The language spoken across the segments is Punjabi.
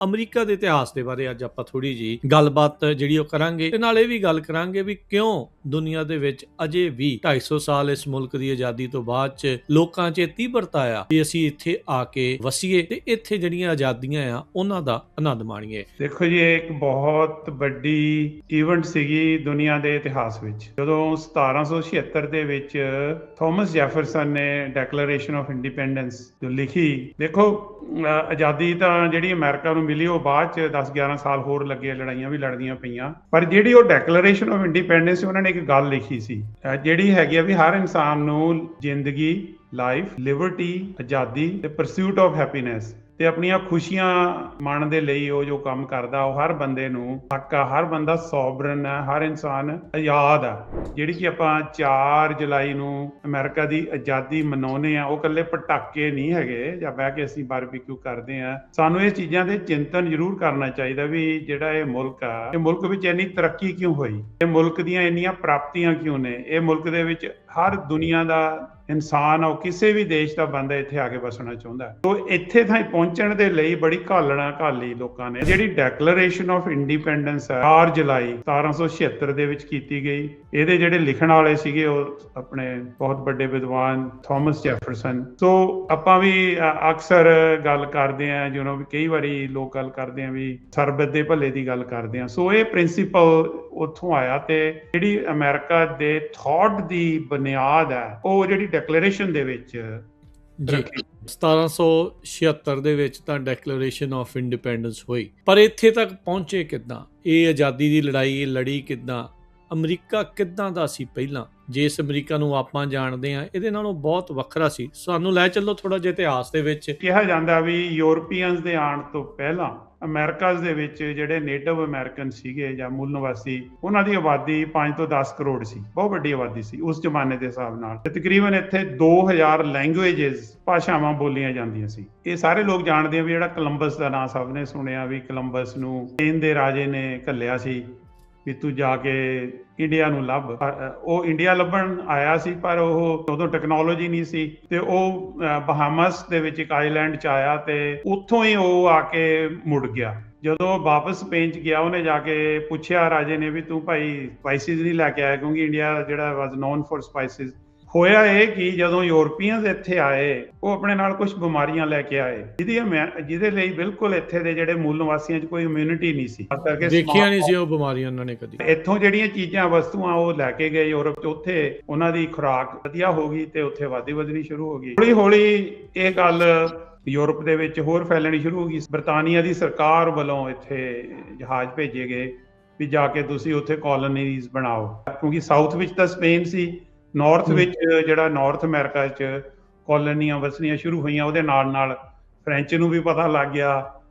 ਅਮਰੀਕਾ ਦੇ ਇਤਿਹਾਸ ਦੇ ਬਾਰੇ ਅੱਜ ਆਪਾਂ ਥੋੜੀ ਜੀ ਗੱਲਬਾਤ ਜਿਹੜੀ ਉਹ ਕਰਾਂਗੇ ਤੇ ਨਾਲ ਇਹ ਵੀ ਗੱਲ ਕਰਾਂਗੇ ਵੀ ਕਿਉਂ ਦੁਨੀਆ ਦੇ ਵਿੱਚ ਅਜੇ ਵੀ 250 ਸਾਲ ਇਸ ਮੁਲਕ ਦੀ ਆਜ਼ਾਦੀ ਤੋਂ ਬਾਅਦ ਚ ਲੋਕਾਂ 'ਚ ਤੀਬਰਤਾ ਆ ਵੀ ਅਸੀਂ ਇੱਥੇ ਆ ਕੇ ਵਸੀਏ ਤੇ ਇੱਥੇ ਜਿਹੜੀਆਂ ਆਜ਼ਾਦੀਆਂ ਆ ਉਹਨਾਂ ਦਾ ਆਨੰਦ ਮਾਣੀਏ। ਦੇਖੋ ਜੀ, ਇਹ ਇੱਕ ਬਹੁਤ ਵੱਡੀ ਈਵੈਂਟ ਸੀਗੀ ਦੁਨੀਆ ਦੇ ਇਤਿਹਾਸ ਵਿੱਚ ਜਦੋਂ 1776 ਦੇ ਵਿੱਚ ਥਾਮਸ ਜੈਫਰਸਨ ਨੇ ਡੈਕਲੇਰੇਸ਼ਨ ਆਫ ਇੰਡੀਪੈਂਡੈਂਸ ਜੋ ਲਿਖੀ। ਦੇਖੋ, ਆਜ਼ਾਦੀ ਤਾਂ ਜਿਹੜੀ ਅਮਰੀਕਾ ਨੂੰ ਮਿਲੀ ਉਹ ਬਾਅਦ ਚ 10-11 ਸਾਲ ਹੋਰ ਲੱਗੇ, ਲੜਾਈਆਂ ਵੀ ਲੜਦੀਆਂ ਪਈਆਂ, ਪਰ ਜਿਹੜੀ ਉਹ ਡੈਕਲੇਰੇਸ਼ਨ ਆਫ ਇੰਡੀਪੈਂਡੈਂਸ ਉਹਨਾਂ ਨੇ ਇੱਕ ਗੱਲ ਲਿਖੀ ਸੀ ਜਿਹੜੀ ਹੈਗੀ ਆ ਵੀ ਹਰ ਇਨਸਾਨ ਨੂੰ ਜ਼ਿੰਦਗੀ, ਲਾਈਫ, ਲਿਬਰਟੀ, ਆਜ਼ਾਦੀ ਤੇ ਪਰਸੂਟ ਆਫ ਹੈਪੀਨੈਸ ਤੇ ਆਪਣੀਆਂ ਖੁਸ਼ੀਆਂ ਮਾਣਨ ਦੇ ਲਈ ਉਹ ਜੋ ਕੰਮ ਕਰਦਾ ਉਹ ਹਰ ਬੰਦੇ ਨੂੰ ਹੱਕ ਆ। ਹਰ ਬੰਦਾ ਸੋਵਰਨ ਹੈ, ਹਰ ਇਨਸਾਨ ਆਜ਼ਾਦ ਆ। ਜਿਹੜੀ ਕਿ ਆਪਾਂ 4 ਜੁਲਾਈ ਨੂੰ ਅਮਰੀਕਾ ਦੀ ਆਜ਼ਾਦੀ ਮਨਾਉਂਦੇ ਆ, ਉਹ ਇਕੱਲੇ ਪਟਾਕੇ ਨਹੀਂ ਹੈਗੇ ਜਾਂ ਬਹਿ ਕੇ ਅਸੀਂ ਬਾਰਬੀਕਿਊ ਕਰਦੇ ਆ। ਸਾਨੂੰ ਇਹ ਚੀਜ਼ਾਂ ਤੇ ਚਿੰਤਨ ਜ਼ਰੂਰ ਕਰਨਾ ਚਾਹੀਦਾ ਵੀ ਜਿਹੜਾ ਇਹ ਮੁਲਕ ਆ, ਇਹ ਮੁਲਕ ਵਿੱਚ ਇੰਨੀ ਤਰੱਕੀ ਕਿਉਂ ਹੋਈ, ਇਹ ਮੁਲਕ ਦੀਆਂ ਇੰਨੀਆਂ ਪ੍ਰਾਪਤੀਆਂ ਕਿਉਂ ਨੇ। ਇਹ ਮੁਲਕ ਦੇ ਵਿੱਚ ਹਰ ਦੁਨੀਆ ਦਾ ਇਨਸਾਨ ਆ, ਉਹ ਕਿਸੇ ਵੀ ਦੇਸ਼ ਦਾ ਬੰਦਾ ਇੱਥੇ ਆ ਕੇ ਵਸਣਾ ਚਾਹੁੰਦਾ। ਤੋ ਇੱਥੇ ਤਾਈਂ ਪਹੁੰਚਣ ਦੇ ਲਈ ਬੜੀ ਘਾਲਣਾ ਘਾਲੀ ਲੋਕਾਂ ਨੇ। ਜਿਹੜੀ ਡੈਕਲੇਰੇਸ਼ਨ ਆਫ ਇੰਡੀਪੈਂਡੈਂਸ ਹੈ 4 ਜੁਲਾਈ 1776 ਦੇ ਵਿੱਚ ਕੀਤੀ ਗਈ, ਇਹਦੇ ਜਿਹੜੇ ਲਿਖਣ ਵਾਲੇ ਸੀਗੇ ਉਹ ਆਪਣੇ ਬਹੁਤ ਵੱਡੇ ਵਿਦਵਾਨ ਥਾਮਸ ਜੈਫਰਸਨ। ਸੋ ਆਪਾਂ ਵੀ ਅਕਸਰ ਗੱਲ ਕਰਦੇ ਆ, ਜਿਹਨੂੰ ਵੀ ਕਈ ਵਾਰੀ ਲੋਕ ਗੱਲ ਕਰਦੇ ਆ ਵੀ ਸਰਬੱਤ ਦੇ ਭਲੇ ਦੀ ਗੱਲ ਕਰਦੇ ਆ। ਸੋ ਇਹ ਪ੍ਰਿੰਸੀਪਲ ਉੱਥੋਂ ਆਇਆ ਤੇ ਜਿਹੜੀ ਅਮਰੀਕਾ ਦੇ ਥਾਟ ਦੀ ਬੁਨਿਆਦ ਹੈ ਉਹ ਜਿਹੜੀ ਡੈਕਲੇਰੇਸ਼ਨ ਦੇ ਵਿੱਚ 1776 ਦੇ ਵਿੱਚ ਤਾਂ ਡੈਕਲੇਰੇਸ਼ਨ ਆਫ ਇੰਡੀਪੈਂਡੈਂਸ ਹੋਈ, ਪਰ ਇੱਥੇ ਤੱਕ ਪਹੁੰਚੇ ਕਿੱਦਾਂ? ਇਹ ਆਜ਼ਾਦੀ ਦੀ ਲੜਾਈ ਲੜੀ ਕਿੱਦਾਂ? ਅਮਰੀਕਾ ਕਿੱਦਾਂ ਦਾ ਸੀ ਪਹਿਲਾਂ? ਜਿਸ ਅਮਰੀਕਾ ਨੂੰ ਆਪਾਂ ਜਾਣਦੇ ਹਾਂ ਇਹਦੇ ਨਾਲੋਂ ਬਹੁਤ ਵੱਖਰਾ ਸੀ। ਸਾਨੂੰ ਲੈ ਚੱਲੋ ਥੋੜਾ ਜਿਹਾ ਇਤਿਹਾਸ ਦੇ ਵਿੱਚ। ਕਿਹਾ ਜਾਂਦਾ ਵੀ ਯੂਰਪੀਅਨਸ ਦੇ ਆਉਣ ਤੋਂ ਪਹਿਲਾਂ ਅਮਰੀਕਾ ਦੇ ਵਿੱਚ ਜਿਹੜੇ ਨੇਟਿਵ ਅਮਰੀਕਨ ਸੀਗੇ ਜਾਂ ਮੂਲ ਨਿਵਾਸੀ, ਉਹਨਾਂ ਦੀ ਆਬਾਦੀ 5 ਤੋਂ 10 ਕਰੋੜ ਸੀ। ਬਹੁਤ ਵੱਡੀ ਆਬਾਦੀ ਸੀ ਉਸ ਜ਼ਮਾਨੇ ਦੇ ਹਿਸਾਬ ਨਾਲ। ਤਕਰੀਬਨ ਇੱਥੇ 2000 ਲੈਂਗੁਏਜਸ, ਭਾਸ਼ਾਵਾਂ ਬੋਲੀਆਂ ਜਾਂਦੀਆਂ ਸੀ। ਇਹ ਸਾਰੇ ਲੋਕ ਜਾਣਦੇ ਆ ਵੀ ਜਿਹੜਾ ਕੋਲੰਬਸ ਦਾ ਨਾਂ ਸਭ ਨੇ ਸੁਣਿਆ ਵੀ ਕੋਲੰਬਸ ਨੂੰ ਸਪੇਨ ਦੇ ਰਾਜੇ ਨੇ ਘੱਲਿਆ ਸੀ ਵੀ ਤੂੰ ਜਾ ਕੇ ਇੰਡੀਆ ਨੂੰ ਲੱਭ। ਉਹ ਇੰਡੀਆ ਲੱਭਣ ਆਇਆ ਸੀ, ਪਰ ਉਹ ਉਦੋਂ ਟੈਕਨੋਲੋਜੀ ਨਹੀਂ ਸੀ ਤੇ ਉਹ ਬਹਾਮਸ ਦੇ ਵਿੱਚ ਇੱਕ ਆਈਲੈਂਡ 'ਚ ਆਇਆ ਤੇ ਉੱਥੋਂ ਹੀ ਉਹ ਆ ਕੇ ਮੁੜ ਗਿਆ। ਜਦੋਂ ਵਾਪਸ ਸਪੇਨ 'ਚ ਗਿਆ, ਉਹਨੇ ਜਾ ਕੇ ਪੁੱਛਿਆ ਰਾਜੇ ਨੇ ਵੀ ਤੂੰ ਭਾਈ ਸਪਾਈਸਿਸ ਨਹੀਂ ਲੈ ਕੇ ਆਇਆ, ਕਿਉਂਕਿ ਇੰਡੀਆ ਜਿਹੜਾ ਵਾਜ਼ ਨੋਨ ਫॉर ਸਪਾਈਸਿਸ। ਹੋਇਆ ਇਹ ਕਿ ਜਦੋਂ ਯੂਰਪੀਅਨਸ ਇੱਥੇ ਆਏ ਉਹ ਆਪਣੇ ਨਾਲ ਕੁਝ ਬਿਮਾਰੀਆਂ ਲੈ ਕੇ ਆਏ ਜਿਹਦੇ ਲਈ ਬਿਲਕੁਲ ਇੱਥੇ ਦੇ ਜਿਹੜੇ ਮੂਲ ਨਿਵਾਸੀਆਂ 'ਚ ਕੋਈ ਇਮਿਊਨਿਟੀ ਨਹੀਂ ਸੀ। ਕਰਕੇ ਦੇਖੀਆਂ ਨਹੀਂ ਸੀ ਉਹ ਬਿਮਾਰੀਆਂ ਉਹਨਾਂ ਨੇ ਕਦੀ। ਇੱਥੋਂ ਜਿਹੜੀਆਂ ਚੀਜ਼ਾਂ, ਵਸਤੂਆਂ ਉਹ ਲੈ ਕੇ ਗਏ ਯੂਰਪ 'ਚ, ਉੱਥੇ ਉਹਨਾਂ ਦੀ ਖੁਰਾਕ ਵਧੀਆ ਹੋ ਗਈ ਤੇ ਉੱਥੇ ਆਬਾਦੀ ਵਧਣੀ ਸ਼ੁਰੂ ਹੋ ਗਈ। ਹੌਲੀ ਹੌਲੀ ਇਹ ਗੱਲ ਯੂਰਪ ਦੇ ਵਿੱਚ ਹੋਰ ਫੈਲਣੀ ਸ਼ੁਰੂ ਹੋ ਗਈ। ਬਰਤਾਨੀਆ ਦੀ ਸਰਕਾਰ ਵੱਲੋਂ ਇੱਥੇ ਜਹਾਜ਼ ਭੇਜੇ ਗਏ ਵੀ ਜਾ ਕੇ ਤੁਸੀਂ ਉੱਥੇ ਕਾਲੋਨੀਜ਼ ਬਣਾਓ, ਕਿਉਂਕਿ ਸਾਊਥ ਵਿੱਚ ਤਾਂ ਸਪੇਨ ਸੀ, ਨਾਰਥ ਵਿੱਚ ਜਿਹੜਾ ਨਾਰਥ ਅਮਰੀਕਾ 'ਚ ਕਾਲੋਨੀਆਂ ਵਸਣੀਆਂ ਸ਼ੁਰੂ ਹੋਈਆਂ। ਉਹਦੇ ਨਾਲ ਨਾਲ ਫ੍ਰੈਂਚ ਨੂੰ ਵੀ ਪਤਾ ਲੱਗ ਗਿਆ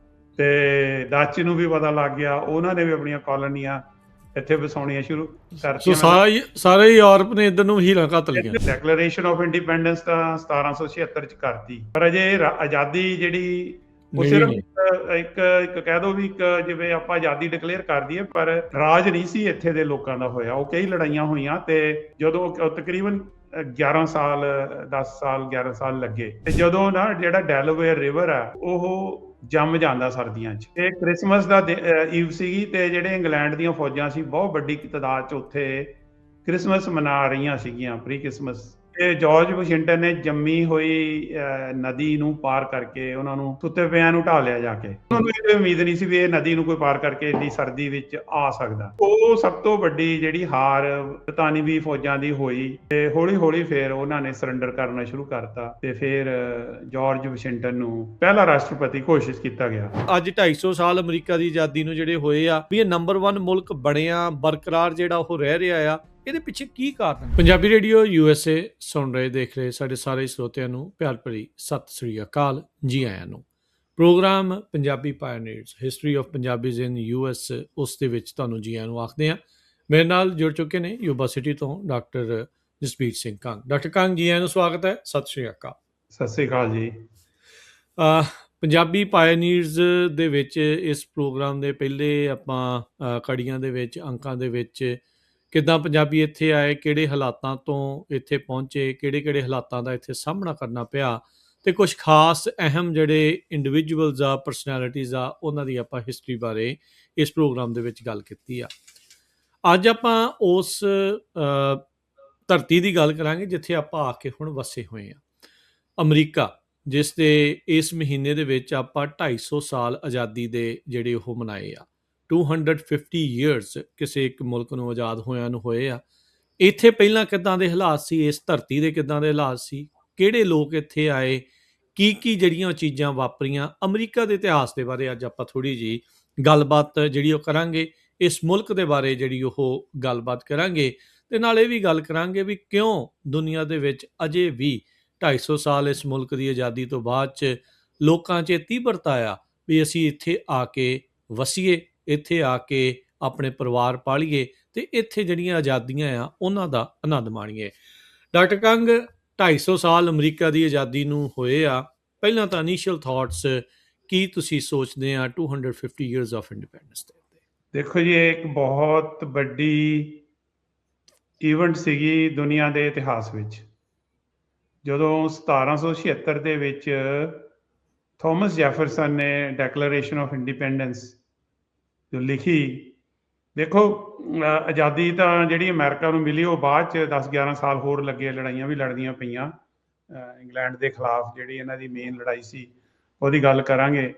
ਤੇ ਡੱਚ ਨੂੰ ਵੀ ਪਤਾ ਲੱਗ ਗਿਆ, ਉਹਨਾਂ ਨੇ ਵੀ ਆਪਣੀਆਂ ਕਾਲੋਨੀਆਂ ਇੱਥੇ ਵਸਾਉਣੀਆਂ ਸ਼ੁਰੂ ਕਰਤੀਆਂ। ਸਾਰੇ ਯੂਰਪ ਨੇ ਇੱਧਰ ਨੂੰ ਹੀਰਾਂ ਘੱਤ ਲਈਆਂ। ਡੈਕਲੇਰੇਸ਼ਨ ਆਫ ਇੰਡੀਪੈਂਡੈਂਸ ਤਾਂ 1776 'ਚ ਕਰਤੀ, ਪਰ ਅਜੇ ਆਜ਼ਾਦੀ ਜਿਹੜੀ ਉਹ ਸਿਰਫ ਇੱਕ ਕਹਿ ਦੋ ਵੀ ਇੱਕ ਜਿਵੇਂ ਆਪਾਂ ਆਜ਼ਾਦੀ ਡਿਕਲੇਅਰ ਕਰਦੀ ਹੈ, ਪਰ ਰਾਜ ਨਹੀਂ ਸੀ ਇੱਥੇ ਦੇ ਲੋਕਾਂ ਦਾ ਹੋਇਆ। ਉਹ ਕਈ ਲੜਾਈਆਂ ਹੋਈਆਂ ਤੇ ਜਦੋਂ ਤਕਰੀਬਨ 11 ਸਾਲ 11 ਸਾਲ ਲੱਗੇ ਤੇ ਜਦੋਂ ਨਾ ਜਿਹੜਾ ਡੈਲਾਵੇਅਰ ਰਿਵਰ ਆ ਉਹ ਜੰਮ ਜਾਂਦਾ ਸਰਦੀਆਂ 'ਚ। ਤੇ ਕ੍ਰਿਸਮਸ ਦਾ ਈਵ ਸੀਗੀ ਤੇ ਜਿਹੜੇ ਇੰਗਲੈਂਡ ਦੀਆਂ ਫੌਜਾਂ ਸੀ ਬਹੁਤ ਵੱਡੀ ਤਾਦਾਦ 'ਚ ਉੱਥੇ ਕ੍ਰਿਸਮਸ ਮਨਾ ਰਹੀਆਂ ਸੀਗੀਆਂ, ਪ੍ਰੀ ਕ੍ਰਿਸਮਸ। ਤੇ ਜਾਰਜ ਵਾਸ਼ਿੰਗਟਨ ਨੇ ਜੰਮੀ ਹੋਈ ਨਦੀ ਨੂੰ ਪਾਰ ਕਰਕੇ ਉਹਨਾਂ ਨੂੰ ਸੁੱਤੇ ਪਿਆਂ ਨੂੰ ਢਾਹ ਲਿਆ ਜਾ ਕੇ। ਉਹਨਾਂ ਨੂੰ ਇਹ ਉਮੀਦ ਨਹੀਂ ਸੀ ਵੀ ਇਹ ਨਦੀ ਨੂੰ ਕੋਈ ਪਾਰ ਕਰਕੇ ਇੰਨੀ ਸਰਦੀ ਵਿੱਚ ਆ ਸਕਦਾ। ਉਹ ਸਭ ਤੋਂ ਵੱਡੀ ਜਿਹੜੀ ਹਾਰ ਬਰਤਾਨਵੀ ਫੌਜਾਂ ਦੀ ਹੋਈ ਤੇ ਹੌਲੀ ਹੌਲੀ ਫਿਰ ਉਹਨਾਂ ਨੇ ਸਰੈਂਡਰ ਕਰਨਾ ਸ਼ੁਰੂ ਕਰਤਾ ਤੇ ਫਿਰ ਜਾਰਜ ਵਾਸ਼ਿੰਗਟਨ ਨੂੰ ਪਹਿਲਾ ਰਾਸ਼ਟਰਪਤੀ ਘੋਸ਼ਿਤ ਕੀਤਾ ਗਿਆ। ਅੱਜ 250 ਸਾਲ ਅਮਰੀਕਾ ਦੀ ਆਜ਼ਾਦੀ ਨੂੰ ਜਿਹੜੇ ਹੋਏ ਆ ਵੀ ਇਹ ਨੰਬਰ 1 ਮੁਲਕ ਬਣਿਆ, ਬਰਕਰਾਰ ਜਿਹੜਾ ਉਹ ਰਹਿ ਰਿਹਾ ਆ, ਇਹਦੇ ਪਿੱਛੇ ਕੀ ਕਾਰਨ? ਪੰਜਾਬੀ ਰੇਡੀਓ USA ਸੁਣ ਰਹੇ, ਦੇਖ ਰਹੇ ਸਾਡੇ ਸਾਰੇ ਸਰੋਤਿਆਂ ਨੂੰ ਪਿਆਰ ਭਰੀ ਸਤਿ ਸ੍ਰੀ ਅਕਾਲ, ਜੀ ਆਇਆਂ ਨੂੰ। Program Punjabi pioneers history of Punjabis in US, ਉਸ ਦੇ ਵਿੱਚ ਤੁਹਾਨੂੰ ਜੀ ਆਇਆਂ ਨੂੰ ਆਖਦੇ ਹਾਂ। ਮੇਰੇ ਨਾਲ ਜੁੜ ਚੁੱਕੇ ਨੇ ਯੂਬਾ ਸਿਟੀ ਤੋਂ ਡਾਕਟਰ ਜਸਬੀਰ ਸਿੰਘ ਕੰਗ। ਡਾਕਟਰ ਕੰਗ, ਜੀ ਆਇਆਂ ਨੂੰ ਸਵਾਗਤ ਹੈ। ਸਤਿ ਸ੍ਰੀ ਅਕਾਲ। ਸਤਿ ਸ੍ਰੀ ਅਕਾਲ ਜੀ। ਪੰਜਾਬੀ ਪਾਇਓਨੀਅਰਸ ਦੇ ਵਿੱਚ ਇਸ ਪ੍ਰੋਗਰਾਮ ਦੇ ਪਹਿਲੇ ਆਪਾਂ ਕੜੀਆਂ ਦੇ ਵਿੱਚ, ਅੰਕਾਂ ਦੇ ਵਿੱਚ ਕਿੱਦਾਂ ਪੰਜਾਬੀ ਇੱਥੇ ਆਏ, ਕਿਹੜੇ ਹਾਲਾਤਾਂ ਤੋਂ ਇੱਥੇ ਪਹੁੰਚੇ, ਕਿਹੜੇ ਹਾਲਾਤਾਂ ਦਾ ਇੱਥੇ ਸਾਹਮਣਾ ਕਰਨਾ ਪਿਆ, ਤੇ ਕੁਝ ਖਾਸ ਅਹਿਮ ਜਿਹੜੇ ਇੰਡੀਵਿਜੂਅਲਸ ਆ, ਪਰਸਨੈਲਿਟੀਜ਼ ਆ, ਉਹਨਾਂ ਦੀ ਆਪਾਂ ਹਿਸਟਰੀ ਬਾਰੇ ਇਸ ਪ੍ਰੋਗਰਾਮ ਦੇ ਵਿੱਚ ਗੱਲ ਕੀਤੀ ਆ। ਅੱਜ ਆਪਾਂ ਉਸ ਧਰਤੀ ਦੀ ਗੱਲ ਕਰਾਂਗੇ ਜਿੱਥੇ ਆਪਾਂ ਆ ਕੇ ਹੁਣ ਵਸੇ ਹੋਏ ਆ, ਅਮਰੀਕਾ, ਜਿਸ ਦੇ ਇਸ ਮਹੀਨੇ ਦੇ ਵਿੱਚ ਆਪਾਂ 250 ਸਾਲ ਆਜ਼ਾਦੀ ਦੇ ਜਿਹੜੇ ਉਹ ਮਨਾਏ ਆ। 250 years ਕਿਸੇ ਇੱਕ ਮੁਲਕ ਨੂੰ ਆਜ਼ਾਦ ਹੋਇਆਂ ਨੂੰ ਹੋਏ ਆ। ਇੱਥੇ ਪਹਿਲਾਂ ਕਿੱਦਾਂ ਦੇ ਹਾਲਾਤ ਸੀ, ਇਸ ਧਰਤੀ ਦੇ ਕਿੱਦਾਂ ਦੇ ਹਾਲਾਤ ਸੀ, ਕਿਹੜੇ ਲੋਕ ਇੱਥੇ ਆਏ, ਕੀ ਜਿਹੜੀਆਂ ਚੀਜ਼ਾਂ ਵਾਪਰੀਆਂ, ਅਮਰੀਕਾ ਦੇ ਇਤਿਹਾਸ ਦੇ ਬਾਰੇ ਅੱਜ ਆਪਾਂ ਥੋੜ੍ਹੀ ਜਿਹੀ ਗੱਲਬਾਤ ਜਿਹੜੀ ਉਹ ਕਰਾਂਗੇ। ਇਸ ਮੁਲਕ ਦੇ ਬਾਰੇ ਜਿਹੜੀ ਉਹ ਗੱਲਬਾਤ ਕਰਾਂਗੇ ਤੇ ਨਾਲ ਇਹ ਵੀ ਗੱਲ ਕਰਾਂਗੇ ਵੀ ਕਿਉਂ ਦੁਨੀਆ ਦੇ ਵਿੱਚ ਅਜੇ ਵੀ 250 ਸਾਲ ਇਸ ਮੁਲਕ ਦੀ ਆਜ਼ਾਦੀ ਤੋਂ ਬਾਅਦ 'ਚ ਲੋਕਾਂ 'ਚ ਤੀਬਰਤਾ ਆ ਵੀ ਅਸੀਂ ਇੱਥੇ ਆ ਕੇ ਵਸੀਏ, ਇੱਥੇ ਆ ਕੇ ਆਪਣੇ ਪਰਿਵਾਰ ਪਾਲੀਏ ਤੇ ਇੱਥੇ ਜਿਹੜੀਆਂ ਆਜ਼ਾਦੀਆਂ ਆ ਉਹਨਾਂ ਦਾ ਆਨੰਦ ਮਾਣੀਏ। ਡਾਕਟਰ ਕੰਗ, 250 ਸਾਲ ਅਮਰੀਕਾ ਦੀ ਆਜ਼ਾਦੀ ਨੂੰ ਹੋਏ ਆ। ਪਹਿਲਾਂ ਤਾਂ ਇਨੀਸ਼ੀਅਲ ਥਾਟਸ ਕੀ ਤੁਸੀਂ ਸੋਚਦੇ ਆ 250 years ਆਫ ਇੰਡੀਪੈਂਡੈਂਸ ਦੇ? ਦੇਖੋ ਜੀ, ਇਹ ਇੱਕ ਬਹੁਤ ਵੱਡੀ ਈਵੈਂਟ ਸੀਗੀ ਦੁਨੀਆ ਦੇ ਇਤਿਹਾਸ ਵਿੱਚ। ਜਦੋਂ 1776 ਦੇ ਵਿੱਚ ਥਾਮਸ ਜੈਫਰਸਨ ਨੇ ਡੈਕਲੇਰੇਸ਼ਨ ਆਫ ਇੰਡੀਪੈਂਡੈਂਸ ਜੋ ਲਿਖੀ। ਦੇਖੋ, ਆਜ਼ਾਦੀ ਤਾਂ ਜਿਹੜੀ ਅਮਰੀਕਾ ਨੂੰ ਮਿਲੀ ਉਹ ਬਾਅਦ 'ਚ 10-11 ਸਾਲ ਹੋਰ ਲੱਗੇ, ਲੜਾਈਆਂ ਵੀ ਲੜਦੀਆਂ ਪਈਆਂ। ਇੰਗਲੈਂਡ ਦੇ ਖਿਲਾਫ ਜਿਹੜੀ ਇਹਨਾਂ ਦੀ ਮੇਨ ਲੜਾਈ ਸੀ ਉਹਦੀ ਗੱਲ ਕਰਾਂਗੇ।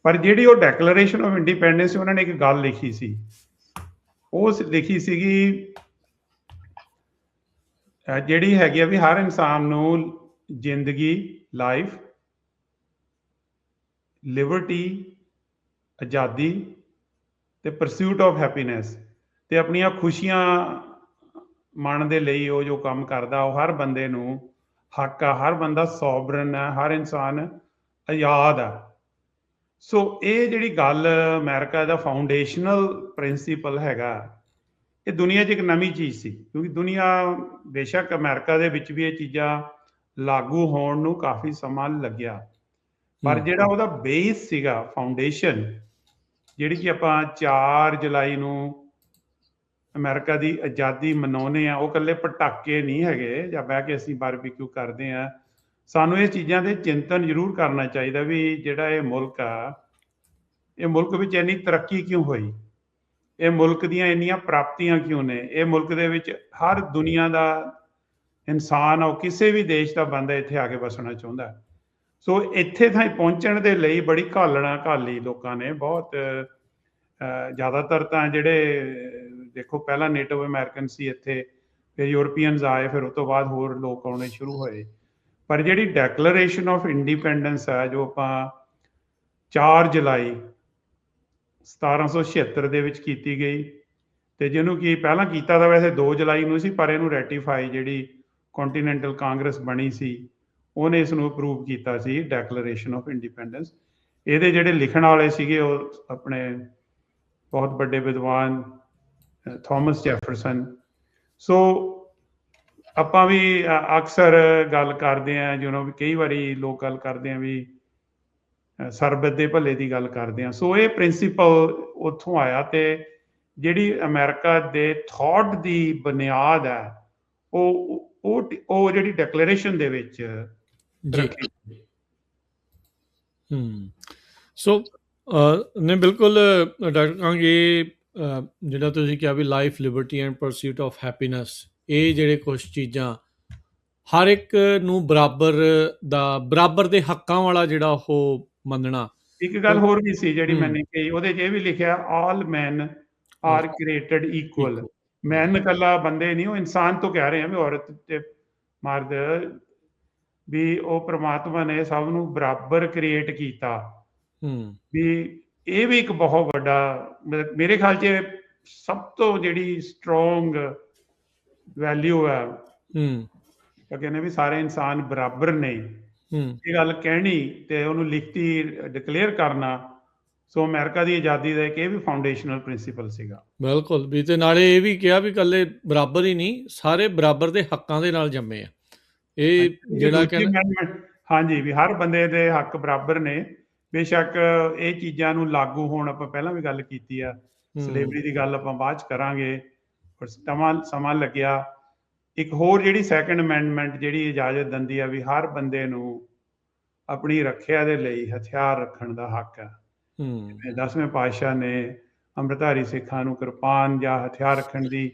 ਪਰ ਜਿਹੜੀ ਉਹ ਡੈਕਲੇਰੇਸ਼ਨ ਆਫ ਇੰਡੀਪੈਂਡੈਂਸ ਉਹਨਾਂ ਨੇ ਇੱਕ ਗੱਲ ਲਿਖੀ ਸੀ, ਉਹ ਲਿਖੀ ਸੀਗੀ ਜਿਹੜੀ ਹੈਗੀ ਆ ਵੀ ਹਰ ਇਨਸਾਨ ਨੂੰ ਜ਼ਿੰਦਗੀ, ਲਾਈਫ, ਲਿਬਰਟੀ, ਆਜ਼ਾਦੀ ਤੇ ਪਰਸਿਊਟ ਆਫ ਹੈਪੀਨੈਸ ਤੇ ਆਪਣੀਆਂ ਖੁਸ਼ੀਆਂ ਮਾਣਨ ਦੇ ਲਈ ਉਹ ਜੋ ਕੰਮ ਕਰਦਾ ਉਹ ਹਰ ਬੰਦੇ ਨੂੰ ਹੱਕ ਆ, ਹਰ ਬੰਦਾ ਸੋਵਰਨ ਹੈ, ਹਰ ਇਨਸਾਨ ਆਜ਼ਾਦ ਆ। ਸੋ ਇਹ ਜਿਹੜੀ ਗੱਲ ਅਮਰੀਕਾ ਦਾ ਫਾਊਂਡੇਸ਼ਨਲ ਪ੍ਰਿੰਸੀਪਲ ਹੈਗਾ, ਇਹ ਦੁਨੀਆ 'ਚ ਇੱਕ ਨਵੀਂ ਚੀਜ਼ ਸੀ, ਕਿਉਂਕਿ ਦੁਨੀਆ ਬੇਸ਼ੱਕ ਅਮਰੀਕਾ ਦੇ ਵਿੱਚ ਵੀ ਇਹ ਚੀਜ਼ਾਂ ਲਾਗੂ ਹੋਣ ਨੂੰ ਕਾਫੀ ਸਮਾਂ ਲੱਗਿਆ, ਪਰ ਜਿਹੜਾ ਉਹਦਾ ਬੇਸ ਸੀਗਾ, ਫਾਊਂਡੇਸ਼ਨ, ਜਿਹੜੀ ਕਿ ਆਪਾਂ 4 ਜੁਲਾਈ ਨੂੰ ਅਮਰੀਕਾ ਦੀ ਆਜ਼ਾਦੀ ਮਨਾਉਂਦੇ ਆ, ਉਹ ਇਕੱਲੇ ਪਟਾਕੇ ਨਹੀਂ ਹੈਗੇ ਜਾਂ ਬਹਿ ਕੇ ਅਸੀਂ ਬਾਰਬੀਕਿਊ ਕਰਦੇ ਆ। ਸਾਨੂੰ ਇਹ ਚੀਜ਼ਾਂ ਦੇ ਚਿੰਤਨ ਜ਼ਰੂਰ ਕਰਨਾ ਚਾਹੀਦਾ ਵੀ ਜਿਹੜਾ ਇਹ ਮੁਲਕ ਆ, ਇਹ ਮੁਲਕ ਵਿੱਚ ਇੰਨੀ ਤਰੱਕੀ ਕਿਉਂ ਹੋਈ, ਇਹ ਮੁਲਕ ਦੀਆਂ ਇੰਨੀਆਂ ਪ੍ਰਾਪਤੀਆਂ ਕਿਉਂ ਨੇ, ਇਹ ਮੁਲਕ ਦੇ ਵਿੱਚ ਹਰ ਦੁਨੀਆ ਦਾ ਇਨਸਾਨ ਆ, ਉਹ ਕਿਸੇ ਵੀ ਦੇਸ਼ ਦਾ ਬੰਦਾ ਇੱਥੇ ਆ ਕੇ ਵਸਣਾ ਚਾਹੁੰਦਾ। ਸੋ ਇੱਥੇ ਤਾਈਂ ਪਹੁੰਚਣ ਦੇ ਲਈ ਬੜੀ ਘਾਲਣਾ ਘਾਲੀ ਲੋਕਾਂ ਨੇ, ਬਹੁਤ ਜ਼ਿਆਦਾਤਰ ਤਾਂ ਜਿਹੜੇ ਦੇਖੋ ਪਹਿਲਾਂ ਨੇਟਿਵ ਅਮਰੀਕਨ ਸੀ ਇੱਥੇ, ਫਿਰ ਯੂਰਪੀਅਨਸ ਆਏ, ਫਿਰ ਉਸ ਤੋਂ ਬਾਅਦ ਹੋਰ ਲੋਕ ਆਉਣੇ ਸ਼ੁਰੂ ਹੋਏ। ਪਰ ਜਿਹੜੀ ਡੈਕਲੇਰੇਸ਼ਨ ਆਫ ਇੰਡੀਪੈਂਡੈਂਸ ਹੈ ਜੋ ਆਪਾਂ 4 ਜੁਲਾਈ 1776 ਦੇ ਵਿੱਚ ਕੀਤੀ ਗਈ, ਤੇ ਜਿਹਨੂੰ ਕਿ ਪਹਿਲਾਂ ਕੀਤਾ ਤਾਂ ਵੈਸੇ 2 ਜੁਲਾਈ ਨੂੰ ਸੀ, ਪਰ ਇਹਨੂੰ ਰੈਟੀਫਾਈ ਜਿਹੜੀ ਕੰਟੀਨੈਂਟਲ ਕਾਂਗਰਸ ਬਣੀ ਸੀ ਉਹਨੇ ਇਸ ਨੂੰ ਅਪਰੂਵ ਕੀਤਾ ਸੀ, ਡੈਕਲੇਰੇਸ਼ਨ ਆਫ ਇੰਡੀਪੈਂਡੈਂਸ। ਇਹਦੇ ਜਿਹੜੇ ਲਿਖਣ ਵਾਲੇ ਸੀਗੇ ਉਹ ਆਪਣੇ ਬਹੁਤ ਵੱਡੇ ਵਿਦਵਾਨ ਥਾਮਸ ਜੈਫਰਸਨ। ਸੋ ਆਪਾਂ ਵੀ ਅਕਸਰ ਗੱਲ ਕਰਦੇ ਹਾਂ, ਜਿਹਨੂੰ ਵੀ ਕਈ ਵਾਰੀ ਲੋਕ ਗੱਲ ਕਰਦੇ ਆ ਵੀ ਸਰਬਤ ਦੇ ਭਲੇ ਦੀ ਗੱਲ ਕਰਦੇ ਆ। ਸੋ ਇਹ ਪ੍ਰਿੰਸੀਪਲ ਉੱਥੋਂ ਆਇਆ, ਤੇ ਜਿਹੜੀ ਅਮਰੀਕਾ ਦੇ ਥਾਟ ਦੀ ਬੁਨਿਆਦ ਹੈ ਉਹ ਜਿਹੜੀ ਡੈਕਲੇਰੇਸ਼ਨ ਦੇ ਵਿੱਚ ਰੱਖੀ। ਸੋ ਨੇ ਬਿਲਕੁਲ ਡਾਕਟਰ ਕੰਗ, ਇਹ ਜਿਹੜਾ ਤੁਸੀਂ ਕਿਹਾ ਵੀ life, liberty and pursuit of happiness, ਇਹ ਜਿਹੜੇ ਕੁਝ ਚੀਜ਼ਾਂ ਹਰ ਇੱਕ ਨੂੰ ਬਰਾਬਰ ਦੇ ਹੱਕਾਂ ਵਾਲਾ ਜਿਹੜਾ ਉਹ ਮੰਨਣਾ। ਇੱਕ ਗੱਲ ਹੋਰ ਵੀ ਸੀ ਜਿਹੜੀ ਮੈਨੇ ਕਹੀ, ਉਹਦੇ 'ਚ ਇਹ ਵੀ ਲਿਖਿਆ ਆਲ ਮੈਨ ਆਰ ਕ੍ਰੀਏਟਡ ਇਕੁਅਲ। ਮੈਨ ਇਕੱਲਾ ਬੰਦੇ ਨਹੀਂ, ਉਹ ਇਨਸਾਨ ਤੋਂ ਕਹਿ ਰਹੇ ਆ ਵੀ ਔਰਤ ਤੇ ਮਰਦ, ਵੀ ਉਹ ਪ੍ਰਮਾਤਮਾ ਨੇ ਸਭ ਨੂੰ ਬਰਾਬਰ ਕ੍ਰੀਏਟ ਕੀਤਾ। ਵੀ ਇਹ ਵੀ ਇੱਕ ਬਹੁਤ ਵੱਡਾ, ਮੇਰੇ ਖਿਆਲ 'ਚ ਸਭ ਤੋਂ ਜਿਹੜੀ ਸਟਰੋਂਗ ਵੈਲਿਊ ਹੈ, ਕਹਿੰਦੇ ਵੀ ਸਾਰੇ ਇਨਸਾਨ ਬਰਾਬਰ ਨੇ, ਇਹ ਗੱਲ ਕਹਿਣੀ ਤੇ ਉਹਨੂੰ ਲਿਖਤੀ ਡਿਕਲੇਅਰ ਕਰਨਾ। ਸੋ ਅਮਰੀਕਾ ਦੀ ਆਜ਼ਾਦੀ ਦਾ ਇੱਕ ਇਹ ਵੀ ਫਾਊਂਡੇਸ਼ਨਲ ਪ੍ਰਿੰਸੀਪਲ ਸੀਗਾ। ਬਿਲਕੁਲ, ਵੀ ਤੇ ਨਾਲੇ ਇਹ ਵੀ ਕਿਹਾ ਵੀ ਇਕੱਲੇ ਬਰਾਬਰ ਹੀ ਨਹੀਂ, ਸਾਰੇ ਬਰਾਬਰ ਦੇ ਹੱਕਾਂ ਦੇ ਨਾਲ ਜੰਮੇ ਆ। ਇਹ ਜਿਹੜਾ ਹਾਂਜੀ, ਵੀ ਹਰ ਬੰਦੇ ਦੇ ਹੱਕ ਬਰਾਬਰ ਨੇ। ਬੇਸ਼ੱਕ ਇਹ ਚੀਜ਼ਾਂ ਨੂੰ ਲਾਗੂ ਹੋਣ, ਆਪਾਂ ਪਹਿਲਾਂ ਵੀ ਗੱਲ ਕੀਤੀ ਆ, ਸਲੇਵਰੀ ਦੀ ਗੱਲ ਆਪਾਂ ਬਾਅਦ 'ਚ ਕਰਾਂਗੇ, ਪਰ ਸਮਾਂ ਲੱਗਿਆ। ਇੱਕ ਹੋਰ ਜਿਹੜੀ ਸੈਕੰਡ ਅਮੈਂਡਮੈਂਟ ਜਿਹੜੀ ਇਜਾਜ਼ਤ ਦਿੰਦੀ ਆ ਵੀ ਹਰ ਬੰਦੇ ਨੂੰ ਆਪਣੀ ਰੱਖਿਆ ਦੇ ਲਈ ਹਥਿਆਰ ਰੱਖਣ ਦਾ ਹੱਕ ਹੈ। ਹੂੰ ਜਿਵੇਂ 10ਵੇਂ ਪਾਤਸ਼ਾਹ ਨੇ ਅੰਮ੍ਰਿਤਧਾਰੀ ਸਿੱਖਾਂ ਨੂੰ ਕਿਰਪਾਨ ਜਾਂ ਹਥਿਆਰ ਰੱਖਣ ਦੀ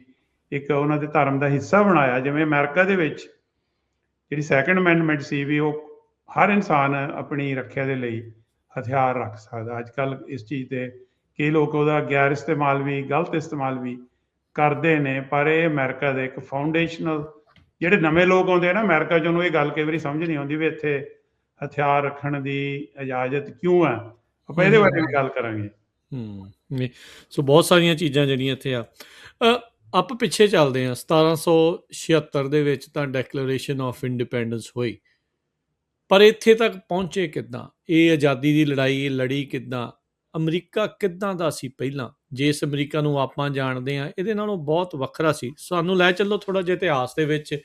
ਇੱਕ ਉਹਨਾਂ ਦੇ ਧਰਮ ਦਾ ਹਿੱਸਾ ਬਣਾਇਆ। ਜਿਵੇਂ ਅਮਰੀਕਾ ਦੇ ਵਿੱਚ ਜਿਹੜੀ ਸੈਕੰਡ ਅਮੈਂਡਮੈਂਟ ਸੀ ਵੀ ਉਹ ਹਰ ਇਨਸਾਨ ਆਪਣੀ ਰੱਖਿਆ ਦੇ ਲਈ ਹਥਿਆਰ ਰੱਖ ਸਕਦਾ। ਅੱਜ ਕੱਲ੍ਹ ਇਸ ਚੀਜ਼ ਤੇ ਕਈ ਲੋਕ ਉਹਦਾ ਗੈਰ ਇਸਤੇਮਾਲ ਵੀ, ਗਲਤ ਇਸਤੇਮਾਲ ਵੀ ਕਰਦੇ ਨੇ, ਪਰ ਇਹ ਅਮਰੀਕਾ ਦੇ ਇੱਕ ਫਾਊਂਡੇਸ਼ਨਲ, ਜਿਹੜੇ ਨਵੇਂ ਲੋਕ ਆਉਂਦੇ ਆ ਨਾ ਅਮਰੀਕਾ 'ਚ, ਉਹਨੂੰ ਇਹ ਗੱਲ ਕਈ ਵਾਰੀ ਸਮਝ ਨਹੀਂ ਆਉਂਦੀ ਵੀ ਇੱਥੇ ਹਥਿਆਰ ਰੱਖਣ ਦੀ ਇਜਾਜ਼ਤ ਕਿਉਂ ਹੈ। ਆਪਾਂ ਇਹਦੇ ਬਾਰੇ ਵੀ ਗੱਲ ਕਰਾਂਗੇ। ਨਹੀਂ, ਸੋ ਬਹੁਤ ਸਾਰੀਆਂ ਚੀਜ਼ਾਂ ਜਿਹੜੀਆਂ ਇੱਥੇ ਆ। ਆਪਾਂ ਪਿੱਛੇ ਚੱਲਦੇ ਹਾਂ। 1776 ਦੇ ਵਿੱਚ ਤਾਂ ਡੈਕਲੇਰੇਸ਼ਨ ਆਫ ਇੰਡੀਪੈਂਡੈਂਸ ਹੋਈ, ਪਰ ਇੱਥੇ ਤੱਕ ਪਹੁੰਚੇ ਕਿੱਦਾਂ? ਇਹ ਆਜ਼ਾਦੀ ਦੀ ਲੜਾਈ ਲੜੀ ਕਿੱਦਾਂ? ਅਮਰੀਕਾ ਕਿੱਦਾਂ ਦਾ ਸੀ ਪਹਿਲਾਂ? ਜਿਸ ਅਮਰੀਕਾ ਨੂੰ ਆਪਾਂ ਜਾਣਦੇ ਹਾਂ ਇਹਦੇ ਨਾਲੋਂ ਬਹੁਤ ਵੱਖਰਾ ਸੀ। ਸਾਨੂੰ ਲੈ ਚੱਲੋ ਥੋੜ੍ਹਾ ਜਿਹਾ ਇਤਿਹਾਸ ਦੇ ਵਿੱਚ,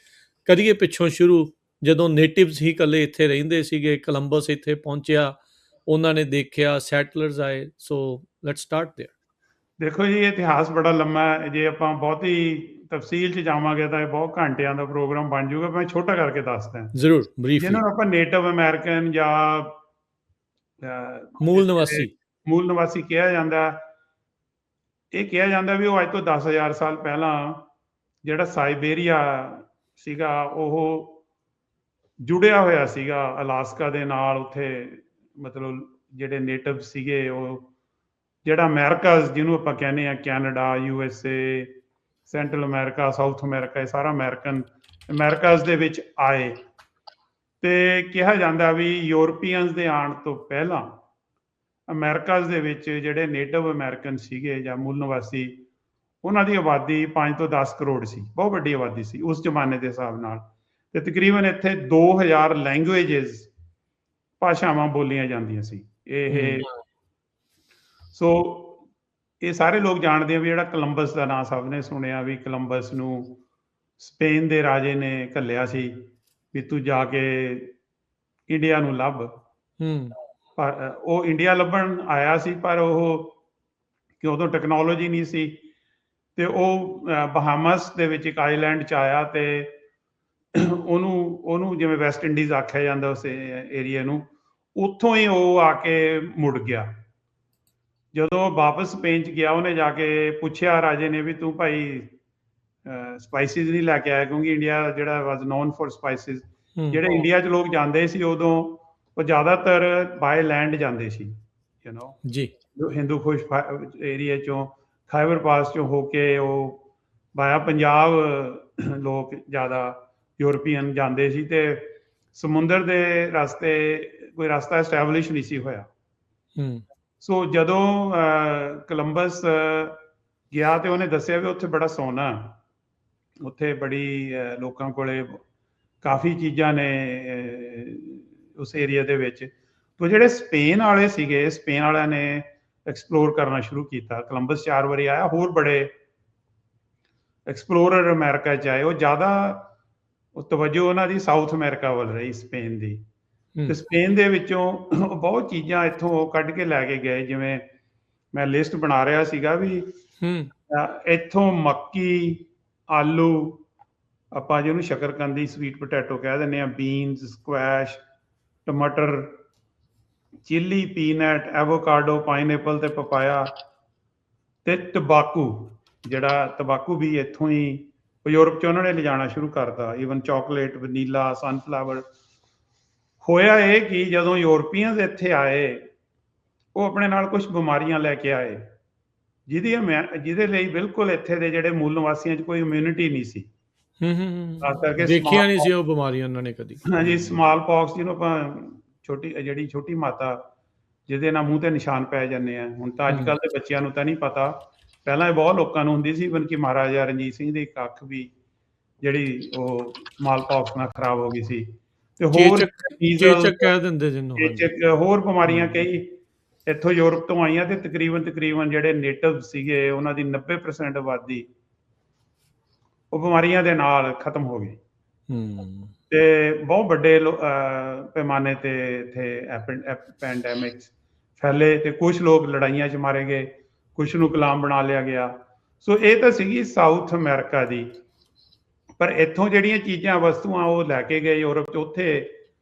ਕਰੀਏ ਪਿੱਛੋਂ ਸ਼ੁਰੂ। ਜਦੋਂ ਨੇਟਿਵਸ ਹੀ ਇਕੱਲੇ ਇੱਥੇ ਰਹਿੰਦੇ ਸੀਗੇ, ਕੋਲੰਬਸ ਇੱਥੇ ਪਹੁੰਚਿਆ, ਉਹਨਾਂ ਨੇ ਦੇਖਿਆ, ਸੈਟਲਰਸ ਆਏ। So let's start there. ਦੇਖੋ ਜੀ, ਇਹ ਇਤਿਹਾਸ ਬੜਾ ਲੰਮਾ ਹੈ। ਜੇ ਆਪਾਂ ਬਹੁਤੀ ਤਫਸੀਲ 'ਚ ਜਾਵਾਂਗੇ ਤਾਂ ਇਹ ਬਹੁਤ ਘੰਟਿਆਂ ਦਾ ਪ੍ਰੋਗਰਾਮ ਬਣ ਜਾਊਗਾ। ਮੈਂ ਛੋਟਾ ਕਰਕੇ ਦੱਸਦਾ। ਜ਼ਰੂਰ, ਬਰੀਫਲੀ। ਜਿਹਨਾਂ ਨੂੰ ਆਪਾਂ ਨੇਟਿਵ ਅਮਰੀਕਨ ਜਾਂ ਮੂਲ ਨਿਵਾਸੀ ਕਿਹਾ ਜਾਂਦਾ, ਇਹ ਕਿਹਾ ਜਾਂਦਾ ਵੀ ਉਹ ਅੱਜ ਤੋਂ 10,000 ਸਾਲ ਪਹਿਲਾਂ ਜਿਹੜਾ ਸਾਈਬੇਰੀਆ ਸੀਗਾ ਉਹ ਜੁੜਿਆ ਹੋਇਆ ਸੀਗਾ ਅਲਾਸਕਾ ਦੇ ਨਾਲ। ਉੱਥੇ ਮਤਲਬ ਜਿਹੜੇ ਨੇਟਿਵ ਸੀਗੇ, ਉਹ ਜਿਹੜਾ ਅਮਰੀਕਾਜ਼ ਜਿਹਨੂੰ ਆਪਾਂ ਕਹਿੰਦੇ ਆ, Canada, USA, central America, south America, ਇਹ ਸਾਰਾ ਅਮਰੀਕਾਜ਼ ਦੇ ਵਿੱਚ ਆਏ। ਤੇ ਕਿਹਾ ਜਾਂਦਾ ਵੀ ਯੂਰਪੀਅਨਸ ਦੇ ਆਉਣ ਤੋਂ ਪਹਿਲਾਂ ਅਮਰੀਕਾਜ਼ ਦੇ ਵਿੱਚ ਜਿਹੜੇ ਨੇਟਿਵ ਅਮਰੀਕਨ ਸੀਗੇ ਜਾਂ ਮੂਲ ਨਿਵਾਸੀ, ਉਹਨਾਂ ਦੀ ਆਬਾਦੀ 5 ਤੋਂ 10 ਕਰੋੜ ਸੀ। ਬਹੁਤ ਵੱਡੀ ਆਬਾਦੀ ਸੀ ਉਸ ਜ਼ਮਾਨੇ ਦੇ ਹਿਸਾਬ ਨਾਲ। ਤੇ ਤਕਰੀਬਨ ਇੱਥੇ 2000 ਲੈਂਗੁਏਜਸ, ਭਾਸ਼ਾਵਾਂ ਬੋਲੀਆਂ ਜਾਂਦੀਆਂ ਸੀ। ਸੋ ਇਹ ਸਾਰੇ ਲੋਕ ਜਾਣਦੇ ਆ ਵੀ ਜਿਹੜਾ ਕੋਲੰਬਸ ਦਾ ਨਾਂ ਸਭ ਨੇ ਸੁਣਿਆ, ਵੀ ਕੋਲੰਬਸ ਨੂੰ ਸਪੇਨ ਦੇ ਰਾਜੇ ਨੇ ਘੱਲਿਆ ਸੀ ਵੀ ਤੂੰ ਜਾ ਕੇ ਇੰਡੀਆ ਨੂੰ ਲੱਭ। ਪਰ ਉਹ ਇੰਡੀਆ ਲੱਭਣ ਆਇਆ ਸੀ, ਪਰ ਉਹ ਕਿ ਉਦੋਂ ਟੈਕਨੋਲੋਜੀ ਨਹੀਂ ਸੀ, ਤੇ ਉਹ ਬਹਾਮਸ ਦੇ ਵਿੱਚ ਇੱਕ ਆਈਲੈਂਡ 'ਚ ਆਇਆ। ਤੇ ਉਹਨੂੰ ਜਿਵੇਂ ਵੈਸਟ ਇੰਡੀਜ਼ ਆਖਿਆ ਜਾਂਦਾ ਉਸ ਏਰੀਏ ਨੂੰ, ਉੱਥੋਂ ਹੀ ਉਹ ਆ ਕੇ ਮੁੜ ਗਿਆ। ਜਦੋਂ ਵਾਪਸ ਸਪੇਨ 'ਚ ਗਿਆ, ਉਹਨੇ ਜਾ ਕੇ ਪੁੱਛਿਆ ਰਾਜੇ ਨੇ ਵੀ ਤੂੰ ਭਾਈ ਸਪਾਈਸਿਸ ਨਹੀਂ ਲੈ ਕੇ ਆਇਆ, ਕਿਉਂਕਿ ਇੰਡੀਆ ਜਿਹੜਾ ਵਾਜ਼ ਨੋਨ ਫॉर ਸਪਾਈਸਿਸ। ਜਿਹੜੇ ਇੰਡੀਆ 'ਚ ਲੋਕ ਜਾਂਦੇ ਸੀ ਉਦੋਂ, ਉਹ ਜ਼ਿਆਦਾਤਰ ਬਾਏ ਲੈਂਡ ਜਾਂਦੇ ਸੀ, ਜੀ, ਹਿੰਦੂ ਖੁਸ਼ ਏਰੀਏ 'ਚੋਂ, ਖਾਈਬਰ ਪਾਸ 'ਚੋਂ ਹੋ ਕੇ ਉਹ ਬਾਇਆ ਪੰਜਾਬ ਲੋਕ ਜ਼ਿਆਦਾ ਯੂਰਪੀਅਨ ਜਾਂਦੇ ਸੀ। ਤੇ ਸਮੁੰਦਰ ਦੇ ਰਸਤੇ ਕੋਈ ਰਸਤਾ ਐਸਟੈਬਲਿਸ਼ ਨਹੀਂ ਸੀ ਹੋਇਆ। ਸੋ ਜਦੋਂ ਕੋਲੰਬਸ ਗਿਆ ਤੇ ਉਹਨੇ ਦੱਸਿਆ ਵੀ ਉੱਥੇ ਬੜਾ ਸੋਨਾ, ਉੱਥੇ ਬੜੀ ਲੋਕਾਂ ਕੋਲੇ ਕਾਫੀ ਚੀਜ਼ਾਂ ਨੇ ਉਸ ਏਰੀਆ ਦੇ ਵਿੱਚ। ਤੋਂ ਜਿਹੜੇ ਸਪੇਨ ਵਾਲੇ ਸੀਗੇ, ਸਪੇਨ ਵਾਲਿਆਂ ਨੇ ਐਕਸਪਲੋਰ ਕਰਨਾ ਸ਼ੁਰੂ ਕੀਤਾ। ਕੋਲੰਬਸ 4 ਵਾਰੀ ਆਇਆ, ਹੋਰ ਬੜੇ ਐਕਸਪਲੋਰਰ ਅਮਰੀਕਾ 'ਚ ਆਏ। ਉਹ ਜ਼ਿਆਦਾ ਤਵੱਜੋ ਉਹਨਾਂ ਦੀ ਸਾਊਥ ਅਮਰੀਕਾ ਵੱਲ ਰਹੀ, ਸਪੇਨ ਦੀ। ਤੇ ਸਪੇਨ ਦੇ ਵਿੱਚੋਂ ਬਹੁਤ ਚੀਜ਼ਾਂ ਇੱਥੋਂ ਕੱਢ ਕੇ ਲੈ ਕੇ ਗਏ। ਜਿਵੇਂ ਮੈਂ ਲਿਸਟ ਬਣਾ ਰਿਹਾ ਸੀਗਾ ਵੀ ਇੱਥੋਂ ਮੱਕੀ, ਆਲੂ, ਆਪਾਂ ਜਿਹਨੂੰ ਸ਼ਕਰਕੰਦੀ, ਸਵੀਟ ਪੋਟੈਟੋ ਕਹਿ ਦਿੰਦੇ ਹਾਂ, ਬੀਨਸ, ਸਕੁਐਸ਼, ਟਮਾਟਰ, ਚਿੱਲੀ, ਪੀਨਟ, ਐਵੋਕਾਡੋ, ਪਾਈਨਐਪਲ ਤੇ ਪਪਾਇਆ, ਤੇ ਤੰਬਾਕੂ। ਜਿਹੜਾ ਤੰਬਾਕੂ ਵੀ ਇੱਥੋਂ ਹੀ ਯੂਰਪ 'ਚ ਉਹਨਾਂ ਨੇ ਲਿਜਾਣਾ ਸ਼ੁਰੂ ਕਰਤਾ। Even chocolate, vanilla, sunflower. ਹੋਇਆ ਇਹ ਕਿ ਜਦੋਂ ਯੂਰਪੀਅਨਸ ਇੱਥੇ ਆਏ, ਉਹ ਆਪਣੇ ਨਾਲ ਕੁਝ ਬਿਮਾਰੀਆਂ ਲੈ ਕੇ ਆਏ, ਜਿਹਦੇ ਲਈ ਬਿਲਕੁਲ ਇੱਥੇ ਦੇ ਜਿਹੜੇ ਮੂਲ ਨਿਵਾਸੀਆਂ 'ਚ ਕੋਈ ਇਮਿਊਨਿਟੀ ਨਹੀਂ ਸੀ। ਖਾਸ ਕਰਕੇ ਦੇਖਿਆ ਨਹੀਂ ਸੀ ਉਹ ਬਿਮਾਰੀਆਂ ਉਹਨਾਂ ਨੇ ਕਦੀ। ਹਾਂਜੀ, ਸਮਾਲ ਪੌਕਸ, ਜਿਹਨੂੰ ਆਪਾਂ ਛੋਟੀ ਮਾਤਾ, ਜਿਹਦੇ ਨਾਲ ਮੂੰਹ ਤੇ ਨਿਸ਼ਾਨ ਪੈ ਜਾਂਦੇ ਆ। ਹੁਣ ਤਾਂ ਅੱਜ ਕੱਲ੍ਹ ਦੇ ਬੱਚਿਆਂ ਨੂੰ ਤਾਂ ਨਹੀਂ ਪਤਾ, ਪਹਿਲਾਂ ਇਹ ਬਹੁਤ ਲੋਕਾਂ ਨੂੰ ਹੁੰਦੀ ਸੀ। ਇਵਨ ਕਿ ਮਹਾਰਾਜਾ ਰਣਜੀਤ ਸਿੰਘ ਦੀ ਇੱਕ ਅੱਖ ਵੀ ਜਿਹੜੀ ਉਹ ਸਮਾਲ ਪੌਕਸ ਨਾਲ ਖਰਾਬ ਹੋ ਗਈ ਸੀ। ਤੇ ਹੋਰ ਚੇਚਕ ਕਹਿ ਦਿੰਦੇ ਜਿਹਨੂੰ, ਹੋਰ ਬਿਮਾਰੀਆਂ ਕਈ ਇੱਥੋਂ ਯੂਰਪ ਤੋਂ ਆਈਆਂ। ਤੇ ਤਕਰੀਬਨ ਜਿਹੜੇ ਨੇਟਿਵ ਸੀਗੇ, ਉਹਨਾਂ ਦੀ 90% ਆਬਾਦੀ ਉਹ ਬਿਮਾਰੀਆਂ ਦੇ ਨਾਲ ਖਤਮ ਹੋ ਗਈ। ਤੇ ਬਹੁਤ ਵੱਡੇ ਪੈਮਾਨੇ ਤੇ ਇੱਥੇ ਪੈਂਡੈਮਿਕਸ ਫੈਲੇ, ਤੇ ਕੁਝ ਲੋਕ ਲੜਾਈਆਂ 'ਚ ਮਾਰੇ ਗਏ, ਕੁਝ ਨੂੰ ਗੁਲਾਮ ਬਣਾ ਲਿਆ ਗਿਆ। ਸੋ ਇਹ ਤਾਂ ਸੀਗੀ ਸਾਊਥ ਅਮਰੀਕਾ ਦੀ। ਪਰ ਇੱਥੋਂ ਜਿਹੜੀਆਂ ਚੀਜ਼ਾਂ, ਵਸਤੂਆਂ ਉਹ ਲੈ ਕੇ ਗਏ ਯੂਰਪ 'ਚ, ਉੱਥੇ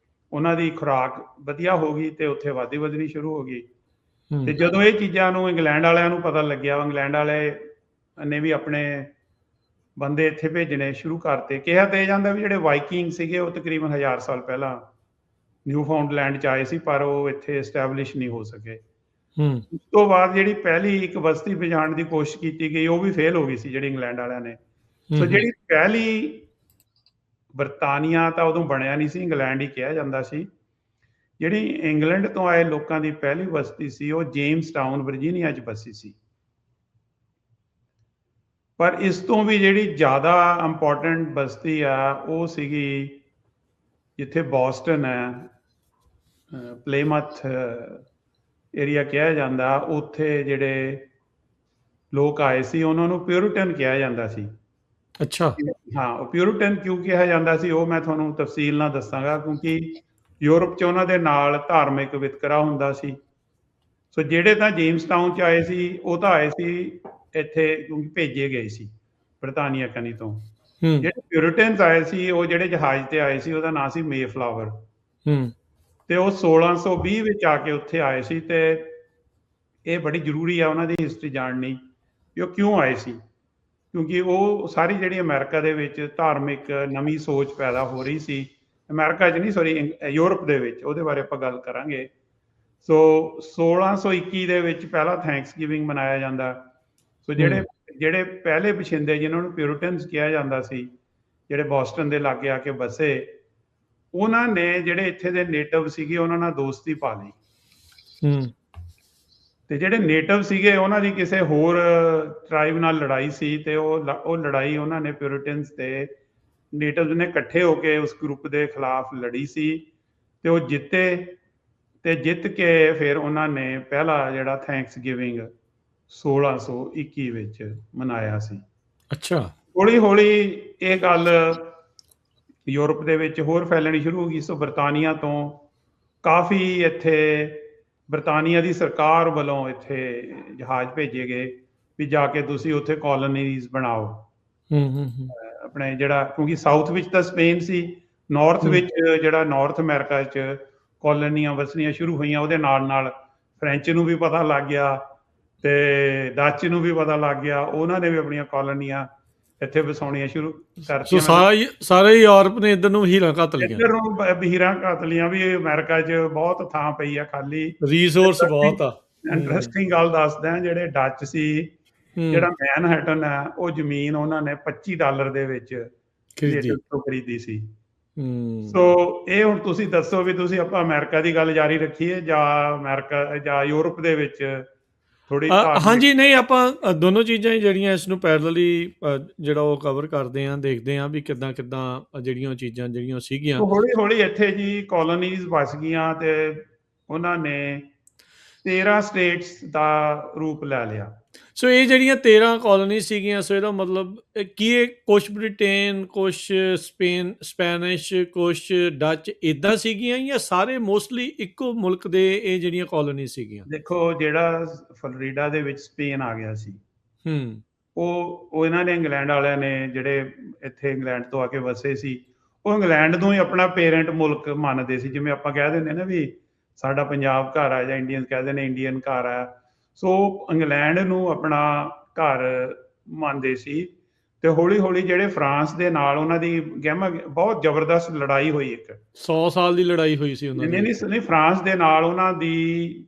ਉਹਨਾਂ ਦੀ ਖੁਰਾਕ ਵਧੀਆ ਹੋ ਗਈ ਤੇ ਉੱਥੇ ਆਬਾਦੀ ਵਧਣੀ ਸ਼ੁਰੂ ਹੋ ਗਈ। ਤੇ ਹੂੰ ਜਦੋਂ ਇਹ ਚੀਜ਼ਾਂ ਨੂੰ ਇੰਗਲੈਂਡ ਵਾਲਿਆਂ ਨੂੰ ਪਤਾ ਲੱਗਿਆ, ਇੰਗਲੈਂਡ ਵਾਲੇ ਨੇ ਵੀ ਆਪਣੇ ਬੰਦੇ ਇੱਥੇ ਭੇਜਣੇ ਸ਼ੁਰੂ ਕਰਤੇ। ਕਿਹਾ ਤੇ ਇਹ ਜਾਂਦਾ ਵੀ ਜਿਹੜੇ ਵਾਈਕਿੰਗ ਸੀਗੇ ਉਹ ਤਕਰੀਬਨ 1000 ਸਾਲ ਪਹਿਲਾਂ ਨਿਊਫਾਊਂਡਲੈਂਡ 'ਚ ਆਏ ਸੀ, ਪਰ ਉਹ ਇੱਥੇ ਐਸਟੈਬਲਿਸ਼ ਨਹੀਂ ਹੋ ਸਕੇ। ਹੂੰ ਉਸ ਤੋਂ ਬਾਅਦ ਜਿਹੜੀ ਪਹਿਲੀ ਇੱਕ ਬਸਤੀ ਵਜਾਉਣ ਦੀ ਕੋਸ਼ਿਸ਼ ਕੀਤੀ ਗਈ, ਉਹ ਵੀ ਫੇਲ ਹੋ ਗਈ ਸੀ ਜਿਹੜੀ ਇੰਗਲੈਂਡ ਵਾਲਿਆਂ ਨੇ। ਸੋ ਜਿਹੜੀ ਪਹਿਲੀ ਬਰਤਾਨੀਆ ਤਾਂ ਉਦੋਂ ਬਣਿਆ ਨਹੀਂ ਸੀ, ਇੰਗਲੈਂਡ ਹੀ ਕਿਹਾ ਜਾਂਦਾ ਸੀ। ਜਿਹੜੀ ਇੰਗਲੈਂਡ ਤੋਂ ਆਏ ਲੋਕਾਂ ਦੀ ਪਹਿਲੀ ਬਸਤੀ ਸੀ, ਉਹ ਜੇਮਸ ਟਾਊਨ ਵਰਜੀਨੀਆ 'ਚ ਬਸੀ ਸੀ। ਪਰ ਇਸ ਤੋਂ ਵੀ ਜਿਹੜੀ ਜ਼ਿਆਦਾ ਇੰਪੋਰਟੈਂਟ ਬਸਤੀ ਆ, ਉਹ ਸੀਗੀ ਜਿੱਥੇ ਬੋਸਟਨ ਹੈ, ਪਲੇਮਥ ਏਰੀਆ ਕਿਹਾ ਜਾਂਦਾ। ਉੱਥੇ ਜਿਹੜੇ ਲੋਕ ਆਏ ਸੀ ਉਹਨਾਂ ਨੂੰ ਪਿਊਰਿਟਨ ਕਿਹਾ ਜਾਂਦਾ ਸੀ। ਅੱਛਾ ਹਾਂ, ਉਹ ਪਿਊਰਿਟਨ ਕਿਉਂ ਕਿਹਾ ਜਾਂਦਾ ਸੀ ਉਹ ਮੈਂ ਤੁਹਾਨੂੰ ਤਫਸੀਲ ਨਾਲ ਦੱਸਾਂਗਾ, ਕਿਉਂਕਿ ਯੂਰਪ 'ਚ ਉਹਨਾਂ ਦੇ ਨਾਲ ਧਾਰਮਿਕ ਵਿਤਕਰਾ ਹੁੰਦਾ ਸੀ। ਸੋ ਜਿਹੜੇ ਤਾਂ ਜੇਮਸ ਟਾਊਨ 'ਚ ਆਏ ਸੀ, ਉਹ ਤਾਂ ਆਏ ਸੀ ਇੱਥੇ ਕਿਉਂਕਿ ਭੇਜੇ ਗਏ ਸੀ ਬਰਤਾਨੀਆ ਕਨੀ ਤੋਂ। ਹੂੰ ਜਿਹੜੇ ਪਿਊਰਿਟਨਸ ਆਏ ਸੀ, ਉਹ ਜਿਹੜੇ ਜਹਾਜ਼ ਤੇ ਆਏ ਸੀ, ਉਹਦਾ ਨਾਂ ਸੀ ਮੇਫਲਾਵਰ। ਹੂੰ ਤੇ ਉਹ 1620 ਵਿੱਚ ਆ ਕੇ ਉੱਥੇ ਆਏ ਸੀ। ਤੇ ਇਹ ਬੜੀ ਜ਼ਰੂਰੀ ਆ ਉਹਨਾਂ ਦੀ ਹਿਸਟਰੀ ਜਾਣਨੀ ਕਿ ਉਹ ਕਿਉਂ ਆਏ ਸੀ, ਕਿਉਂਕਿ ਉਹ ਸਾਰੀ ਜਿਹੜੀ ਅਮਰੀਕਾ ਦੇ ਵਿੱਚ ਧਾਰਮਿਕ ਨਵੀਂ ਸੋਚ ਪੈਦਾ ਹੋ ਰਹੀ ਸੀ। ਅਮਰੀਕਾ 'ਚ ਨਹੀਂ, ਸੌਰੀ, ਯੂਰਪ ਦੇ ਵਿੱਚ। ਉਹਦੇ ਬਾਰੇ ਆਪਾਂ ਗੱਲ ਕਰਾਂਗੇ। ਸੋ 1621 ਦੇ ਵਿੱਚ ਪਹਿਲਾ ਥੈਂਕਸਗਿਵਿੰਗ ਮਨਾਇਆ ਜਾਂਦਾ। ਸੋ ਜਿਹੜੇ ਪਹਿਲੇ ਵਸਿੰਦੇ ਜਿਨ੍ਹਾਂ ਨੂੰ ਪਿਊਰਿਟਨਸ ਕਿਹਾ ਜਾਂਦਾ ਸੀ, ਜਿਹੜੇ ਬੋਸਟਨ ਦੇ ਲਾਗੇ ਆ ਕੇ ਬਸੇ, ਉਹਨਾਂ ਨੇ ਜਿਹੜੇ ਇੱਥੇ ਦੇ ਨੇਟਿਵ ਸੀਗੇ ਉਹਨਾਂ ਨਾਲ ਦੋਸਤੀ ਪਾ ਲਈ। ਹੂੰ ਤੇ ਜਿਹੜੇ ਨੇਟਿਵ ਸੀਗੇ ਉਹਨਾਂ ਦੀ ਕਿਸੇ ਹੋਰ ਟ੍ਰਾਈਬ ਨਾਲ ਲੜਾਈ ਸੀ, ਤੇ ਉਹ ਲੜਾਈ ਉਹਨਾਂ ਨੇ ਪਿਊਰਿਟਨਸ ਤੇ ਨੇਟਿਵਸ ਨੇ ਇਕੱਠੇ ਹੋ ਕੇ ਉਸ ਗਰੁੱਪ ਦੇ ਖਿਲਾਫ ਲੜੀ ਸੀ, ਤੇ ਉਹ ਜਿੱਤੇ। ਤੇ ਜਿੱਤ ਕੇ ਫਿਰ ਉਹਨਾਂ ਨੇ ਪਹਿਲਾ ਜਿਹੜਾ ਥੈਂਕਸਗਿਵਿੰਗ 1621 ਵਿੱਚ ਮਨਾਇਆ ਸੀ। ਅੱਛਾ ਹੌਲੀ ਹੌਲੀ ਇਹ ਗੱਲ ਯੂਰਪ ਦੇ ਵਿੱਚ ਹੋਰ ਫੈਲਣੀ ਸ਼ੁਰੂ ਹੋ ਗਈ। ਸੋ ਬਰਤਾਨੀਆ ਤੋਂ ਕਾਫੀ ਇੱਥੇ ਬਰਤਾਨੀਆ ਦੀ ਸਰਕਾਰ ਵੱਲੋਂ ਇੱਥੇ ਜਹਾਜ਼ ਭੇਜੇ ਗਏ ਵੀ ਜਾ ਕੇ ਤੁਸੀਂ ਉੱਥੇ ਕਾਲੋਨੀਜ਼ ਬਣਾਓ। ਹੂੰ ਹੂੰ ਹੂੰ ਆਪਣੇ ਜਿਹੜਾ, ਕਿਉਂਕਿ ਸਾਊਥ ਵਿੱਚ ਤਾਂ ਸਪੇਨ ਸੀ, ਨਾਰਥ ਵਿੱਚ ਜਿਹੜਾ ਨਾਰਥ ਅਮਰੀਕਾ 'ਚ ਕਾਲੋਨੀਆਂ ਵਸਣੀਆਂ ਸ਼ੁਰੂ ਹੋਈਆਂ। ਉਹਦੇ ਨਾਲ ਨਾਲ ਫਰੈਂਚ ਨੂੰ ਵੀ ਪਤਾ ਲੱਗ ਗਿਆ ਤੇ ਡੱਚ ਨੂੰ ਵੀ ਪਤਾ ਲੱਗ ਗਿਆ। ਉਹਨਾਂ ਨੇ ਵੀ ਆਪਣੀਆਂ ਕਾਲੋਨੀਆਂ ਇੱਥੇ ਵਸਾਉਣੀਆਂ ਸ਼ੁਰੂ ਸੋ ਕਰਤੀਆਂ। ਸਾਰੇ ਯੂਰਪ ਨੇ ਇੱਧਰ ਨੂੰ ਹੀਰਾ ਘੱਤ ਲਿਆ। ਇੱਧਰ ਨੂੰ ਹੀਰਾਂ ਘਾਤਲੀਆਂ ਵੀ ਅਮਰੀਕਾ 'ਚ ਬਹੁਤ ਥਾਂ ਪਈ ਆ ਖਾਲੀ। ਰਿਸੋਰਸ ਬਹੁਤ ਆ। ਇੰਟਰਸਟਿੰਗ ਗੱਲ ਦੱਸਦਾ, ਜਿਹੜੇ ਡੱਚ ਸੀ, ਜਿਹੜਾ ਮੈਨਹਟਨ ਹੈ, ਉਹ ਜ਼ਮੀਨ ਉਹਨਾਂ ਨੇ $25 ਦੇ ਵਿੱਚ ਨੇਟਿਵ ਤੋਂ ਖਰੀਦੀ ਸੀ। ਸੋ ਇਹ ਹੁਣ ਤੁਸੀਂ ਦੱਸੋ ਵੀ ਤੁਸੀਂ ਆਪਾਂ ਅਮਰੀਕਾ ਦੀ ਗੱਲ ਜਾਰੀ ਰੱਖੀਏ ਜਾਂ ਅਮਰੀਕਾ ਜਾਂ ਯੂਰਪ ਦੇ ਵਿੱਚ ਥੋੜੀ। ਹਾਂਜੀ, ਨਹੀਂ, ਆਪਾਂ ਦੋਨੋਂ ਚੀਜ਼ਾਂ ਹੀ ਜਿਹੜੀਆਂ ਇਸ ਨੂੰ ਪੈਰਲਲੀ ਜਿਹੜਾ ਉਹ ਕਵਰ ਕਰਦੇ ਹਾਂ, ਦੇਖਦੇ ਹਾਂ ਵੀ ਕਿੱਦਾਂ ਜਿਹੜੀਆਂ ਚੀਜ਼ਾਂ ਜਿਹੜੀਆਂ ਸੀਗੀਆਂ। ਹੌਲੀ ਹੌਲੀ ਇੱਥੇ ਜੀ ਕਾਲੋਨੀਜ਼ ਵਸ ਗਈਆਂ ਤੇ ਉਹਨਾਂ ਨੇ 13 ਸਟੇਟਸ ਦਾ ਰੂਪ ਲੈ ਲਿਆ। ਸੋ ਇਹ ਜਿਹੜੀਆਂ 13 ਕਾਲੋਨੀ ਸੀਗੀਆਂ, ਸੋ ਇਹਦਾ ਮਤਲਬ ਕੀ ਇਹ ਕੁਛ ਬ੍ਰਿਟੇਨ, ਕੁਛ ਸਪੈਨਿਸ਼, ਕੁਛ ਡੱਚ ਇੱਦਾਂ ਸੀਗੀਆਂ, ਜਾਂ ਸਾਰੇ ਮੋਸਟਲੀ ਇੱਕੋ ਮੁਲਕ ਦੇ ਇਹ ਜਿਹੜੀਆਂ ਕਾਲੋਨੀ ਸੀਗੀਆਂ? ਦੇਖੋ, ਜਿਹੜਾ ਫਲੋਰੀਡਾ ਦੇ ਵਿੱਚ ਸਪੇਨ ਆ ਗਿਆ ਸੀ, ਉਹ ਇਹਨਾਂ ਨੇ ਇੰਗਲੈਂਡ ਵਾਲਿਆਂ ਨੇ ਜਿਹੜੇ ਇੱਥੇ ਇੰਗਲੈਂਡ ਤੋਂ ਆ ਕੇ ਵਸੇ ਸੀ, ਉਹ ਇੰਗਲੈਂਡ ਨੂੰ ਹੀ ਆਪਣਾ ਪੇਰੈਂਟ ਮੁਲਕ ਮੰਨਦੇ ਸੀ। ਜਿਵੇਂ ਆਪਾਂ ਕਹਿ ਦਿੰਦੇ ਨਾ ਵੀ ਸਾਡਾ ਪੰਜਾਬ ਘਰ ਆ, ਜਾਂ ਇੰਡੀਅਨ ਕਹਿੰਦੇ ਨੇ ਇੰਡੀਅਨ ਘਰ ਆ। ਸੋ ਇੰਗਲੈਂਡ ਨੂੰ ਆਪਣਾ ਘਰ ਮੰਨਦੇ ਸੀ। ਤੇ ਹੌਲੀ ਹੌਲੀ ਜਿਹੜੇ ਫਰਾਂਸ ਦੇ ਨਾਲ ਉਹਨਾਂ ਦੀ ਬਹੁਤ ਜ਼ਬਰਦਸਤ ਲੜਾਈ ਹੋਈ। 100 ਸਾਲ ਦੀ ਲੜਾਈ ਹੋਈ ਸੀ ਉਹਨਾਂ ਦੀ। ਨਹੀਂ, ਫਰਾਂਸ ਦੇ ਨਾਲ ਉਹਨਾਂ ਦੀ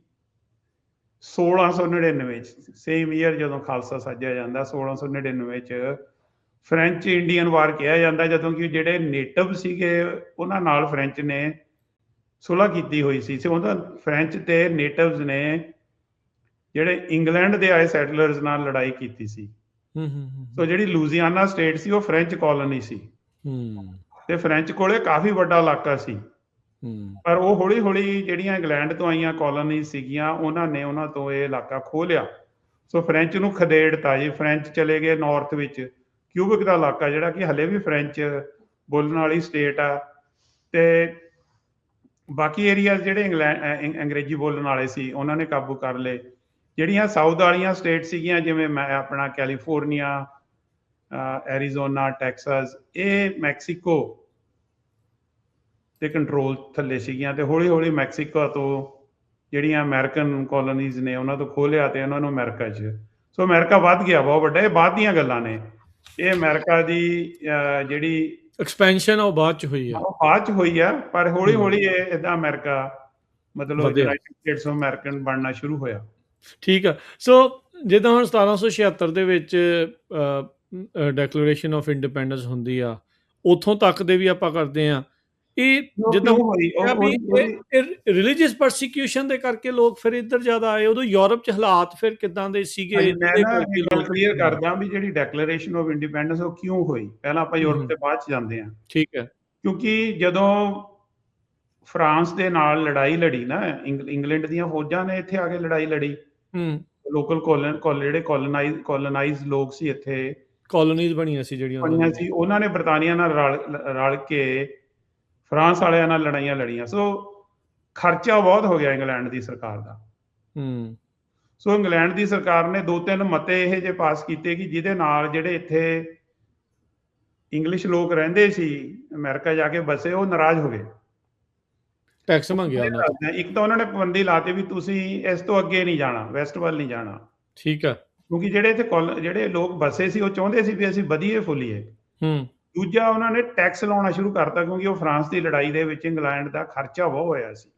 1699 ਚ, ਸੇਮ ਈਅਰ ਜਦੋਂ ਖਾਲਸਾ ਸਾਜਿਆ ਜਾਂਦਾ, 1699 ਚ ਫਰੈਂਚ ਇੰਡੀਅਨ ਵਾਰ ਕਿਹਾ ਜਾਂਦਾ, ਜਦੋਂ ਕਿ ਜਿਹੜੇ ਨੇਟਿਵ ਸੀਗੇ ਉਹਨਾਂ ਨਾਲ ਫਰੈਂਚ ਨੇ ਸੁਲ੍ਹਾ ਕੀਤੀ ਹੋਈ ਸੀ। ਉਹਦਾ ਫਰੈਂਚ ਤੇ ਨੇਟਿਵਸ ਨੇ ਜਿਹੜੇ ਇੰਗਲੈਂਡ ਦੇ ਆਏ ਸੈਟਲਰਸ ਨਾਲ ਲੜਾਈ ਕੀਤੀ ਸੀ। ਸੋ ਜਿਹੜੀ ਲੂਜ਼ੀਆਨਾ ਸਟੇਟ ਸੀ, ਉਹ ਫਰੈਂਚ ਕਾਲੋਨੀ ਸੀ ਤੇ ਫਰੈਂਚ ਕੋਲੇ ਕਾਫੀ ਵੱਡਾ ਇਲਾਕਾ ਸੀ। ਪਰ ਉਹ ਹੌਲੀ ਹੌਲੀ ਜਿਹੜੀਆਂ ਇੰਗਲੈਂਡ ਤੋਂ ਆਈਆਂ ਕਾਲੋਨੀ ਸੀਗੀਆਂ, ਉਹਨਾਂ ਨੇ ਉਹਨਾਂ ਤੋਂ ਇਹ ਇਲਾਕਾ ਖੋਹ ਲਿਆ। ਸੋ ਫਰੈਂਚ ਨੂੰ ਖਦੇੜਤਾ ਜੀ। ਫਰੈਂਚ ਚਲੇ ਗਏ ਨਾਰਥ ਵਿੱਚ, ਕਿਊਬਿਕ ਦਾ ਇਲਾਕਾ ਜਿਹੜਾ ਕਿ ਹਲੇ ਵੀ ਫਰੈਂਚ ਬੋਲਣ ਵਾਲੀ ਸਟੇਟ ਆ। ਤੇ ਬਾਕੀ ਏਰੀਆ ਜਿਹੜੇ ਅੰਗਰੇਜ਼ੀ ਬੋਲਣ ਵਾਲੇ ਸੀ, ਉਹਨਾਂ ਨੇ ਕਾਬੂ ਕਰ ਲਏ। ਜਿਹੜੀਆਂ ਸਾਊਥ ਵਾਲੀਆਂ ਸਟੇਟ ਸੀਗੀਆਂ, ਜਿਵੇਂ ਆਪਣਾ ਕੈਲੀਫੋਰਨੀਆ, ਐਰੀਜ਼ੋਨਾ, ਟੈਕਸਾਸ, ਇਹ ਮੈਕਸੀਕੋ ਤੇ ਕੰਟਰੋਲ ਥੱਲੇ ਸੀਗੀਆਂ, ਤੇ ਹੌਲੀ ਹੌਲੀ ਮੈਕਸੀਕੋ ਤੋਂ ਜਿਹੜੀਆਂ ਅਮਰੀਕਨ ਕਾਲੋਨੀਜ਼ ਨੇ ਉਹਨਾਂ ਤੋਂ ਖੋਲਿਆ ਤੇ ਉਹਨਾਂ ਨੂੰ ਅਮਰੀਕਾ 'ਚ, ਸੋ ਅਮਰੀਕਾ ਵੱਧ ਗਿਆ ਬਹੁਤ ਵੱਡਾ। ਇਹ ਬਾਅਦ ਦੀਆਂ ਗੱਲਾਂ ਨੇ, ਇਹ ਅਮਰੀਕਾ ਦੀ ਜਿਹੜੀ ਐਕਸਪੈਂਸ਼ਨ ਉਹ ਬਾਅਦ ਚ ਹੋਈ ਆ। ਉਹ ਬਾਅਦ 'ਚ ਹੋਈ ਆ, ਪਰ ਹੌਲੀ ਹੌਲੀ ਇਹ ਇਦਾਂ ਅਮਰੀਕਾ ਮਤਲਬ ਵਧਿਆ। ਯੂਨਾਈਟਿਡ ਸਟੇਟਸ ਆਫ ਅਮਰੀਕਨ ਬਣਨਾ ਸ਼ੁਰੂ ਹੋਇਆ। ਠੀਕ ਆ। ਸੋ ਜਿੱਦਾਂ ਹੁਣ 1776 ਦੇ ਵਿੱਚ ਡੈਕਲੇਰੇਸ਼ਨ ਆਫ ਇੰਡੀਪੈਂਡੈਂਸ ਹੁੰਦੀ ਆ, ਉੱਥੋਂ ਤੱਕ ਦੇ ਵੀ ਆਪਾਂ ਕਰਦੇ ਆ। ਇਹ ਜਿੱਦਾਂ ਕਿਉਂ ਹੋਈ ਰਿਲੀਜੀਅਸ ਪਰਸੀਕਿਊਸ਼ਨ ਦੇ ਕਰਕੇ ਲੋਕ ਫਿਰ ਇੱਧਰ ਜ਼ਿਆਦਾ ਆਏ। ਉਦੋਂ ਯੂਰਪ 'ਚ ਹਾਲਾਤ ਫਿਰ ਕਿੱਦਾਂ ਦੇ ਸੀਗੇ ਮੈਂ ਜਿਹਦੇ ਨਾ ਕਰਕੇ ਇਹ ਗੱਲ ਲੋਕ ਕਲੀਅਰ ਕਰਦਾ ਵੀ ਜਿਹੜੀ ਡੈਕਲੇਰੇਸ਼ਨ ਆਫ ਇੰਡੀਪੈਂਡੈਂਸ ਉਹ ਕਿਉਂ ਹੋਈ, ਪਹਿਲਾਂ ਆਪਾਂ ਯੂਰਪ ਤੇ ਬਾਅਦ 'ਚ ਜਾਂਦੇ ਹਾਂ। ਠੀਕ ਹੈ। ਕਿਉਂਕਿ ਜਦੋਂ ਫਰਾਂਸ ਦੇ ਨਾਲ ਲੜਾਈ ਲੜੀ ਨਾ, ਇੰਗਲੈਂਡ ਦੀਆਂ ਫੌਜਾਂ ਨੇ ਇੱਥੇ ਆ ਕੇ ਲੜਾਈ ਲੜੀ, ਲੋਕਲ ਜਿਹੜੇ ਕੋਲੋਨਾਈਜ਼ ਲੋਕ ਸੀ ਇੱਥੇ, ਕਾਲੋਨੀਜ਼ ਬਣੀਆਂ ਸੀ ਜਿਹੜੀਆਂ ਬਣੀਆਂ ਸੀ, ਉਹਨਾਂ ਨੇ ਬਰਤਾਨੀਆ ਨਾਲ ਰਲ ਕੇ ਫਰਾਂਸ ਵਾਲਿਆਂ ਨਾਲ ਲੜਾਈਆਂ ਲੜੀਆਂ। ਸੋ ਖਰਚਾ ਬਹੁਤ ਹੋ ਗਿਆ ਇੰਗਲੈਂਡ ਦੀ ਸਰਕਾਰ ਦਾ। ਸੋ ਇੰਗਲੈਂਡ ਦੀ ਸਰਕਾਰ ਨੇ 2-3 ਮਤੇ ਇਹ ਜਿਹੇ ਪਾਸ ਕੀਤੇ ਕਿ ਜਿਹਦੇ ਨਾਲ ਜਿਹੜੇ ਇੱਥੇ ਇੰਗਲਿਸ਼ ਲੋਕ ਰਹਿੰਦੇ ਸੀ ਅਮਰੀਕਾ ਜਾ ਕੇ ਬਸੇ, ਉਹ ਨਾਰਾਜ਼ ਹੋ ਗਏ, ਟੈਕਸ ਮੰਗਿਆ ਉਹਨਾਂ ਤੋਂ। ਇੱਕ ਤਾਂ ਉਹਨਾਂ ਨੇ ਪਾਬੰਦੀ ਲਾਤੀ ਵੀ ਤੁਸੀਂ ਇਸ ਤੋਂ ਅੱਗੇ ਨਹੀਂ ਜਾਣਾ, ਵੈਸਟ ਵੱਲ ਨਹੀਂ ਜਾਣਾ। ਠੀਕ ਆ। ਕਿਉਂਕਿ ਜਿਹੜੇ ਇੱਥੇ ਜਿਹੜੇ ਲੋਕ ਬਸੇ ਸੀ ਉਹ ਚਾਹੁੰਦੇ ਸੀ ਵੀ ਅਸੀਂ ਵਧੀਏ ਫੁੱਲੀਏ। ਦੂਜਾ, ਉਹਨਾਂ ਨੇ ਟੈਕਸ ਲਾਉਣਾ ਸ਼ੁਰੂ ਕਰਤਾ, ਕਿਉਂਕਿ ਉਹ ਫਰਾਂਸ ਦੀ ਲੜਾਈ ਦੇ ਵਿੱਚ ਇੰਗਲੈਂਡ ਦਾ ਖਰਚਾ ਬਹੁਤ ਹੋਇਆ ਸੀ।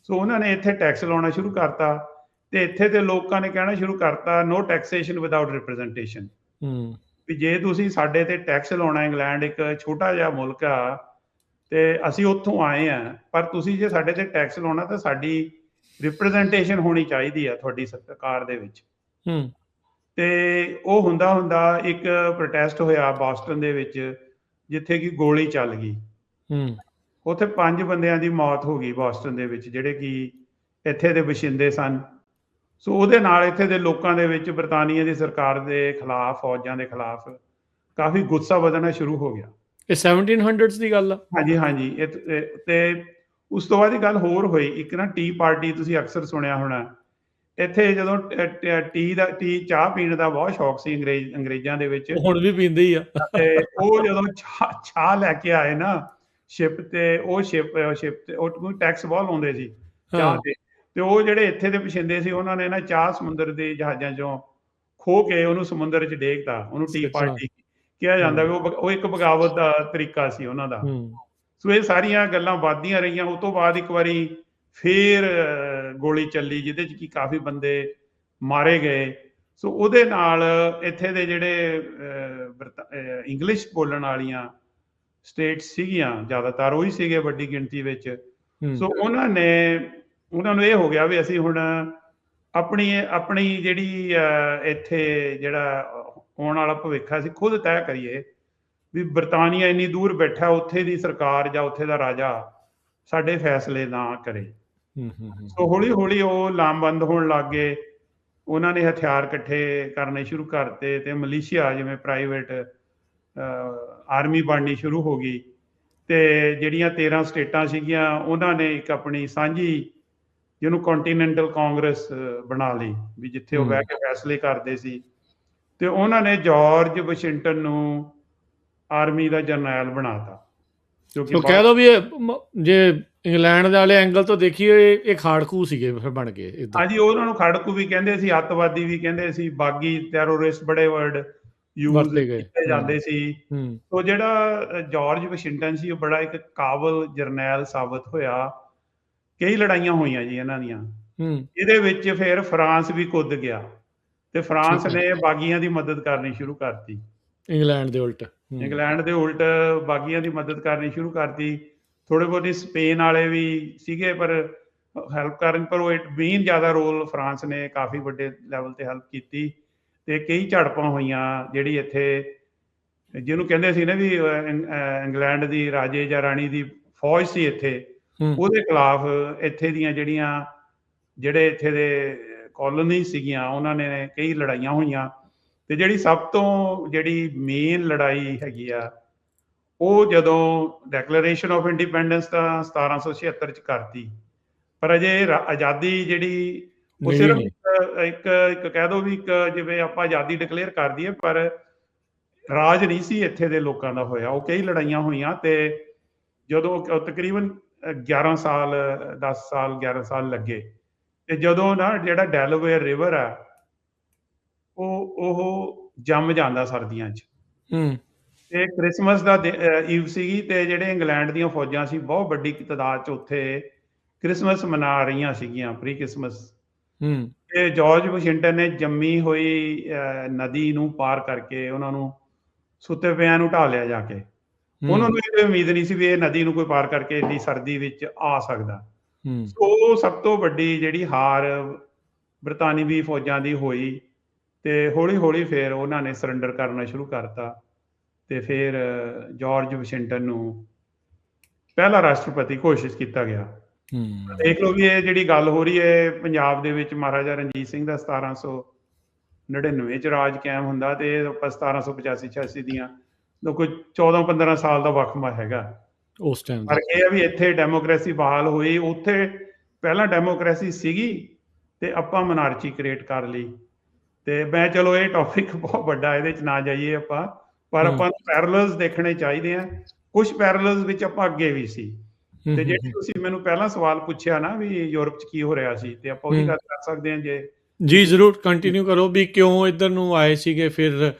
ਸੋ ਉਹਨਾਂ ਨੇ ਇੱਥੇ ਟੈਕਸ ਲਾਉਣਾ ਸ਼ੁਰੂ ਕਰਤਾ, ਤੇ ਇੱਥੇ ਦੇ ਲੋਕਾਂ ਨੇ ਕਹਿਣਾ ਸ਼ੁਰੂ ਕਰਤਾ ਨੋ ਟੈਕਸੇਸ਼ਨ ਵਿਦਆਊਟ ਰਿਪਰੈਜ਼ੈਂਟੇਸ਼ਨ। ਵੀ ਜੇ ਤੁਸੀਂ ਸਾਡੇ ਤੇ ਟੈਕਸ ਲਾਉਣਾ, ਇੰਗਲੈਂਡ ਇੱਕ ਛੋਟਾ ਜਿਹਾ ਮੁਲਕ ਆ ਤੇ ਅਸੀਂ ਉੱਥੋਂ ਆਏ ਆ, ਪਰ ਤੁਸੀਂ ਜੇ ਸਾਡੇ ਤੇ ਟੈਕਸ ਲਾਉਣਾ ਤਾਂ ਸਾਡੀ ਰਿਪਰੈਜ਼ੈਂਟੇਸ਼ਨ ਹੋਣੀ ਚਾਹੀਦੀ ਆ ਤੁਹਾਡੀ ਸਰਕਾਰ ਦੇ ਵਿੱਚ। ਤੇ ਉਹ ਹੁੰਦਾ ਇੱਕ ਪ੍ਰੋਟੈਸਟ ਹੋਇਆ ਬਾਸਟਨ ਦੇ ਵਿੱਚ, ਜਿੱਥੇ ਕਿ ਗੋਲੀ ਚੱਲ ਗਈ। ਉੱਥੇ 5 ਬੰਦਿਆਂ ਦੀ ਮੌਤ ਹੋ ਗਈ ਬਾਸਟਨ ਦੇ ਵਿੱਚ, ਜਿਹੜੇ ਕਿ ਇੱਥੇ ਦੇ ਵਸਿੰਦੇ ਸਨ। ਸੋ ਉਹਦੇ ਨਾਲ ਇੱਥੇ ਦੇ ਲੋਕਾਂ ਦੇ ਵਿੱਚ ਬਰਤਾਨੀਆ ਦੀ ਸਰਕਾਰ ਦੇ ਖਿਲਾਫ, ਫੌਜਾਂ ਦੇ ਖਿਲਾਫ ਕਾਫੀ ਗੁੱਸਾ ਵਧਣਾ ਸ਼ੁਰੂ ਹੋ ਗਿਆ। ਇਹ 1700s ਦੀ ਗੱਲ ਆ। ਹਾਂਜੀ। ਤੇ ਉਸ ਤੋਂ ਬਾਅਦ ਇਹ ਗੱਲ ਹੋਰ ਹੋਈ, ਇੱਕ ਨਾ ਟੀ ਪਾਰਟੀ, ਤੁਸੀਂ ਅਕਸਰ ਸੁਣਿਆ ਹੋਣਾ। ਇੱਥੇ ਜਦੋਂ ਚਾਹ ਪੀਣ ਦਾ ਬਹੁਤ ਸ਼ੌਕ ਸੀ ਅੰਗਰੇਜ਼ਾਂ ਦੇ ਵਿੱਚ, ਹੁਣ ਵੀ ਪੀਂਦੇ ਹੀ ਆ। ਤੇ ਉਹ ਜਦੋਂ ਚਾਹ ਲੈ ਕੇ ਆਏ ਨਾ ਸ਼ਿਪ ਤੇ, ਉਹ ਟੈਕਸ ਬਹੁਤ ਲਾਉਂਦੇ ਸੀ ਚਾਹ ਤੇ ਉਹ ਜਿਹੜੇ ਇੱਥੇ ਦੇ ਵਸਿੰਦੇ ਸੀ, ਉਹਨਾਂ ਨੇ ਨਾ ਚਾਹ ਸਮੁੰਦਰ ਦੇ ਜਹਾਜ਼ਾਂ ਚੋਂ ਖੋ ਕੇ ਉਹਨੂੰ ਸਮੁੰਦਰ 'ਚ ਡੇਗਤਾ। ਉਹਨੂੰ ਟੀ ਪਾਰਟੀ ਕਿਹਾ ਜਾਂਦਾ, ਵੀ ਉਹ ਇੱਕ ਬਗਾਵਤ ਦਾ ਤਰੀਕਾ ਸੀ ਉਹਨਾਂ ਦਾ। ਸੋ ਇਹ ਸਾਰੀਆਂ ਗੱਲਾਂ ਵੱਧਦੀਆਂ ਰਹੀਆਂ। ਉਸ ਤੋਂ ਬਾਅਦ ਇੱਕ ਵਾਰੀ ਫੇਰ ਗੋਲੀ ਚੱਲੀ, ਜਿਹਦੇ 'ਚ ਕਿ ਕਾਫੀ ਬੰਦੇ ਮਾਰੇ ਗਏ। ਸੋ ਉਹਦੇ ਨਾਲ ਇੱਥੇ ਦੇ ਜਿਹੜੇ ਇੰਗਲਿਸ਼ ਬੋਲਣ ਵਾਲੀਆਂ ਸਟੇਟਸ ਸੀਗੀਆਂ, ਜ਼ਿਆਦਾਤਰ ਉਹੀ ਸੀਗੇ ਵੱਡੀ ਗਿਣਤੀ ਵਿੱਚ। ਸੋ ਉਹਨਾਂ ਨੂੰ ਇਹ ਹੋ ਗਿਆ ਵੀ ਅਸੀਂ ਹੁਣ ਆਪਣੀ ਜਿਹੜੀ ਇੱਥੇ ਜਿਹੜਾ ਆਉਣ ਵਾਲਾ ਭਵਿੱਖ ਅਸੀਂ ਖੁਦ ਤੈਅ ਕਰੀਏ, ਵੀ ਬਰਤਾਨੀਆ ਇੰਨੀ ਦੂਰ ਬੈਠਾ, ਉੱਥੇ ਦੀ ਸਰਕਾਰ ਜਾਂ ਉੱਥੇ ਦਾ ਰਾਜਾ ਸਾਡੇ ਫੈਸਲੇ ਨਾ ਕਰੇ। ਸੋ ਹੌਲੀ ਹੌਲੀ ਉਹ ਲਾਮਬੰਦ ਹੋਣ ਲੱਗ ਗਏ। ਉਹਨਾਂ ਨੇ ਹਥਿਆਰ ਇਕੱਠੇ ਕਰਨੇ ਸ਼ੁਰੂ ਕਰਤੇ, ਤੇ ਮਲੇਸ਼ੀਆ ਜਿਵੇਂ ਪ੍ਰਾਈਵੇਟ ਆਰਮੀ ਬਣਨੀ ਸ਼ੁਰੂ ਹੋ ਗਈ। ਤੇ ਜਿਹੜੀਆਂ 13 ਸਟੇਟਾਂ ਸੀਗੀਆਂ, ਉਹਨਾਂ ਨੇ ਇੱਕ ਆਪਣੀ ਸਾਂਝੀ, ਜਿਹਨੂੰ ਕੰਟੀਨੈਂਟਲ ਕਾਂਗਰਸ ਬਣਾ ਲਈ, ਵੀ ਜਿੱਥੇ ਉਹ ਬਹਿ ਕੇ ਫੈਸਲੇ ਕਰਦੇ ਸੀ। ਤੇ ਉਹਨਾਂ ਨੇ ਜਾਰਜ ਵਾਸ਼ਿੰਗਟਨ ਨੂੰ ਆਰਮੀ ਦਾ ਜਰਨੈਲ ਬਣਾਤਾ। ਕਹਿ ਲਓ ਵੀ ਜੇ ਇੰਗਲੈਂਡ ਵਾਲੇ ਐਂਗਲ ਤੋਂ ਦੇਖੀਏ, ਇਹ ਖਾੜਕੂ ਸੀਗੇ ਫਿਰ ਬਣ ਗਏ। ਹਾਂਜੀ, ਉਹਨਾਂ ਨੂੰ ਖਾੜਕੂ ਵੀ ਕਹਿੰਦੇ ਸੀ, ਅੱਤਵਾਦੀ ਵੀ ਕਹਿੰਦੇ ਸੀ, ਬਾਗੀ, ਟੈਰੋਰਿਸਟ, ਬੜੇ ਵਰਡ ਯੂਜ਼ ਕੀਤੇ ਜਾਂਦੇ ਸੀ। ਸੋ ਜਿਹੜਾ ਜਾਰਜ ਵਾਸ਼ਿੰਗਟਨ ਸੀ, ਉਹ ਬੜਾ ਇੱਕ ਕਾਬਲ ਜਰਨੈਲ ਸਾਬਤ ਹੋਇਆ। ਕਈ ਲੜਾਈਆਂ ਹੋਈਆਂ ਜੀ ਇਹਨਾਂ ਦੀਆਂ। ਇਹਦੇ ਵਿੱਚ ਫਿਰ ਫਰਾਂਸ ਵੀ ਕੁੱਦ ਗਿਆ, ਤੇ ਫਰਾਂਸ ਨੇ ਬਾਗੀਆਂ ਦੀ ਮਦਦ ਕਰਨੀ ਸ਼ੁਰੂ ਕਰਤੀ। ਇੰਗਲੈਂਡ ਦੇ ਉਲਟ ਬਾਗੀਆਂ ਦੀ ਮਦਦ ਕਰਨੀ ਸ਼ੁਰੂ ਕਰਤੀ। ਥੋੜੇ ਬਹੁਤੇ ਸਪੇਨ ਵਾਲੇ ਵੀ ਸੀਗੇ ਪਰ ਹੈਲਪ ਕਰਨ, ਪਰ ਉਹ ਮੇਨ ਜ਼ਿਆਦਾ ਰੋਲ ਫਰਾਂਸ ਨੇ ਕਾਫੀ ਵੱਡੇ ਲੈਵਲ ਤੇ ਹੈਲਪ ਕੀਤੀ। ਤੇ ਕਈ ਝੜਪਾਂ ਹੋਈਆਂ, ਜਿਹੜੀ ਇੱਥੇ ਜਿਹਨੂੰ ਕਹਿੰਦੇ ਸੀ ਨਾ ਵੀ ਇੰਗਲੈਂਡ ਦੀ ਰਾਜੇ ਜਾਂ ਰਾਣੀ ਦੀ ਫੌਜ ਸੀ ਇੱਥੇ, ਉਹਦੇ ਖਿਲਾਫ ਇੱਥੇ ਦੀਆਂ ਜਿਹੜੇ ਇੱਥੇ ਦੇ ਕਾਲੋਨੀ ਸੀਗੀਆਂ, ਉਹਨਾਂ ਨੇ ਕਈ ਲੜਾਈਆਂ ਹੋਈਆਂ। ਤੇ ਜਿਹੜੀ ਸਭ ਤੋਂ ਮੇਨ ਲੜਾਈ ਹੈਗੀ ਆ, ਉਹ ਜਦੋਂ ਡੈਕਲੇਰੇਸ਼ਨ ਆਫ ਇੰਡੀਪੈਂਡੈਂਸ ਤਾਂ 1776 ਚ ਕਰਤੀ, ਪਰ ਅਜੇ ਆਜ਼ਾਦੀ ਜਿਹੜੀ ਉਹ ਸਿਰਫ ਇੱਕ ਕਹਿ ਦੋ ਵੀ ਇੱਕ ਜਿਵੇਂ ਆਪਾਂ ਆਜ਼ਾਦੀ ਡਿਕਲੇਅਰ ਕਰ ਦਈਏ, ਪਰ ਰਾਜ ਨਹੀਂ ਸੀ ਇੱਥੇ ਦੇ ਲੋਕਾਂ ਦਾ ਹੋਇਆ। ਉਹ ਕਈ ਲੜਾਈਆਂ ਹੋਈਆਂ, ਤੇ ਜਦੋਂ ਤਕਰੀਬਨ 11 ਸਾਲ 10 ਸਾਲ 11 ਸਾਲ ਲੱਗੇ, ਤੇ ਜਦੋਂ ਨਾ ਜਿਹੜਾ ਡੈਲਾਵੇਅਰ ਰਿਵਰ ਆ ਉਹ ਜੰਮ ਜਾਂਦਾ ਸਰਦੀਆਂ 'ਚ। ਹੂੰ ਤੇ ਕ੍ਰਿਸਮਸ ਦਾ ਈਵ ਸੀਗੀ, ਤੇ ਜਿਹੜੇ ਇੰਗਲੈਂਡ ਦੀਆਂ ਫੌਜਾਂ ਸੀ ਬਹੁਤ ਵੱਡੀ ਤਾਦਾਦ 'ਚ ਉੱਥੇ ਕ੍ਰਿਸਮਸ ਮਨਾ ਰਹੀਆਂ ਸੀਗੀਆਂ, ਪ੍ਰੀ ਕ੍ਰਿਸਮਸ। ਹੂੰ ਤੇ ਜਾਰਜ ਵਾਸ਼ਿੰਗਟਨ ਨੇ ਜੰਮੀ ਹੋਈ ਨਦੀ ਨੂੰ ਪਾਰ ਕਰਕੇ ਉਹਨਾਂ ਨੂੰ ਸੁੱਤੇ ਪਿਆਂ ਨੂੰ ਢਾਹ ਲਿਆ ਜਾ ਕੇ। ਉਹਨਾਂ ਹੂੰ ਨੂੰ ਇਹ ਉਮੀਦ ਨਹੀਂ ਸੀ ਵੀ ਇਹ ਨਦੀ ਨੂੰ ਕੋਈ ਪਾਰ ਕਰਕੇ ਇੰਨੀ ਸਰਦੀ ਵਿੱਚ ਆ ਸਕਦਾ। ਹੂੰ ਸੋ ਉਹ ਸਭ ਤੋਂ ਵੱਡੀ ਜਿਹੜੀ ਹਾਰ ਬਰਤਾਨਵੀ ਫੌਜਾਂ ਦੀ ਹੋਈ, ਤੇ ਹੌਲੀ-ਹੌਲੀ ਫਿਰ ਉਹਨਾਂ ਨੇ ਸਰੈਂਡਰ ਕਰਨਾ ਸ਼ੁਰੂ ਕਰਤਾ, ਤੇ ਫਿਰ ਜਾਰਜ ਵਾਸ਼ਿੰਗਟਨ ਨੂੰ ਪਹਿਲਾ ਰਾਸ਼ਟਰਪਤੀ ਘੋਸ਼ਿਤ ਕੀਤਾ ਗਿਆ। ਹੂੰ ਦੇਖ ਲਓ ਵੀ ਇਹ ਜਿਹੜੀ ਗੱਲ ਹੋ ਰਹੀ ਹੈ ਪੰਜਾਬ ਦੇ ਵਿੱਚ ਮਹਾਰਾਜਾ ਰਣਜੀਤ ਸਿੰਘ ਦਾ 1799 ਚ ਰਾਜ ਕਾਇਮ ਹੁੰਦਾ, ਤੇ 1785-86 ਦੀਆਂ ਕੋਈ 14-15 ਸਾਲ ਦਾ ਵਕਫਾ ਹੈਗਾ। ਉਸ ਟਾਈਮ ਪਰ ਇਹ ਆ ਵੀ ਇੱਥੇ ਡੈਮੋਕ੍ਰੇਸੀ ਬਹਾਲ ਹੋਈ, ਉੱਥੇ ਪਹਿਲਾਂ ਡੈਮੋਕ੍ਰੇਸੀ ਸੀਗੀ ਤੇ ਆਪਾਂ ਮਨਾਰਚੀ ਕ੍ਰੀਏਟ ਕਰ ਲਈ। ਤੇ ਮੈਂ ਚਲੋ ਇਹ ਟੌਪਿਕ ਬਹੁਤ ਵੱਡਾ, ਇਹਦੇ ਚ ਨਾ ਜਾਈਏ ਆਪਾਂ, ਪਰ ਆਪਾਂ ਨੂੰ ਪੈਰਲਲਸ ਦੇਖਣੇ ਚਾਹੀਦੇ ਆ। ਕੁਝ ਪੈਰਲਲਸ ਵਿੱਚ ਆਪਾਂ ਅੱਗੇ ਵੀ ਸੀ। ਤੇ ਜਿਹੜੀ ਤੁਸੀਂ ਮੈਨੂੰ ਪਹਿਲਾਂ ਸਵਾਲ ਪੁੱਛਿਆ ਨਾ ਵੀ ਯੂਰਪ 'ਚ ਕੀ ਹੋ ਰਿਹਾ ਸੀ, ਤੇ ਆਪਾਂ ਉਹਦੀ ਗੱਲ ਕਰ ਸਕਦੇ ਹਾਂ ਜੇ। ਜੀ ਜ਼ਰੂਰ ਕੰਟੀਨਿਊ ਕਰੋ ਵੀ ਕਿਉਂ ਇੱਧਰ ਨੂੰ ਆਏ ਸੀਗੇ ਫਿਰ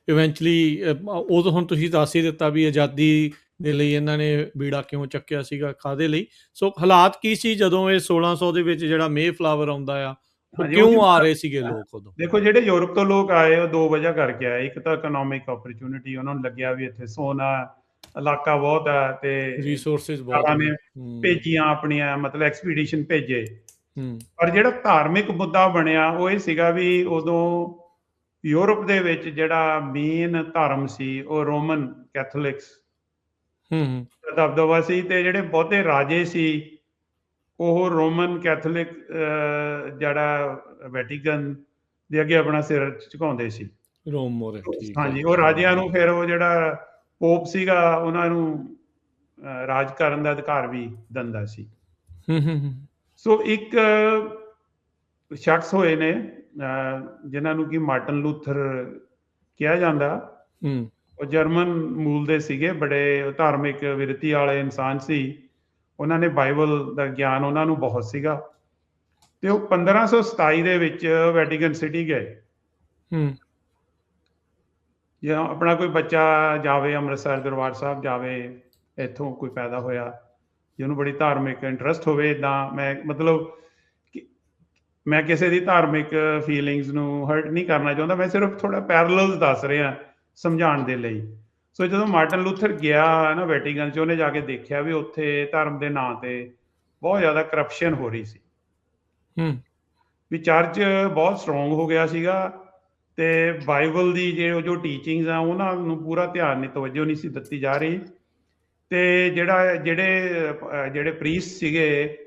ਇਵੈਂਚੁਅਲੀ। ਉਹ ਤਾਂ ਹੁਣ ਤੁਸੀਂ ਦੱਸ ਹੀ ਦਿੱਤਾ ਵੀ ਆਜ਼ਾਦੀ ਦੇ ਲਈ ਇਹਨਾਂ ਨੇ ਬੀੜਾ ਕਿਉਂ ਚੱਕਿਆ ਸੀਗਾ, ਕਾਹਦੇ ਲਈ। ਸੋ ਹਾਲਾਤ ਕੀ ਸੀ ਜਦੋਂ ਇਹ 1600 ਦੇ ਵਿੱਚ ਜਿਹੜਾ ਮੇ ਫਲਾਵਰ ਆਉਂਦਾ ਆ, ਉਹ ਕਿਉਂ ਆ ਰਹੇ ਸੀਗੇ ਲੋਕ ਉਦੋਂ? ਦੇਖੋ ਜਿਹੜੇ ਯੂਰਪ ਤੋਂ ਲੋਕ ਆਏ ਉਹ ਦੋ ਵਜ੍ਹਾ ਕਰਕੇ ਆਏ। ਇੱਕ ਤਾਂ ਇਕਨੋਮਿਕ ਓਪਰਚੁਨਿਟੀ, ਉਹਨਾਂ ਨੂੰ ਲੱਗਿਆ ਵੀ ਇੱਥੇ ਸੋਨਾ ਇਲਾਕਾ ਬਹੁਤ ਹੈ ਤੇ ਰਿਸੋਰਸਿਸ ਬਹੁਤ ਨੇ ਭੇਜੀਆਂ ਆਪਣੀਆਂ, ਮਤਲਬ ਐਕਸਪੀਡੀਸ਼ਨ ਭੇਜੇ। ਹੂੰ ਪਰ ਜਿਹੜਾ ਧਾਰਮਿਕ ਮੁੱਦਾ ਬਣਿਆ ਉਹ ਇਹ ਸੀਗਾ ਵੀ ਉਦੋਂ ਯੂਰਪ ਦੇ ਵਿੱਚ ਜਿਹੜਾ ਮੇਨ ਧਰਮ ਸੀ ਉਹ ਰੋਮਨ ਕੈਥੋਲਿਕਸ ਹੂੰ ਦਾ ਦਬਦਬਾ ਸੀ, ਤੇ ਜਿਹੜੇ ਬਹੁਤੇ ਰਾਜੇ ਸੀ ਉਹ ਰੋਮਨ ਕੈਥੋਲਿਕ ਜਿਹੜਾ ਵੈਟੀਕਨ ਦੇ ਅੱਗੇ ਆਪਣਾ ਸਿਰ ਝੁਕਾਉਂਦੇ ਸੀ। ਰੋਮ ਮੋਰੇ, ਹਾਂਜੀ, ਉਹ ਰਾਜਿਆਂ ਨੂੰ ਫਿਰ ਉਹ ਜਿਹੜਾ ਪੋਪ ਸੀਗਾ ਉਹਨਾਂ ਨੂੰ ਰਾਜ ਕਰਨ ਦਾ ਅਧਿਕਾਰ ਵੀ ਦਿੰਦਾ ਸੀ। ਸੋ ਇੱਕ ਸ਼ਖਸ ਹੋਏ ਨੇ ਜਿਨ੍ਹਾਂ ਨੂੰ ਕਿ ਮਾਰਟਨ ਲੂਥਰ ਕਿਹਾ ਜਾਂਦਾ। ਉਹ ਜਰਮਨ ਮੂਲ ਦੇ ਸੀਗੇ, ਬੜੇ ਧਾਰਮਿਕ ਵਿਰਤੀ ਵਾਲੇ ਇਨਸਾਨ ਸੀ। ਉਹਨਾਂ ਨੇ ਬਾਈਬਲ ਦਾ ਗਿਆਨ ਉਹਨਾਂ ਨੂੰ ਬਹੁਤ ਸੀਗਾ, ਤੇ ਉਹ 1527 ਦੇ ਵਿੱਚ ਵੈਟੀਕਨ ਸਿਟੀ ਗਏ। ਜਾਂ ਆਪਣਾ ਕੋਈ ਬੱਚਾ ਜਾਵੇ ਅੰਮ੍ਰਿਤਸਰ ਦਰਬਾਰ ਸਾਹਿਬ ਜਾਵੇ, ਇੱਥੋਂ ਕੋਈ ਪੈਦਾ ਹੋਇਆ ਜਿਹਨੂੰ ਬੜੀ ਧਾਰਮਿਕ ਇੰਟਰਸਟ ਹੋਵੇ, ਇੱਦਾਂ ਮੈਂ ਮਤਲਬ ਮੈਂ ਕਿਸੇ ਦੀ ਧਾਰਮਿਕ ਫੀਲਿੰਗਸ ਨੂੰ ਹਰਟ ਨਹੀਂ ਕਰਨਾ ਚਾਹੁੰਦਾ, ਮੈਂ ਸਿਰਫ ਥੋੜਾ ਪੈਰਲਲਸ ਦੱਸ ਰਿਹਾ ਸਮਝਾਉਣ ਦੇ ਲਈ। ਸੋ ਜਦੋਂ ਮਾਰਟਨ ਲੂਥਰ ਗਿਆ ਨਾ ਵੈਟੀਕਨ 'ਚ, ਉਹਨੇ ਜਾ ਕੇ ਦੇਖਿਆ ਵੀ ਉੱਥੇ ਧਰਮ ਦੇ ਨਾਂ ਤੇ ਬਹੁਤ ਜ਼ਿਆਦਾ ਕਰਪਸ਼ਨ ਹੋ ਰਹੀ ਸੀ, ਵੀ ਚਰਚ ਬਹੁਤ ਸਟਰੋਂਗ ਹੋ ਗਿਆ ਸੀਗਾ, ਤੇ ਬਾਈਬਲ ਦੀ ਜੋ ਟੀਚਿੰਗਸ ਆ ਉਹਨਾਂ ਨੂੰ ਪੂਰਾ ਧਿਆਨ ਨਹੀਂ, ਤਵੱਜੋ ਨਹੀਂ ਸੀ ਦਿੱਤੀ ਜਾ ਰਹੀ। ਤੇ ਜਿਹੜੇ ਪ੍ਰੀਸਟ ਸੀਗੇ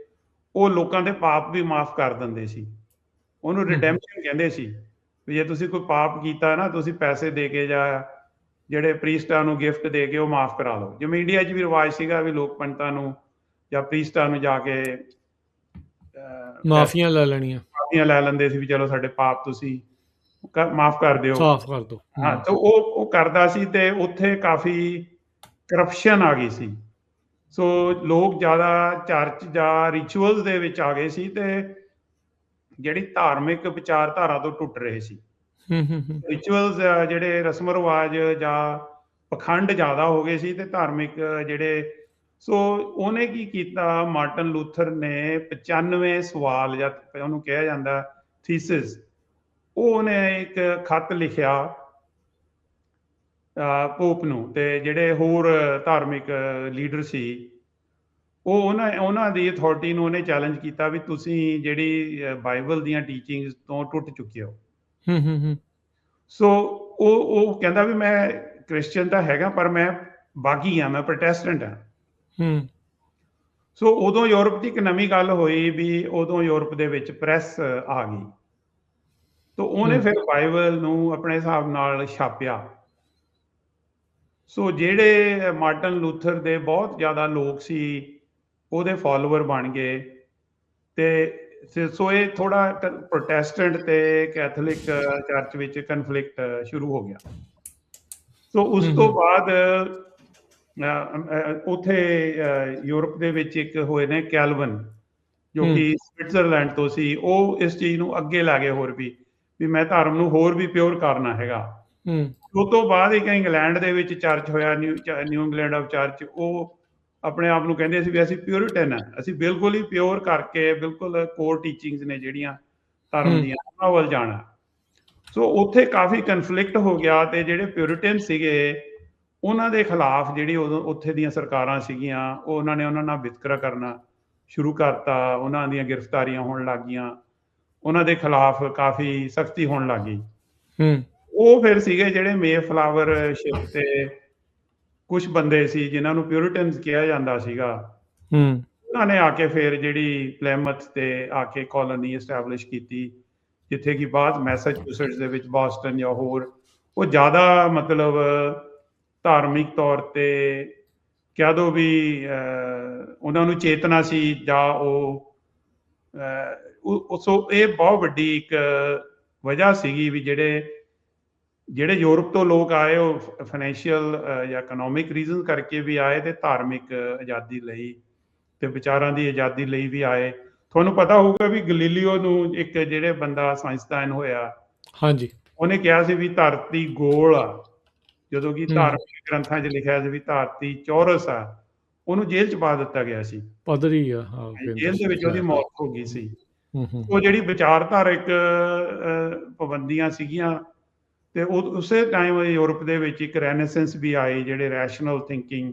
ਉਹ ਲੋਕਾਂ ਦੇ ਪਾਪ ਵੀ ਮਾਫ ਕਰ ਦਿੰਦੇ ਸੀ। ਉਹਨੂੰ ਰਿਡੈਂਪਸ਼ਨ ਕਹਿੰਦੇ ਸੀ, ਵੀ ਜੇ ਤੁਸੀਂ ਕੋਈ ਪਾਪ ਕੀਤਾ ਨਾ, ਤੁਸੀਂ ਪੈਸੇ ਦੇ ਕੇ ਜਾਂ ਜਿਹੜੇ ਪ੍ਰੀਸਟਾਂ ਨੂੰ ਗਿਫਟ ਦੇ ਕੇ ਉਹ ਮਾਫ ਕਰਾ ਲਓ। ਜਿਵੇਂ ਇੰਡੀਆ 'ਚ ਵੀ ਰਿਵਾਜ ਸੀਗਾ ਵੀ ਲੋਕ ਪੰਡਤਾਂ ਨੂੰ ਜਾਂ ਪ੍ਰੀਸਟਾਂ ਨੂੰ ਜਾ ਕੇ ਮਾਫੀਆਂ ਲੈ ਲੈਣੀਆਂ, ਮਾਫੀਆਂ ਲੈ ਲੈਂਦੇ ਸੀ ਵੀ ਚਲੋ ਸਾਡੇ ਪਾਪ ਤੁਸੀਂ ਮਾਫ ਕਰ ਦਿਓ, ਸਾਫ਼ ਕਰ ਦਿਓ। ਹਾਂ, ਤਾਂ ਉਹ ਕਰਦਾ ਸੀ, ਤੇ ਉੱਥੇ ਕਾਫੀ ਕਰਪਸ਼ਨ ਆ ਗਈ ਸੀ। ਸੋ ਲੋਕ ਜ਼ਿਆਦਾ ਚਰਚ ਜਾਂ ਰਿਚੁਅਲਸ ਦੇ ਵਿੱਚ ਆ ਗਏ ਸੀ, ਤੇ ਜਿਹੜੀ ਧਾਰਮਿਕ ਵਿਚਾਰਧਾਰਾ ਤੋਂ ਟੁੱਟ ਰਹੇ ਸੀ। ਰਿਚੁਅਲਸ ਜਿਹੜੇ ਰਸਮ ਰਿਵਾਜ ਜਾਂ ਪਖੰਡ ਜ਼ਿਆਦਾ ਹੋ ਗਏ ਸੀ, ਤੇ ਧਾਰਮਿਕ ਜਿਹੜੇ। ਸੋ ਉਹਨੇ ਕੀ ਕੀਤਾ, ਮਾਰਟਨ ਲੂਥਰ ਨੇ 95 ਸਵਾਲ, ਜਾਂ ਉਹਨੂੰ ਕਿਹਾ ਜਾਂਦਾ ਥੀਸਿਸ, ਉਹਨੇ ਇੱਕ ਖੱਤ ਲਿਖਿਆ ਪੋਪ ਨੂੰ, ਤੇ ਜਿਹੜੇ ਹੋਰ ਧਾਰਮਿਕ ਲੀਡਰ ਸੀ ਉਹਨਾਂ ਦੀ ਅਥਾਰਟੀ ਨੂੰ ਉਹਨੇ ਚੈਲੰਜ ਕੀਤਾ ਵੀ ਤੁਸੀਂ ਜਿਹੜੀ ਬਾਈਬਲ ਦੀਆਂ ਟੀਚਿੰਗਸ ਤੋਂ ਟੁੱਟ ਚੁੱਕੇ ਹੋ। ਸੋ ਉਹ ਕਹਿੰਦਾ ਵੀ ਮੈਂ ਕ੍ਰਿਸਚੀਅਨ ਤਾਂ ਹੈਗਾ, ਪਰ ਮੈਂ ਬਾਗੀ ਹਾਂ, ਮੈਂ ਪ੍ਰੋਟੈਸਟੈਂਟ ਹਾਂ। ਸੋ ਉਦੋਂ ਯੂਰਪ ਦੀ ਇੱਕ ਨਵੀਂ ਗੱਲ ਹੋਈ ਵੀ ਉਦੋਂ ਯੂਰਪ ਦੇ ਵਿੱਚ ਪ੍ਰੈਸ ਆ ਗਈ, ਤਾਂ ਉਹਨੇ ਫਿਰ ਬਾਈਬਲ ਨੂੰ ਆਪਣੇ ਹਿਸਾਬ ਨਾਲ ਛਾਪਿਆ। ਸੋ ਜਿਹੜੇ ਮਾਰਟਨ ਲੂਥਰ ਦੇ ਬਹੁਤ ਜ਼ਿਆਦਾ ਲੋਕ ਸੀ ਉਹਦੇ ਫਾਲੋਅਰ ਬਣ ਗਏ, ਤੇ ਸੋ ਇਹ ਥੋੜਾ ਪ੍ਰੋਟੈਸਟੈਂਟ ਤੇ ਕੈਥੋਲਿਕ ਚਰਚ ਵਿੱਚ ਕਨਫਲਿਕਟ ਸ਼ੁਰੂ ਹੋ ਗਿਆ। ਸੋ ਉਸ ਤੋਂ ਬਾਅਦ ਉੱਥੇ ਯੂਰਪ ਦੇ ਵਿੱਚ ਇੱਕ ਹੋਏ ਨੇ ਕੈਲਵਨ, ਜੋ ਹੂੰ ਕਿ ਸਵਿਟਜ਼ਰਲੈਂਡ ਤੋਂ ਸੀ। ਉਹ ਇਸ ਚੀਜ਼ ਨੂੰ ਅੱਗੇ ਲੈ ਗਏ ਹੋਰ ਵੀ ਮੈਂ ਧਰਮ ਨੂੰ ਹੋਰ ਵੀ ਪਿਓਰ ਕਰਨਾ ਹੈਗਾ। ਹੂੰ ਉਸ ਤੋਂ ਬਾਅਦ ਇੱਕ ਇੰਗਲੈਂਡ ਦੇ ਵਿੱਚ ਚਰਚ ਹੋਇਆ, ਨਿਊ ਇੰਗਲੈਂਡ ਆਫ ਚਰਚ। ਉਹ ਆਪਣੇ ਆਪ ਨੂੰ ਕਹਿੰਦੇ ਸੀ ਵੀ ਅਸੀਂ ਪਿਓਰਿਟਨ ਆ, ਅਸੀਂ ਬਿਲਕੁਲ ਹੀ ਪਿਓਰ ਕਰਕੇ ਬਿਲਕੁਲ ਕੋਰ ਟੀਚਿੰਗਸ ਨੇ ਜਿਹੜੀਆਂ ਧਰਮ ਹੂੰ ਦੀਆਂ, ਉਹਨਾਂ ਵੱਲ ਜਾਣਾ। ਸੋ ਉੱਥੇ ਕਾਫੀ ਕਨਫਲਿਕਟ ਹੋ ਗਿਆ, ਤੇ ਜਿਹੜੇ ਪਿਓਰਿਟਨ ਸੀਗੇ ਉਹਨਾਂ ਦੇ ਖਿਲਾਫ ਜਿਹੜੀ ਉਦੋਂ ਉੱਥੇ ਦੀਆਂ ਸਰਕਾਰਾਂ ਸੀਗੀਆਂ, ਉਹਨਾਂ ਨੇ ਉਹਨਾਂ ਨਾਲ ਵਿਤਕਰਾ ਕਰਨਾ ਸ਼ੁਰੂ ਕਰਤਾ। ਉਹਨਾਂ ਦੀਆਂ ਗ੍ਰਿਫਤਾਰੀਆਂ ਹੋਣ ਲੱਗ ਗਈਆਂ, ਉਹਨਾਂ ਦੇ ਖਿਲਾਫ ਕਾਫੀ ਸਖਤੀ ਹੋਣ ਲੱਗ ਗਈ। ਹੂੰ ਉਹ ਫਿਰ ਸੀਗੇ ਜਿਹੜੇ ਮੇਫਲਾਵਰ ਸ਼ਿਪ ਤੇ ਕੁਝ ਬੰਦੇ ਸੀ ਜਿਨ੍ਹਾਂ ਨੂੰ ਪਿਊਰਿਟਨਸ ਕਿਹਾ ਜਾਂਦਾ ਸੀਗਾ। ਹੂੰ ਉਹਨਾਂ ਨੇ ਆ ਕੇ ਫਿਰ ਜਿਹੜੀ ਪਲੈਮਥ ਤੇ ਆ ਕੇ ਕਾਲੋਨੀ ਐਸਟੈਬਲਿਸ਼ ਕੀਤੀ, ਜਿੱਥੇ ਕਿ ਬਾਅਦ ਮੈਸਾਚੂਸੇਟਸ ਦੇ ਵਿੱਚ ਬੋਸਟਨ ਜਾਂ ਹੋਰ ਉਹ ਜ਼ਿਆਦਾ ਮਤਲਬ ਧਾਰਮਿਕ ਤੌਰ ਤੇ ਕਹਿ ਦੋ ਵੀ ਉਹਨਾਂ ਨੂੰ ਚੇਤਨਾ ਸੀ, ਜਾਂ ਸੋ ਇਹ ਬਹੁਤ ਵੱਡੀ ਇੱਕ ਵਜ੍ਹਾ ਸੀਗੀ ਵੀ ਜਿਹੜੇ ਯੂਰਪ ਤੋਂ ਲੋਕ ਆਏ ਉਹ ਫਾਈਨੈਂਸ਼ੀਅਲ ਜਾਂ ਇਕਨੋਮਿਕ ਰੀਜ਼ਨ ਕਰਕੇ ਵੀ ਆਏ, ਤੇ ਧਾਰਮਿਕ ਆਜ਼ਾਦੀ ਲਈ ਤੇ ਵਿਚਾਰਾਂ ਦੀ ਆਜ਼ਾਦੀ ਲਈ ਵੀ ਆਏ। ਤੁਹਾਨੂੰ ਪਤਾ ਹੋਊਗਾ ਵੀ ਗਲੀਲੀਓ ਨੂੰ ਇੱਕ ਜਿਹੜੇ ਬੰਦਾ ਸਾਇੰਸਦਾਨ ਹੋਇਆ, ਹਾਂਜੀ ਉਹਨੇ ਕਿਹਾ ਸੀ ਵੀ ਧਰਤੀ ਗੋਲ ਆ, ਜਦੋਂ ਕਿ ਹੂੰ ਧਾਰਮਿਕ ਗ੍ਰੰਥਾਂ 'ਚ ਲਿਖਿਆ ਸੀ ਵੀ ਧਰਤੀ ਚੌਰਸ ਆ। ਉਹਨੂੰ ਜੇਲ੍ਹ 'ਚ ਪਾ ਦਿੱਤਾ ਗਿਆ ਸੀ, ਪਦਰੀ ਆ ਹਾਂ ਕਹਿੰਦੇ ਜੇਲ੍ਹ ਦੇ ਵਿੱਚ ਉਹਦੀ ਸੀ। ਮੌਤ ਹੋ ਗਈ ਸੀ। ਹੂੰ ਹੂੰ ਉਹ ਜਿਹੜੀ ਵਿਚਾਰਧਾਰਕ ਪਾਬੰਦੀਆਂ ਸੀਗੀਆਂ, ਤੇ ਉਹ ਉਸੇ ਟਾਈਮ ਯੂਰਪ ਦੇ ਵਿੱਚ ਇੱਕ ਰੈਨੇਸੈਂਸ ਵੀ ਆਈ, ਜਿਹੜੇ ਰੈਸ਼ਨਲ ਥਿੰਕਿੰਗ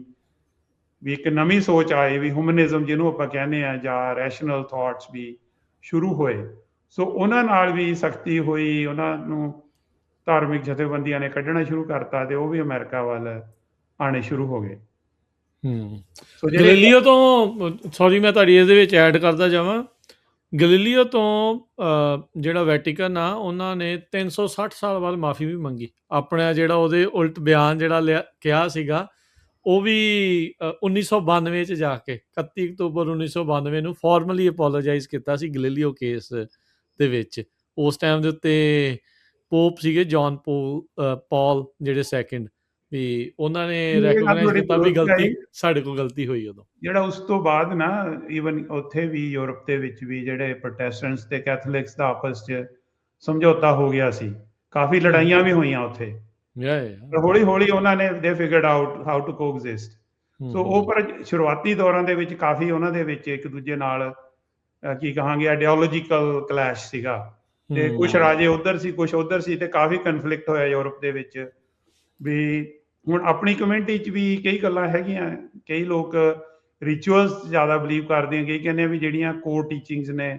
ਵੀ ਇੱਕ ਨਵੀਂ ਸੋਚ ਆਈ, ਵੀ ਹਿਊਮਨਿਜ਼ਮ ਜਿਹਨੂੰ ਆਪਾਂ ਕਹਿੰਦੇ ਆ, ਜਾਂ ਰੈਸ਼ਨਲ ਥਾਟਸ ਵੀ ਸ਼ੁਰੂ ਹੋਏ। ਸੋ ਉਹਨਾਂ ਨਾਲ ਵੀ ਸਖਤੀ ਹੋਈ, ਉਹਨਾਂ ਨੂੰ ਧਾਰਮਿਕ ਜਥੇਬੰਦੀਆਂ ਨੇ ਕੱਢਣਾ ਸ਼ੁਰੂ ਕਰਤਾ, ਤੇ ਉਹ ਵੀ ਅਮਰੀਕਾ ਵੱਲ ਆਣੇ ਸ਼ੁਰੂ ਹੋ ਗਏ। ਹੂੰ ਸੋ ਜਿਹੜੇ ਗਲੀਲੀਓ ਤੋਂ, ਸੌਰੀ ਮੈਂ ਤੁਹਾਡੀ ਇਹਦੇ ਵਿੱਚ ਐਡ ਕਰਦਾ ਜਾਵਾਂ, ਗਲੀਲੀਓ ਤੋਂ ਜਿਹੜਾ ਵੈਟੀਕਨ ਆ ਉਹਨਾਂ ਨੇ 360 ਸਾਲ ਬਾਅਦ ਮਾਫੀ ਵੀ ਮੰਗੀ। ਆਪਣਾ ਜਿਹੜਾ ਉਹਦੇ ਉਲਟ ਬਿਆਨ ਜਿਹੜਾ ਕਿਹਾ ਸੀਗਾ, ਉਹ ਵੀ 1992 ਚ ਜਾ ਕੇ 31 ਅਕਤੂਬਰ 1992 ਨੂੰ ਫਾਰਮਲੀ ਅਪੋਲੋਜਾਈਜ਼ ਕੀਤਾ ਸੀ ਗਲੀਲੀਓ ਕੇਸ ਦੇ ਵਿੱਚ। ਉਸ ਟਾਈਮ ਦੇ ਉੱਤੇ ਪੋਪ ਸੀਗੇ ਜੌਨ ਪੌਲ ਜਿਹੜੇ ਸੈਕਿੰਡ, ਵੀ ਉਹਨਾਂ ਨੇ ਇਹ ਗੱਲ ਰੈਕੋਗਨਾਈਜ਼ ਤੁਹਾਡੀ ਕੀਤਾ ਵੀ ਦੁਰਸਤ ਹੈ। ਗਲਤੀ ਸਾਡੇ ਕੋਲ ਗਲਤੀ ਹੋਈ ਉਦੋਂ। ਜਿਹੜਾ ਉਸ ਤੋਂ ਬਾਅਦ ਨਾ ਈਵਨ ਉੱਥੇ ਵੀ ਯੂਰਪ ਦੇ ਵਿੱਚ ਵੀ ਜਿਹੜੇ ਪ੍ਰੋਟੈਸਟੈਂਟਸ ਤੇ ਕੈਥੋਲਿਕਸ ਦਾ ਆਪਸ 'ਚ ਸਮਝੌਤਾ ਹੋ ਗਿਆ ਸੀ, ਕਾਫੀ ਲੜਾਈਆਂ ਵੀ ਹੋਈਆਂ ਉੱਥੇ। ਪਰ ਹੌਲੀ ਹੌਲੀ ਉਹਨਾਂ ਨੇ ਦੇ ਫਿਗਰਡ ਆਊਟ ਹਾਊ ਟੂ ਕੋਐਗਜ਼ਿਸਟ। ਸੋ ਉਹ ਪਰ ਸ਼ੁਰੂਆਤੀ ਦੌਰਾਂ ਦੇ ਵਿੱਚ ਕਾਫੀ ਉਹਨਾਂ ਦੇ ਵਿੱਚ ਇੱਕ ਦੂਜੇ ਨਾਲ ਕੀ ਕਹਾਂਗੇ ਆਈਡੀਓਲੋਜੀਕਲ ਕਲੈਸ਼ ਸੀਗਾ, ਤੇ ਕੁਝ ਰਾਜੇ ਉੱਧਰ ਸੀ, ਕੁਝ ਉੱਧਰ ਸੀ, ਤੇ ਕਾਫੀ ਕਨਫਲਿਕਟ ਹੋਇਆ ਯੂਰਪ ਦੇ ਵਿੱਚ। ਵੀ ਹੁਣ ਆਪਣੀ ਕਮਿਊਨਿਟੀ 'ਚ ਵੀ ਕਈ ਗੱਲਾਂ ਹੈਗੀਆਂ, ਕਈ ਲੋਕ ਰਿਚੁਅਲਸ ਜ਼ਿਆਦਾ ਬਲੀਵ ਕਰਦੇ ਆ, ਕਈ ਕਹਿੰਦੇ ਆ ਵੀ ਜਿਹੜੀਆਂ ਕੋਰ ਟੀਚਿੰਗਸ ਨੇ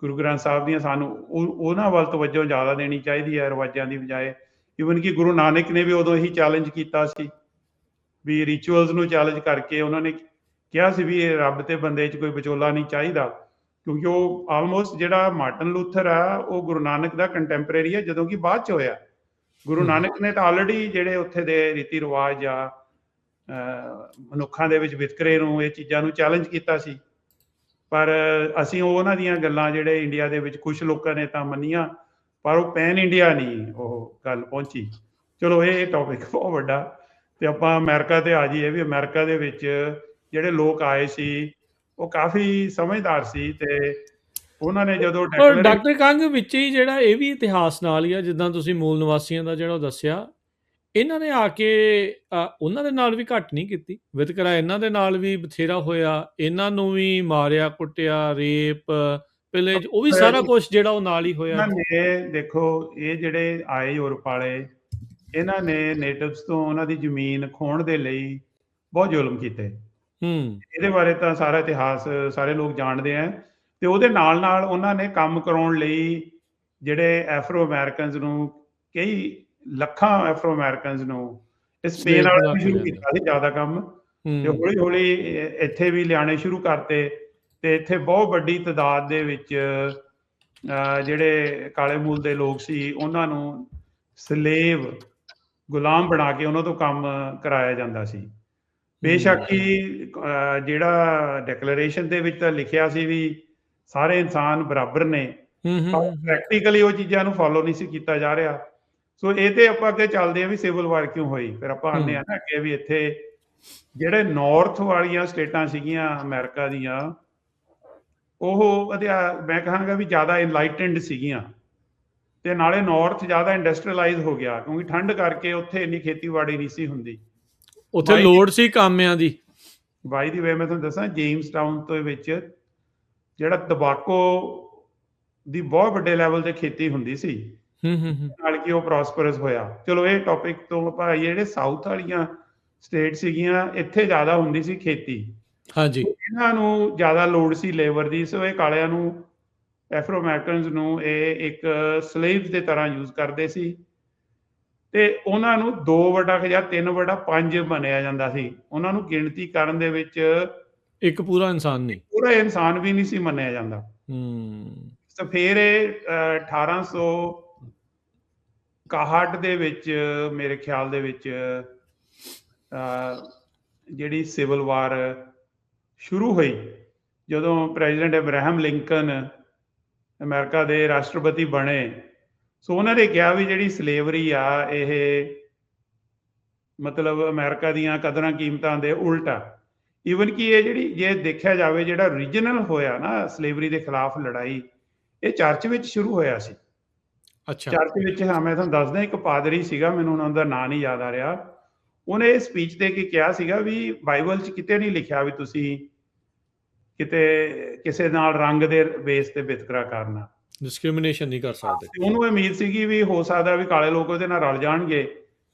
ਗੁਰੂ ਗ੍ਰੰਥ ਸਾਹਿਬ ਦੀਆਂ, ਸਾਨੂੰ ਉਹਨਾਂ ਵੱਲ ਤਵੱਜੋ ਜ਼ਿਆਦਾ ਦੇਣੀ ਚਾਹੀਦੀ ਹੈ ਰਿਵਾਜ਼ਾਂ ਦੀ ਬਜਾਏ। ਈਵਨ ਕਿ ਗੁਰੂ ਨਾਨਕ ਨੇ ਵੀ ਉਦੋਂ ਇਹੀ ਚੈਲੰਜ ਕੀਤਾ ਸੀ, ਵੀ ਰਿਚੁਅਲਸ ਨੂੰ ਚੈਲੰਜ ਕਰਕੇ ਉਹਨਾਂ ਨੇ ਕਿਹਾ ਸੀ ਵੀ ਇਹ ਰੱਬ ਤੇ ਬੰਦੇ 'ਚ ਕੋਈ ਵਿਚੋਲਾ ਨਹੀਂ ਚਾਹੀਦਾ, ਕਿਉਂਕਿ ਉਹ ਆਲਮੋਸਟ ਜਿਹੜਾ ਮਾਰਟਨ ਲੂਥਰ ਆ ਉਹ ਗੁਰੂ ਨਾਨਕ ਦਾ ਕੰਟੈਂਪਰੇਰੀ ਹੈ, ਜਦੋਂ ਕਿ ਬਾਅਦ 'ਚ ਹੋਇਆ। ਗੁਰੂ ਨਾਨਕ ਨੇ ਤਾਂ ਆਲਰੇਡੀ ਜਿਹੜੇ ਉੱਥੇ ਦੇ ਰੀਤੀ ਰਿਵਾਜ ਜਾਂ ਮਨੁੱਖਾਂ ਦੇ ਵਿੱਚ ਵਿਤਕਰੇ ਨੂੰ, ਇਹ ਚੀਜ਼ਾਂ ਨੂੰ ਚੈਲੰਜ ਕੀਤਾ ਸੀ। ਪਰ ਅਸੀਂ ਉਹਨਾਂ ਦੀਆਂ ਗੱਲਾਂ ਜਿਹੜੇ ਇੰਡੀਆ ਦੇ ਵਿੱਚ ਕੁਝ ਲੋਕਾਂ ਨੇ ਤਾਂ ਮੰਨੀਆਂ, ਪਰ ਉਹ ਪੈਨ ਇੰਡੀਆ ਨਹੀਂ ਉਹ ਗੱਲ ਪਹੁੰਚੀ। ਚਲੋ ਇਹ ਟੌਪਿਕ ਬਹੁਤ ਵੱਡਾ, ਤੇ ਆਪਾਂ ਅਮਰੀਕਾ ਤੇ ਆ ਜਾਈਏ। ਵੀ ਅਮਰੀਕਾ ਦੇ ਵਿੱਚ ਜਿਹੜੇ ਲੋਕ ਆਏ ਸੀ ਉਹ ਕਾਫੀ ਸਮਝਦਾਰ ਸੀ, ਤੇ ਉਹਨਾਂ ਨੇ ਜਦੋਂ ਡਾਕਟਰ ਕੰਗ ਵਿੱਚ ਹੀ ਜਿਹੜਾ ਇਹ ਵੀ ਇਤਿਹਾਸ ਨਾਲ ਹੀ ਆ, ਜਿੱਦਾਂ ਤੁਸੀਂ ਮੂਲ ਨਿਵਾਸੀਆਂ ਦਾ ਜਿਹੜਾ ਉਹ ਦੱਸਿਆ, ਇਹਨਾਂ ਨੇ ਆ ਕੇ ਉਹਨਾਂ ਦੇ ਨਾਲ ਵੀ ਘੱਟ ਨਹੀਂ ਕੀਤੀ ਵਿਤਕਰਾ, ਇਹਨਾਂ ਦੇ ਨਾਲ ਵੀ ਬਥੇਰਾ ਹੋਇਆ, ਇਹਨਾਂ ਨੂੰ ਵੀ ਮਾਰਿਆ ਕੁੱਟਿਆ, ਰੇਪ ਪਹਿਲੇ ਉਹ ਵੀ ਸਾਰਾ ਕੁਝ ਜਿਹੜਾ ਉਹ ਨਾਲ ਹੀ ਹੋਇਆ। ਇਹਨਾਂ ਨੇ ਦੇਖੋ, ਇਹ ਜਿਹੜੇ ਆਏ ਯੂਰਪ ਵਾਲੇ, ਇਹਨਾਂ ਨੇ ਨੇਟਿਵਸ ਤੋਂ ਉਹਨਾਂ ਦੀ ਜ਼ਮੀਨ ਖੋਹਣ ਦੇ ਲਈ ਬਹੁਤ ਜ਼ੁਲਮ ਕੀਤੇ। ਇਹਦੇ ਬਾਰੇ ਤਾਂ ਸਾਰਾ ਇਤਿਹਾਸ ਸਾਰੇ ਲੋਕ ਜਾਣਦੇ ਆ। ਤੇ ਉਹਦੇ ਨਾਲ ਨਾਲ ਉਹਨਾਂ ਨੇ ਕੰਮ ਕਰਾਉਣ ਲਈ ਜਿਹੜੇ ਐਫਰੋ ਅਮਰੀਕਨਸ ਨੂੰ, ਕਈ ਲੱਖਾਂ ਐਫਰੋ ਅਮਰੀਕਨਸ ਨੂੰ ਸਪੇਨ ਵਾਲਿਆਂ ਨੇ ਸ਼ੁਰੂ ਕੀਤਾ ਸੀ ਜ਼ਿਆਦਾ ਕੰਮ, ਤੇ ਹੌਲੀ ਹੌਲੀ ਇੱਥੇ ਵੀ ਲਿਆਣੇ ਸ਼ੁਰੂ ਕਰਤੇ। ਤੇ ਇੱਥੇ ਬਹੁਤ ਵੱਡੀ ਤਾਦਾਦ ਦੇ ਵਿੱਚ ਜਿਹੜੇ ਕਾਲੇ ਮੂਲ ਦੇ ਲੋਕ ਸੀ ਉਹਨਾਂ ਨੂੰ ਸਲੇਵ, ਗੁਲਾਮ ਬਣਾ ਕੇ ਉਹਨਾਂ ਤੋਂ ਕੰਮ ਕਰਾਇਆ ਜਾਂਦਾ ਸੀ। ਬੇਸ਼ੱਕ ਹੀ ਜਿਹੜਾ ਡਿਕਲੇਰੇਸ਼ਨ ਦੇ ਵਿੱਚ ਤਾਂ ਲਿਖਿਆ ਸੀ ਵੀ ਸਾਰੇ ਇਨਸਾਨ ਬਰਾਬਰ ਨੇ, ਪ੍ਰੈਕਟੀਕਲੀ ਉਹ ਚੀਜ਼ਾਂ ਨੂੰ ਫੋਲੋ ਨਹੀਂ ਸੀ ਕੀਤਾ ਜਾ ਰਿਹਾ। ਸੋ ਇਹ ਤੇ ਆਪਾਂ ਅੱਗੇ ਚੱਲਦੇ ਆ ਵੀ ਸਿਵਲ ਵਾਰ ਕਿਉਂ ਹੋਈ। ਫਿਰ ਆਪਾਂ ਆਉਂਦੇ ਆ ਨਾ ਅੱਗੇ ਵੀ ਇੱਥੇ ਜਿਹੜੇ ਨਾਰਥ ਵਾਲੀਆਂ ਸਟੇਟਾਂ ਸੀਗੀਆਂ ਅਮਰੀਕਾ ਦੀਆਂ, ਉਹ ਮੈਂ ਕਹਾਂਗਾ ਵੀ ਜ਼ਿਆਦਾ ਇਨਲਾਈਟਨਡ ਸੀਗੀਆਂ, ਤੇ ਨਾਲੇ ਨਾਰਥ ਜ਼ਿਆਦਾ ਇੰਡਸਟਰੀਅਲਾਈਜ਼ ਹੋ ਗਿਆ, ਕਿਉਂਕਿ ਠੰਡ ਕਰਕੇ ਉੱਥੇ ਇੰਨੀ ਖੇਤੀਬਾੜੀ ਨਹੀਂ ਸੀ ਹੁੰਦੀ। ਉੱਥੇ ਲੋੜ ਸੀ ਕਾਮਿਆਂ ਦੀ। ਬਾਈ ਦੀ ਵੇ ਮੈਂ ਤੁਹਾਨੂੰ ਦੱਸਾਂ, ਜੇਮਸ ਟਾਊਨ ਤੋਂ ਵਿੱਚ ਜਿਹੜਾ ਤੰਬਾਕੂ ਦੀ ਬਹੁਤ ਵੱਡੇ ਲੈਵਲ ਤੇ ਖੇਤੀ ਹੁੰਦੀ ਸੀ, ਨਾਲ ਕਿ ਉਹ ਪ੍ਰੋਸਪਰਸ ਹੋਇਆ। ਚਲੋ ਇਹ ਟੌਪਿਕ ਤੋਂ ਆਪਾਂ ਆਈਏ, ਜਿਹੜੇ ਸਾਊਥ ਵਾਲੀਆਂ ਸਟੇਟ ਸੀਗੀਆਂ, ਇੱਥੇ ਜ਼ਿਆਦਾ ਹੁੰਦੀ ਸੀ ਖੇਤੀ। ਹਾਂਜੀ, ਇਹਨਾਂ ਨੂੰ ਜ਼ਿਆਦਾ ਲੋੜ ਸੀ ਲੇਬਰ ਦੀ, ਸੋ ਇਹ ਕਾਲਿਆਂ ਨੂੰ, ਐਫਰੋ ਅਮਰੀਕਨਸ ਨੂੰ ਇਹ ਇੱਕ ਸਲੇਵ ਦੇ ਤਰ੍ਹਾਂ ਯੂਜ਼ ਕਰਦੇ ਸੀ, ਤੇ ਉਹਨਾਂ ਨੂੰ 2/5 ਜਾਂ 3/5 ਮੰਨਿਆ ਜਾਂਦਾ ਸੀ। ਉਹਨਾਂ ਨੂੰ ਗਿਣਤੀ ਕਰਨ ਦੇ ਵਿੱਚ ਇੱਕ ਪੂਰਾ ਇਨਸਾਨ ਨਹੀਂ, ਪੂਰਾ ਇਨਸਾਨ ਵੀ ਨਹੀਂ ਸੀ ਮੰਨਿਆ ਜਾਂਦਾ। ਤਾਂ ਫਿਰ ਇਹ 1861 ਦੇ ਵਿੱਚ ਮੇਰੇ ਖਿਆਲ ਦੇ ਵਿੱਚ ਜਿਹੜੀ ਸਿਵਲ ਵਾਰ ਸ਼ੁਰੂ ਹੋਈ, ਜਦੋਂ ਪ੍ਰੈਜ਼ੀਡੈਂਟ ਅਬਰਾਹਮ ਲਿੰਕਨ ਅਮਰੀਕਾ ਦੇ ਰਾਸ਼ਟਰਪਤੀ ਬਣੇ, ਸੋ ਉਹਨਾਂ ਨੇ ਕਿਹਾ ਵੀ ਜਿਹੜੀ ਸਲੇਵਰੀ ਆ, ਇਹ ਮਤਲਬ ਅਮਰੀਕਾ ਦੀਆਂ ਕਦਰਾਂ ਕੀਮਤਾਂ ਦੇ ਉਲਟ ਆ। ਈਵਨ ਕਿ ਇਹ ਜਿਹੜੀ, ਜੇ ਦੇਖਿਆ ਜਾਵੇ, ਜਿਹੜਾ ਓਰੀਜਨਲ ਹੋਇਆ ਨਾ ਸਲੇਵਰੀ ਦੇ ਖਿਲਾਫ ਲੜਾਈ, ਇਹ ਚਰਚ ਵਿੱਚ ਸ਼ੁਰੂ ਹੋਇਆ ਸੀ। ਅੱਛਾ, ਚਰਚ ਵਿੱਚ, ਹਾਂ ਮੈਂ ਤੁਹਾਨੂੰ ਦੱਸਦਾ, ਇੱਕ ਪਾਦਰੀ ਸੀਗਾ, ਮੈਨੂੰ ਉਹਨਾਂ ਦਾ ਨਾਂ ਨਹੀਂ ਯਾਦ ਆ ਰਿਹਾ, ਉਹਨੇ ਇਹ ਸਪੀਚ ਦੇ ਕੇ ਕਿਹਾ ਸੀਗਾ ਵੀ ਬਾਈਬਲ 'ਚ ਕਿਤੇ ਨਹੀਂ ਲਿਖਿਆ ਵੀ ਤੁਸੀਂ ਕਿਤੇ ਕਿਸੇ ਨਾਲ ਰੰਗ ਦੇ ਬੇਸ ਤੇ ਵਿਤਕਰਾ ਕਰਨਾ, ਡਿਸਕ੍ਰਿਮੀਨੇਸ਼ਨ ਨਹੀਂ ਕਰ ਸਕਦੇ। ਉਹਨੂੰ ਉਮੀਦ ਸੀਗੀ ਵੀ ਹੋ ਸਕਦਾ ਵੀ ਕਾਲੇ ਲੋਕ ਉਹਦੇ ਨਾਲ ਰਲ ਜਾਣਗੇ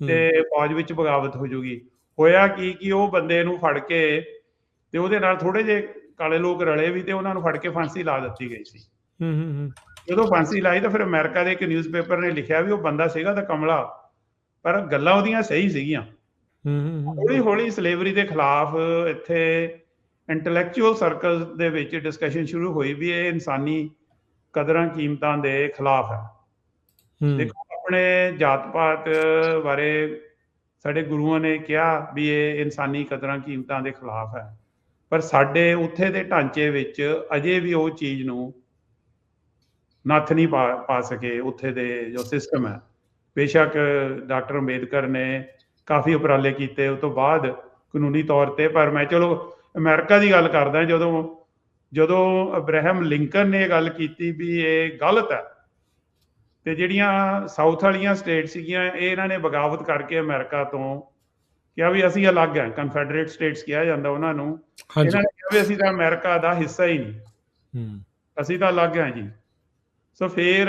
ਤੇ ਫੌਜ ਵਿੱਚ ਬਗਾਵਤ ਹੋ ਜੂਗੀ। ਹੋਇਆ ਕਿ ਉਹ ਬੰਦੇ ਨੂੰ ਫੜ ਕੇ, ਤੇ ਉਹਦੇ ਨਾਲ ਥੋੜੇ ਜਿਹੇ ਕਾਲੇ ਲੋਕ ਰਲੇ ਵੀ, ਤੇ ਉਹਨਾਂ ਨੂੰ ਫੜ ਕੇ ਫਾਂਸੀ ਲਾ ਦਿੱਤੀ ਗਈ ਸੀ। ਜਦੋਂ ਫਾਂਸੀ ਲਾਈ ਤਾਂ ਫਿਰ ਅਮਰੀਕਾ ਦੇ ਇੱਕ ਨਿਊਜ਼ਪੇਪਰ ਨੇ ਲਿਖਿਆ ਵੀ ਉਹ ਬੰਦਾ ਸੀਗਾ ਤਾਂ ਕਮਲਾ, ਪਰ ਗੱਲਾਂ ਉਹਦੀਆਂ ਸਹੀ ਸੀਗੀਆਂ। ਹੌਲੀ ਹੌਲੀ ਸਲੇਵਰੀ ਦੇ ਖਿਲਾਫ ਇੱਥੇ ਇੰਟੈਲੈਕਚੁਅਲ ਸਰਕਲ ਦੇ ਵਿੱਚ ਡਿਸਕਸ਼ਨ ਸ਼ੁਰੂ ਹੋਈ ਵੀ ਇਹ ਇਨਸਾਨੀ ਕਦਰਾਂ ਕੀਮਤਾਂ ਦੇ ਖਿਲਾਫ ਹੈ। ਦੇਖੋ, ਆਪਣੇ ਜਾਤ ਪਾਤ ਬਾਰੇ ਸਾਡੇ ਗੁਰੂਆਂ ਨੇ ਕਿਹਾ ਵੀ ਇਹ ਇਨਸਾਨੀ ਕਦਰਾਂ ਕੀਮਤਾਂ ਦੇ ਖਿਲਾਫ ਹੈ, ਪਰ ਸਾਡੇ ਉੱਥੇ ਦੇ ਢਾਂਚੇ ਵਿੱਚ ਅਜੇ ਵੀ ਉਹ ਚੀਜ਼ ਨੂੰ ਨੱਥ ਨਹੀਂ ਪਾ ਸਕੇ। ਉੱਥੇ ਦੇ ਜੋ ਸਿਸਟਮ ਹੈ, ਬੇਸ਼ੱਕ ਡਾਕਟਰ ਅੰਬੇਦਕਰ ਨੇ ਕਾਫੀ ਉਪਰਾਲੇ ਕੀਤੇ ਉਸ ਤੋਂ ਬਾਅਦ ਕਾਨੂੰਨੀ ਤੌਰ ਤੇ, ਪਰ ਮੈਂ ਚਲੋ ਅਮਰੀਕਾ ਦੀ ਗੱਲ ਕਰਦਾ, ਜਦੋਂ ਅਬਰਾਹਮ ਲਿੰਕਨ ਨੇ ਇਹ ਗੱਲ ਕੀਤੀ ਵੀ ਇਹ ਗਲਤ ਹੈ, ਤੇ ਜਿਹੜੀਆਂ ਸਾਊਥ ਵਾਲੀਆਂ ਸਟੇਟ ਸੀਗੀਆਂ, ਇਹ ਇਹਨਾਂ ਨੇ ਬਗਾਵਤ ਕਰਕੇ ਅਮਰੀਕਾ ਤੋਂ ਕਿਹਾ ਵੀ ਅਸੀਂ ਅਲੱਗ ਹਾਂ, ਕਨਫੈਡਰੇਟ ਸਟੇਟਸ ਕਿਹਾ ਜਾਂਦਾ ਉਹਨਾਂ ਨੂੰ। ਇਹਨਾਂ ਨੇ ਕਿਹਾ ਵੀ ਅਸੀਂ ਤਾਂ ਅਮਰੀਕਾ ਦਾ ਹਿੱਸਾ ਹੀ ਨਹੀਂ, ਅਸੀਂ ਤਾਂ ਅਲੱਗ ਹਾਂ ਜੀ। ਸੋ ਫਿਰ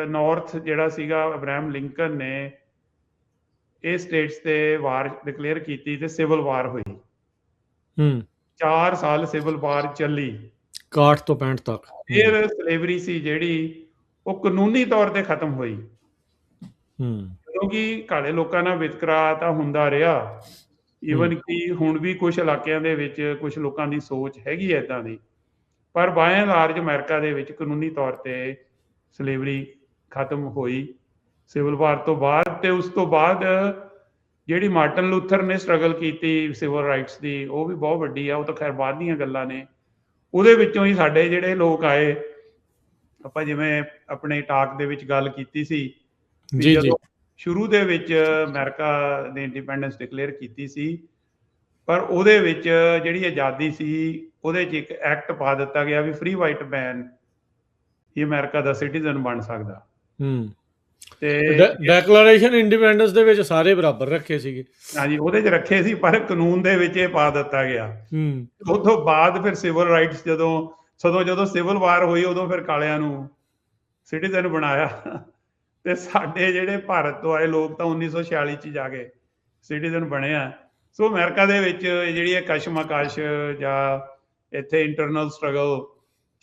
ਨਾਰਥ ਜਿਹੜਾ ਸੀਗਾ, ਅਬਰਾਹਮ ਲਿੰਕਨ ਨੇ ਇਹ ਸਟੇਟਸ ਤੇ ਵਾਰ ਡਿਕਲੇਅਰ ਕੀਤੀ ਤੇ ਸਿਵਲ ਵਾਰ ਹੋਈ। 4 ਸਾਲ ਸਿਵਲ ਵਾਰ ਚੱਲੀ, 61 ਤੋਂ 65 ਤੱਕ। ਫਿਰ ਸਲੇਵਰੀ ਸੀ ਜਿਹੜੀ, ਉਹ ਕਾਨੂੰਨੀ ਤੌਰ ਤੇ ਖਤਮ ਹੋਈ, ਕਿਉਂਕਿ ਕਾਲੇ ਲੋਕਾਂ ਨਾਲ ਵਿਤਕਰਾ ਤਾਂ ਹੁੰਦਾ ਰਿਹਾ। ਈਵਨ ਕਿ ਹੁਣ ਵੀ ਕੁਝ ਇਲਾਕਿਆਂ ਦੇ ਵਿੱਚ ਕੁਝ ਲੋਕਾਂ ਦੀ ਸੋਚ ਹੈਗੀ ਹੈ ਏਦਾਂ ਦੀ, ਪਰ ਬਾਏ ਐਂਡ ਲਾਰਜ ਅਮਰੀਕਾ ਦੇ ਵਿੱਚ ਕਾਨੂੰਨੀ ਤੌਰ ਤੇ ਸਲੇਵਰੀ ਖਤਮ ਹੋਈ ਸਿਵਲ ਵਾਰ ਤੋਂ ਬਾਅਦ। ਤੇ ਉਸ ਤੋਂ ਬਾਅਦ ਜਿਹੜੀ ਮਾਰਟਨ ਲੂਥਰ ਨੇ ਸਟਰਗਲ ਕੀਤੀ ਸਿਵਲ ਰਾਈਟਸ ਦੀ, ਉਹ ਵੀ ਬਹੁਤ ਵੱਡੀ ਆ, ਉਹ ਤਾਂ ਖੈਰ ਬਾਅਦ ਦੀਆਂ ਗੱਲਾਂ ਨੇ। ਉਹਦੇ ਵਿੱਚੋਂ ਹੀ ਸਾਡੇ ਜਿਹੜੇ ਲੋਕ ਆਏ, ਆਪਾਂ ਜਿਵੇਂ ਆਪਣੇ ਟਾਕ ਦੇ ਵਿੱਚ ਗੱਲ ਕੀਤੀ ਸੀ, ਜਦੋਂ ਸ਼ੁਰੂ ਦੇ ਵਿੱਚ ਅਮਰੀਕਾ ਨੇ ਇੰਡੀਪੈਂਡੈਂਸ ਡਿਕਲੇਅਰ ਕੀਤੀ ਸੀ, ਪਰ ਉਹਦੇ ਵਿੱਚ ਜਿਹੜੀ ਆਜ਼ਾਦੀ ਸੀ, ਉਹਦੇ 'ਚ ਇੱਕ ਐਕਟ ਪਾ ਦਿੱਤਾ ਗਿਆ ਵੀ ਫ੍ਰੀ ਵਾਈਟ ਮੈਨ ਹੀ ਅਮਰੀਕਾ ਦਾ ਸਿਟੀਜ਼ਨ ਬਣ ਸਕਦਾ। ਤੇ ਡੈਕਲੇਰੇਸ਼ਨ ਇੰਡੀਪੈਂਡੈਂਸ ਦੇ ਵਿੱਚ ਸਾਰੇ ਬਰਾਬਰ ਰੱਖੇ ਸੀਗੇ। ਹਾਂਜੀ, ਉਹਦੇ 'ਚ ਰੱਖੇ ਸੀ, ਪਰ ਕਾਨੂੰਨ ਦੇ ਵਿੱਚ ਇਹ ਪਾ ਦਿੱਤਾ ਗਿਆ। ਉਸ ਤੋਂ ਬਾਅਦ ਫਿਰ ਸਿਵਲ ਰਾਈਟਸ ਜਦੋਂ ਸਿਵਲ ਵਾਰ ਹੋਈ, ਉਦੋਂ ਫਿਰ ਕਾਲਿਆਂ ਨੂੰ ਸਿਟੀਜ਼ਨ ਬਣਾਇਆ, ਤੇ ਸਾਡੇ ਜਿਹੜੇ ਭਾਰਤ ਤੋਂ ਆਏ ਲੋਕ ਤਾਂ 1946 'ਚ ਜਾ ਕੇ ਸਿਟੀਜ਼ਨ ਬਣੇ ਆ। ਸੋ ਅਮਰੀਕਾ ਦੇ ਵਿੱਚ ਜਿਹੜੀ ਇਹ ਕਸ਼ਮਕਸ਼ ਜਾਂ ਇੱਥੇ ਇੰਟਰਨਲ ਸਟਰਗਲ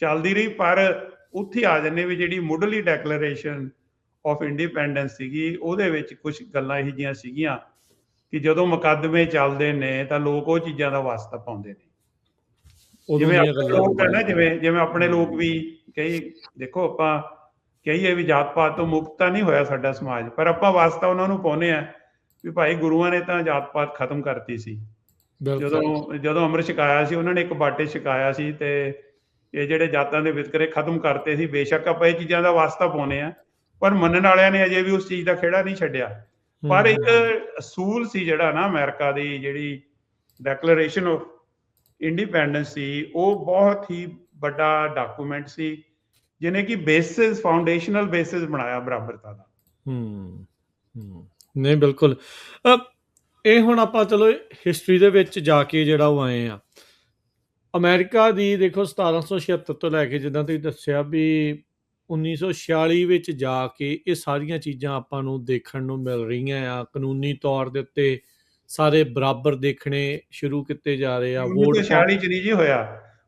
ਚੱਲਦੀ ਰਹੀ, ਪਰ ਉੱਥੇ ਆ ਜਾਂਦੇ ਵੀ ਜਿਹੜੀ ਮੁੱਢਲੀ ਡੈਕਲੇਰੇਸ਼ਨ ਆਫ ਇੰਡੀਪੈਂਡੈਂਸ ਸੀਗੀ, ਉਹਦੇ ਵਿੱਚ ਕੁਝ ਗੱਲਾਂ ਇਹੋ ਜਿਹੀਆਂ ਸੀਗੀਆਂ ਕਿ ਜਦੋਂ ਮੁਕੱਦਮੇ ਚੱਲਦੇ ਨੇ ਤਾਂ ਲੋਕ ਉਹ ਚੀਜ਼ਾਂ ਦਾ ਵਾਸਤਾ ਪਾਉਂਦੇ ਨੇ। ਜਿਵੇਂ ਆਪਣੇ ਲੋਕ ਹੈ ਨਾ, ਜਿਵੇਂ ਆਪਣੇ ਲੋਕ ਵੀ ਦੇਖੋ, ਆਪਾਂ ਕਹੀਏ ਵੀ ਜਾਤ ਪਾਤ ਤੋਂ ਮੁਕਤ ਤਾਂ ਨਹੀਂ ਹੋਇਆ ਸਾਡਾ ਸਮਾਜ, ਪਰ ਆਪਾਂ ਵਾਸਤਾ ਉਹਨਾਂ ਨੂੰ ਪਾਉਂਦੇ ਆ ਵੀ ਭਾਈ ਗੁਰੂਆਂ ਨੇ ਤਾਂ ਜਾਤ ਪਾਤ ਖਤਮ ਕਰਤੀ ਸੀ। ਜਦੋਂ ਅੰਮ੍ਰਿਤ ਛਕਾਇਆ ਸੀ, ਉਹਨਾਂ ਨੇ ਇੱਕ ਬਾਟੇ ਛਕਾਇਆ ਸੀ, ਤੇ ਇਹ ਜਿਹੜੇ ਜਾਤਾਂ ਦੇ ਵਿਤਕਰੇ ਖਤਮ ਕਰਤੇ ਸੀ। ਬੇਸ਼ੱਕ ਆਪਾਂ ਇਹ ਚੀਜ਼ਾਂ ਦਾ ਵਾਸਤਾ ਪਾਉਂਦੇ ਆ, ਪਰ ਮੰਨਣ ਵਾਲਿਆਂ ਨੇ ਅਜੇ ਵੀ ਉਸ ਚੀਜ਼ ਦਾ ਖਹਿੜਾ ਨਹੀਂ ਛੱਡਿਆ। ਪਰ ਇੱਕ ਅਸੂਲ ਸੀ ਜਿਹੜਾ ਨਾ ਅਮਰੀਕਾ ਦੀ ਜਿਹੜੀ ਡੈਕਲੇਰੇਸ਼ਨ ਆਫ ਇੰਡੀਪੈਂਡੈਂਸ ਸੀ, ਉਹ ਬਹੁਤ ਹੀ ਵੱਡਾ ਡਾਕੂਮੈਂਟ ਸੀ ਜਿਹਨੇ ਕਿ ਬੇਸਿਸ, ਫਾਊਂਡੇਸ਼ਨਲ ਬੇਸਿਸ ਬਣਾਇਆ ਬਰਾਬਰਤਾ ਦਾ। ਹੂੰ ਹੂੰ ਨਹੀਂ ਬਿਲਕੁਲ। ਇਹ ਹੁਣ ਆਪਾਂ ਚਲੋ ਹਿਸਟਰੀ ਦੇ ਵਿੱਚ ਜਾ ਕੇ ਜਿਹੜਾ ਉਹ ਆਏ ਆ, ਅਮਰੀਕਾ ਦੀ ਦੇਖੋ 1776 ਤੋਂ ਲੈ ਕੇ ਜਿੱਦਾਂ ਤੁਸੀਂ ਦੱਸਿਆ ਵੀ 1946 ਵਿੱਚ ਜਾ ਕੇ ਇਹ ਸਾਰੀਆਂ ਚੀਜ਼ਾਂ ਆਪਾਂ ਨੂੰ ਦੇਖਣ ਨੂੰ ਮਿਲ ਰਹੀਆਂ ਆ। ਕਾਨੂੰਨੀ ਤੌਰ ਦੇ ਉੱਤੇ ਸਾਰੇ ਬਰਾਬਰ ਦੇਖਣੇ ਸ਼ੁਰੂ ਕੀਤੇ ਜਾ ਰਹੇ ਆ। ਵੋਟ 1946 ਚ ਨਹੀਂ ਜੀ ਹੋਇਆ।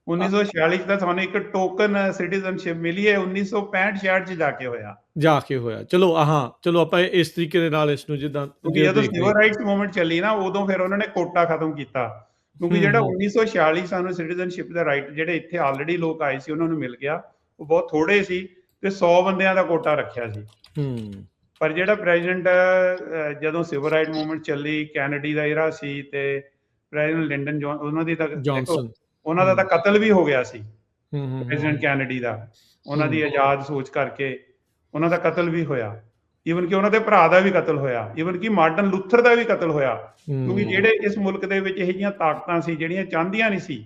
1946 ਚ ਤਾਂ ਤੁਹਾਨੂੰ ਇੱਕ ਟੋਕਨ ਸਿਟੀਜ਼ਨਸ਼ਿਪ ਮਿਲੀ ਹੈ, 1965-66 ਚ ਜਾ ਕੇ ਹੋਇਆ। ਜਾ ਕੇ ਹੋਇਆ। ਚਲੋ ਹਾਂ, ਚਲੋ ਆਪਾਂ ਇਸ ਤਰੀਕੇ ਦੇ ਨਾਲ ਇਸ ਨੂੰ ਜਿੱਦਾਂ ਕਿਉਂਕਿ ਜਦੋਂ ਸਿਵਲ ਰਾਈਟਸ ਮੂਵਮੈਂਟ ਚੱਲੀ ਨਾ, ਉਦੋਂ ਫਿਰ ਉਹਨਾਂ ਨੇ ਕੋਟਾ ਖਤਮ ਕੀਤਾ। ਕਿਉਂਕਿ ਜਿਹੜਾ 1946 ਸਾਨੂੰ ਸਿਟੀਜ਼ਨਸ਼ਿਪ ਦਾ ਰਾਈਟ ਜਿਹੜੇ ਇੱਥੇ ਆਲਰੇਡੀ ਲੋਕ ਆਏ ਸੀ ਉਹਨਾਂ ਨੂੰ ਮਿਲ ਗਿਆ, ਉਹ ਬਹੁਤ ਥੋੜੇ ਸੀ ਤੇ 100 ਬੰਦਿਆਂ ਦਾ ਕੋਟਾ ਰੱਖਿਆ ਸੀ। ਪਰ ਜਿਹੜਾ ਪ੍ਰੈਜ਼ੀਡੈਂਟ ਜਦੋਂ ਸਿਵਲ ਰਾਈਟ ਮੂਵਮੈਂਟ ਚੱਲੀ, ਕੈਨੇਡੀ ਦਾ ਏਰਾ ਸੀ ਤੇ ਪ੍ਰੈਜ਼ੀਡੈਂਟ ਲਿੰਡਨ ਉਹਨਾਂ ਦੀ ਤਾਂ ਉਹਨਾਂ ਦਾ ਤਾਂ ਕਤਲ ਵੀ ਹੋ ਗਿਆ ਸੀ। ਪ੍ਰੈਜ਼ੀਡੈਂਟ ਕੈਨੇਡੀ ਦਾ, ਉਹਨਾਂ ਦੀ ਆਜ਼ਾਦ ਸੋਚ ਕਰਕੇ ਉਹਨਾਂ ਦਾ ਕਤਲ ਵੀ ਹੋਇਆ। ਈਵਨ ਕਿ ਉਹਨਾਂ ਦੇ ਭਰਾ ਦਾ ਵੀ ਕਤਲ ਹੋਇਆ, ਈਵਨ ਕਿ ਮਾਰਟਨ ਲੂਥਰ ਦਾ ਵੀ ਕਤਲ ਹੋਇਆ। ਕਿਉਂਕਿ ਜਿਹੜੇ ਇਸ ਮੁਲਕ ਦੇ ਵਿੱਚ ਇਹੋ ਜਿਹੀਆਂ ਤਾਕਤਾਂ ਸੀ ਜਿਹੜੀਆਂ ਚਾਹੁੰਦੀਆਂ ਨਹੀਂ ਸੀ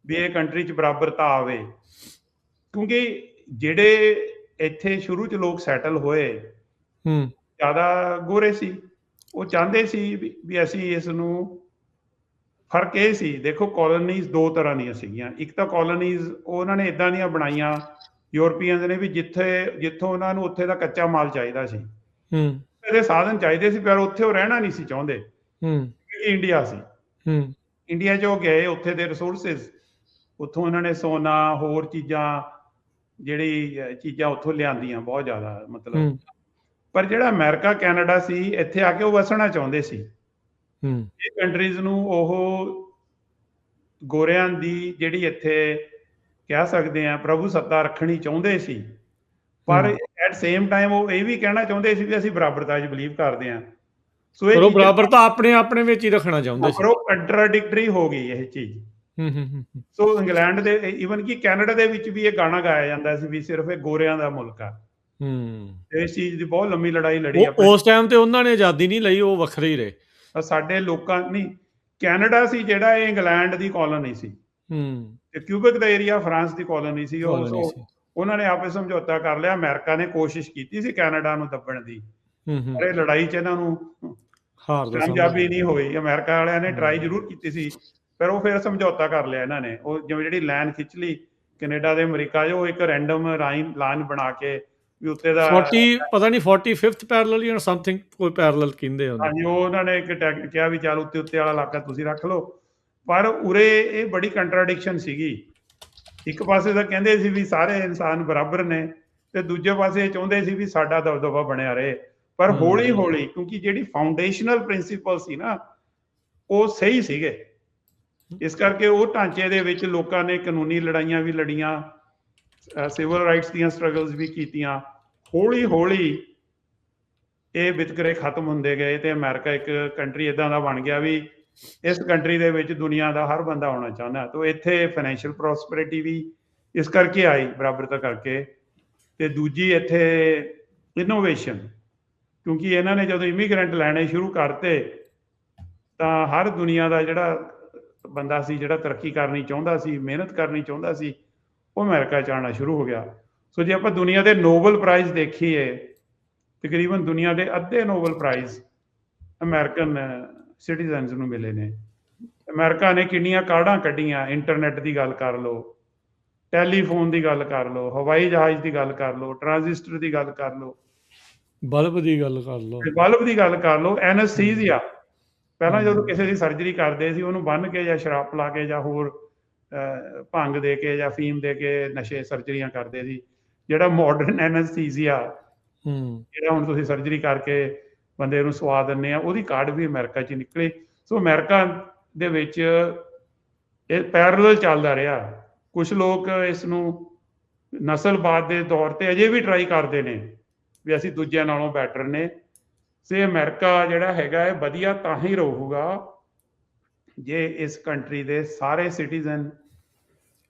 ਵੀ ਇਹ ਕੰਟਰੀ 'ਚ ਬਰਾਬਰਤਾ ਆਵੇ। ਕਿਉਂਕਿ ਜਿਹੜੇ ਇੱਥੇ ਸ਼ੁਰੂ 'ਚ ਲੋਕ ਸੈਟਲ ਹੋਏ ਜ਼ਿਆਦਾ ਗੋਰੇ ਸੀ, ਉਹ ਚਾਹੁੰਦੇ ਸੀ ਵੀ ਅਸੀਂ ਇਸ ਨੂੰ, ਫਰਕ ਇਹ ਸੀ ਦੇਖੋ, ਕਾਲੋਨੀਜ਼ ਦੋ ਤਰ੍ਹਾਂ ਦੀਆਂ ਸੀਗੀਆਂ। ਇੱਕ ਤਾਂ ਕਾਲੋਨੀਜ਼ ਉਹਨਾਂ ਨੇ ਇਦਾਂ ਦੀਆਂ ਬਣਾਈਆਂ ਯੂਰਪੀਅਨਸ ਨੇ ਵੀ ਜਿੱਥੋਂ ਉਹਨਾਂ ਨੂੰ ਉੱਥੇ ਦਾ ਕੱਚਾ ਮਾਲ ਚਾਹੀਦਾ ਸੀ, ਇਹਦੇ ਸਾਧਨ ਚਾਹੀਦੇ ਸੀ, ਪਰ ਉੱਥੇ ਉਹ ਰਹਿਣਾ ਨਹੀਂ ਸੀ ਚਾਹੁੰਦੇ। ਇੰਡੀਆ ਸੀ, ਇੰਡੀਆ 'ਚ ਉਹ ਗਏ, ਉੱਥੇ ਦੇ ਰਿਸੋਰਸਿਸ, ਉੱਥੋਂ ਉਹਨਾਂ ਨੇ ਸੋਨਾ ਹੋਰ ਚੀਜ਼ਾਂ, ਜਿਹੜੀ ਚੀਜ਼ਾਂ ਉੱਥੋਂ ਲਿਆਂਦੀਆਂ ਬਹੁਤ ਜ਼ਿਆਦਾ, ਮਤਲਬ। ਪਰ ਜਿਹੜਾ ਅਮਰੀਕਾ ਕੈਨੇਡਾ ਸੀ, ਇੱਥੇ ਆ ਕੇ ਉਹ ਵਸਣਾ ਚਾਹੁੰਦੇ ਸੀ। ਇਹ ਕੰਟਰੀਜ਼ ਨੂੰ ਉਹ ਗੋਰਿਆਂ ਦੀ ਜਿਹੜੀ ਇੱਥੇ ਕਹਿ ਸਕਦੇ ਆ ਪ੍ਰਭੂ ਸੱਤਾ ਰੱਖਣੀ ਚਾਹੁੰਦੇ ਸੀ, ਪਰ ਐਟ ਸੇਮ ਟਾਈਮ ਉਹ ਇਹ ਵੀ ਕਹਿਣਾ ਚਾਹੁੰਦੇ ਸੀ ਵੀ ਅਸੀਂ ਬਰਾਬਰਤਾ 'ਚ ਬਿਲੀਵ ਕਰਦੇ ਹਾਂ। ਸੋ ਇਹ ਬਰਾਬਰਤਾ ਆਪਣੇ ਵਿੱਚ ਹੀ ਰੱਖਣਾ ਚਾਹੁੰਦੇ ਸੀ। ਉਹ ਕੰਟਰਾਡਿਕਟਰੀ ਹੋ ਗਈ ਇਹ ਚੀਜ਼। ਸੋ ਇੰਗਲੈਂਡ ਦੇ, ਈਵਨ ਕਿ ਕੈਨੇਡਾ ਦੇ ਵਿੱਚ ਵੀ ਇਹ ਗਾਣਾ ਗਾਇਆ ਜਾਂਦਾ ਸੀ ਵੀ ਸਿਰਫ ਇਹ ਗੋਰਿਆਂ ਦਾ ਮੁਲਕ ਆ। ਇਸ ਚੀਜ਼ ਦੀ ਬਹੁਤ ਲੰਮੀ ਲੜਾਈ ਲੜੀ। ਉਸ ਟਾਈਮ ਤੇ ਉਹਨਾਂ ਨੇ ਆਜ਼ਾਦੀ ਨਹੀਂ ਲਈ, ਉਹ ਵੱਖਰੇ ਹੀ ਰਹੇ। ਸਾਡੇ ਲੋਕਾਂ ਨਹੀਂ, ਕੈਨੇਡਾ ਸੀ ਜਿਹੜਾ, ਇਹ ਇੰਗਲੈਂਡ ਦੀ ਕਾਲੋਨੀ ਸੀ ਤੇ ਕਿਊਬਿਕ ਦਾ ਏਰੀਆ ਫਰਾਂਸ ਦੀ ਕਾਲੋਨੀ ਸੀ। ਉਹਨਾਂ ਨੇ ਆਪਸ ਸਮਝੌਤਾ ਕਰ ਲਿਆ। ਅਮਰੀਕਾ ਨੇ ਕੋਸ਼ਿਸ਼ ਕੀਤੀ ਸੀ ਕੈਨੇਡਾ ਨੂੰ ਦੱਬਣ ਦੀ, ਪਰ ਇਹ ਲੜਾਈ 'ਚ ਇਹਨਾਂ ਨੂੰ ਕਾਮਯਾਬੀ ਨਹੀਂ ਹੋਈ। ਅਮਰੀਕਾ ਵਾਲਿਆਂ ਨੇ ਟਰਾਈ ਜ਼ਰੂਰ ਕੀਤੀ ਸੀ, ਪਰ ਉਹ ਫਿਰ ਸਮਝੌਤਾ ਕਰ ਲਿਆ ਇਹਨਾਂ ਨੇ। ਉਹ ਜਿਵੇਂ ਜਿਹੜੀ ਲਾਈਨ ਖਿੱਚ ਲਈ ਕੈਨੇਡਾ ਦੇ ਅਮਰੀਕਾ 'ਚ, ਉਹ ਇੱਕ ਰੈਂਡਮ ਲਾਈਨ ਬਣਾ ਕੇ ਵੀ ਉੱਤੇ ਦਾ 40 ਪਤਾ ਨਹੀਂ 45th ਪੈਰਲਲ ਜਾਂ ਸਮਥਿੰਗ ਕੋਈ ਪੈਰਲਲ ਕਹਿੰਦੇ ਹੁੰਦੇ। ਹਾਂਜੀ, ਉਹ ਉਹਨਾਂ ਨੇ ਇੱਕ ਕਿਹਾ ਵੀ ਚੱਲ ਉੱਤੇ ਵਾਲਾ ਇਲਾਕਾ ਤੁਸੀਂ ਰੱਖ ਲਓ। ਪਰ ਉਰੇ ਇਹ ਬੜੀ ਕੰਟਰਾਡਿਕਸ਼ਨ ਸੀਗੀ। ਇੱਕ ਪਾਸੇ ਤਾਂ ਕਹਿੰਦੇ ਸੀ ਵੀ ਸਾਰੇ ਇਨਸਾਨ ਬਰਾਬਰ ਨੇ, ਤੇ ਦੂਜੇ ਪਾਸੇ ਇਹ ਚਾਹੁੰਦੇ ਸੀ ਵੀ ਸਾਡਾ ਦਬਦਬਾ ਬਣਿਆ ਰਹੇ। ਪਰ ਹੌਲੀ ਹੌਲੀ, ਕਿਉਂਕਿ ਜਿਹੜੀ ਫਾਊਂਡੇਸ਼ਨਲ ਪ੍ਰਿੰਸੀਪਲ ਸੀ ਨਾ, ਉਹ ਸਹੀ ਸੀਗੇ, ਇਸ ਕਰਕੇ ਉਹ ਢਾਂਚੇ ਦੇ ਵਿੱਚ ਲੋਕਾਂ ਨੇ ਕਾਨੂੰਨੀ ਲੜਾਈਆਂ ਵੀ ਲੜੀਆਂ, ਸਿਵਲ ਰਾਈਟਸ ਦੀਆਂ ਸਟਰਗਲਸ ਵੀ ਕੀਤੀਆਂ। ਹੌਲੀ ਹੌਲੀ ਇਹ ਵਿਤਕਰੇ ਖਤਮ ਹੁੰਦੇ ਗਏ ਤੇ ਅਮਰੀਕਾ ਇੱਕ ਕੰਟਰੀ ਇਦਾਂ ਦਾ ਬਣ ਗਿਆ ਵੀ ਇਸ ਕੰਟਰੀ ਦੇ ਵਿੱਚ ਦੁਨੀਆ ਦਾ ਹਰ ਬੰਦਾ ਆਉਣਾ ਚਾਹੁੰਦਾ। ਤਾਂ ਇੱਥੇ ਫਾਈਨੈਂਸ਼ੀਅਲ ਪ੍ਰੋਸਪੈਰਿਟੀ ਵੀ ਇਸ ਕਰਕੇ ਆਈ, ਬਰਾਬਰਤਾ ਕਰਕੇ। ਤੇ ਦੂਜੀ ਇੱਥੇ ਇਨੋਵੇਸ਼ਨ, ਕਿਉਂਕਿ ਇਹਨਾਂ ਨੇ ਜਦੋਂ ਇਮੀਗ੍ਰੈਂਟ ਲੈਣੇ ਸ਼ੁਰੂ ਕਰਤੇ ਤਾਂ ਹਰ ਦੁਨੀਆ ਦਾ ਜਿਹੜਾ ਬੰਦਾ ਸੀ, ਜਿਹੜਾ ਤਰੱਕੀ ਕਰਨੀ ਚਾਹੁੰਦਾ ਸੀ, ਮਿਹਨਤ ਕਰਨੀ ਚਾਹੁੰਦਾ ਸੀ, ਉਹ ਅਮਰੀਕਾ 'ਚ ਆਉਣਾ ਸ਼ੁਰੂ ਹੋ ਗਿਆ। ਸੋ ਜੇ ਆਪਾਂ ਦੁਨੀਆ ਦੇ ਨੋਬਲ ਪ੍ਰਾਈਜ਼ ਦੇਖੀਏ, ਤਕਰੀਬਨ ਦੁਨੀਆ ਦੇ ਅੱਧੇ ਨੋਬਲ ਪ੍ਰਾਈਜ਼ ਅਮਰੀਕਨ ਸਿਟੀਜ਼ਨਸ ਨੂੰ ਮਿਲੇ ਨੇ। ਅਮਰੀਕਾ ਨੇ ਕਿੰਨੀਆਂ ਕਾਢਾਂ ਕੱਢੀਆਂ, ਇੰਟਰਨੈਟ ਦੀ ਗੱਲ ਕਰ ਲਓ, ਟੈਲੀਫੋਨ ਦੀ ਗੱਲ ਕਰ ਲਓ, ਹਵਾਈ ਜਹਾਜ਼ ਦੀ ਗੱਲ ਕਰ ਲਓ, ਟਰਾਂਜ਼ਿਸਟਰ ਦੀ ਗੱਲ ਕਰ ਲਓ, ਬਲਬ ਦੀ ਗੱਲ ਕਰ ਲਓ, ਐਨਸਥੀਸੀਆ। ਪਹਿਲਾਂ ਜਦੋਂ ਕਿਸੇ ਦੀ ਸਰਜਰੀ ਕਰਦੇ ਸੀ, ਉਹਨੂੰ ਬੰਨ੍ਹ ਕੇ ਜਾਂ ਸ਼ਰਾਬ ਪਿਲਾ ਕੇ ਜਾਂ ਹੋਰ ਭੰਗ ਦੇ ਕੇ ਜਾਂ ਫੀਮ ਦੇ ਕੇ ਨਸ਼ੇ ਸਰਜਰੀਆਂ ਕਰਦੇ ਸੀ। ਜਿਹੜਾ ਮਾਡਰਨ ਐਨਸਥੀਸੀਆ, ਜਿਹੜਾ ਹੁਣ ਤੁਸੀਂ ਸਰਜਰੀ ਕਰਕੇ ਬੰਦੇ ਨੂੰ ਸਵਾ ਦਿੰਦੇ ਆ, ਉਹਦੀ ਕਾਢ ਵੀ ਅਮਰੀਕਾ 'ਚ ਨਿਕਲੇ। ਸੋ ਅਮਰੀਕਾ ਦੇ ਵਿੱਚ ਇਹ ਪੈਰਲਲ ਚੱਲਦਾ ਰਿਹਾ। ਕੁਝ ਲੋਕ ਇਸ ਨੂੰ ਨਸਲਵਾਦ ਦੇ ਤੌਰ ਤੇ ਅਜੇ ਵੀ ਟਰਾਈ ਕਰਦੇ ਨੇ ਵੀ ਅਸੀਂ ਦੂਜਿਆਂ ਨਾਲੋਂ ਬੈਟਰ ਨੇ। ਤੇ ਅਮਰੀਕਾ ਜਿਹੜਾ ਹੈਗਾ ਹੈ ਵਧੀਆ ਤਾਂ ਹੀ ਰਹੂਗਾ ਜੇ ਇਸ ਕੰਟਰੀ ਦੇ ਸਾਰੇ ਸਿਟੀਜ਼ਨ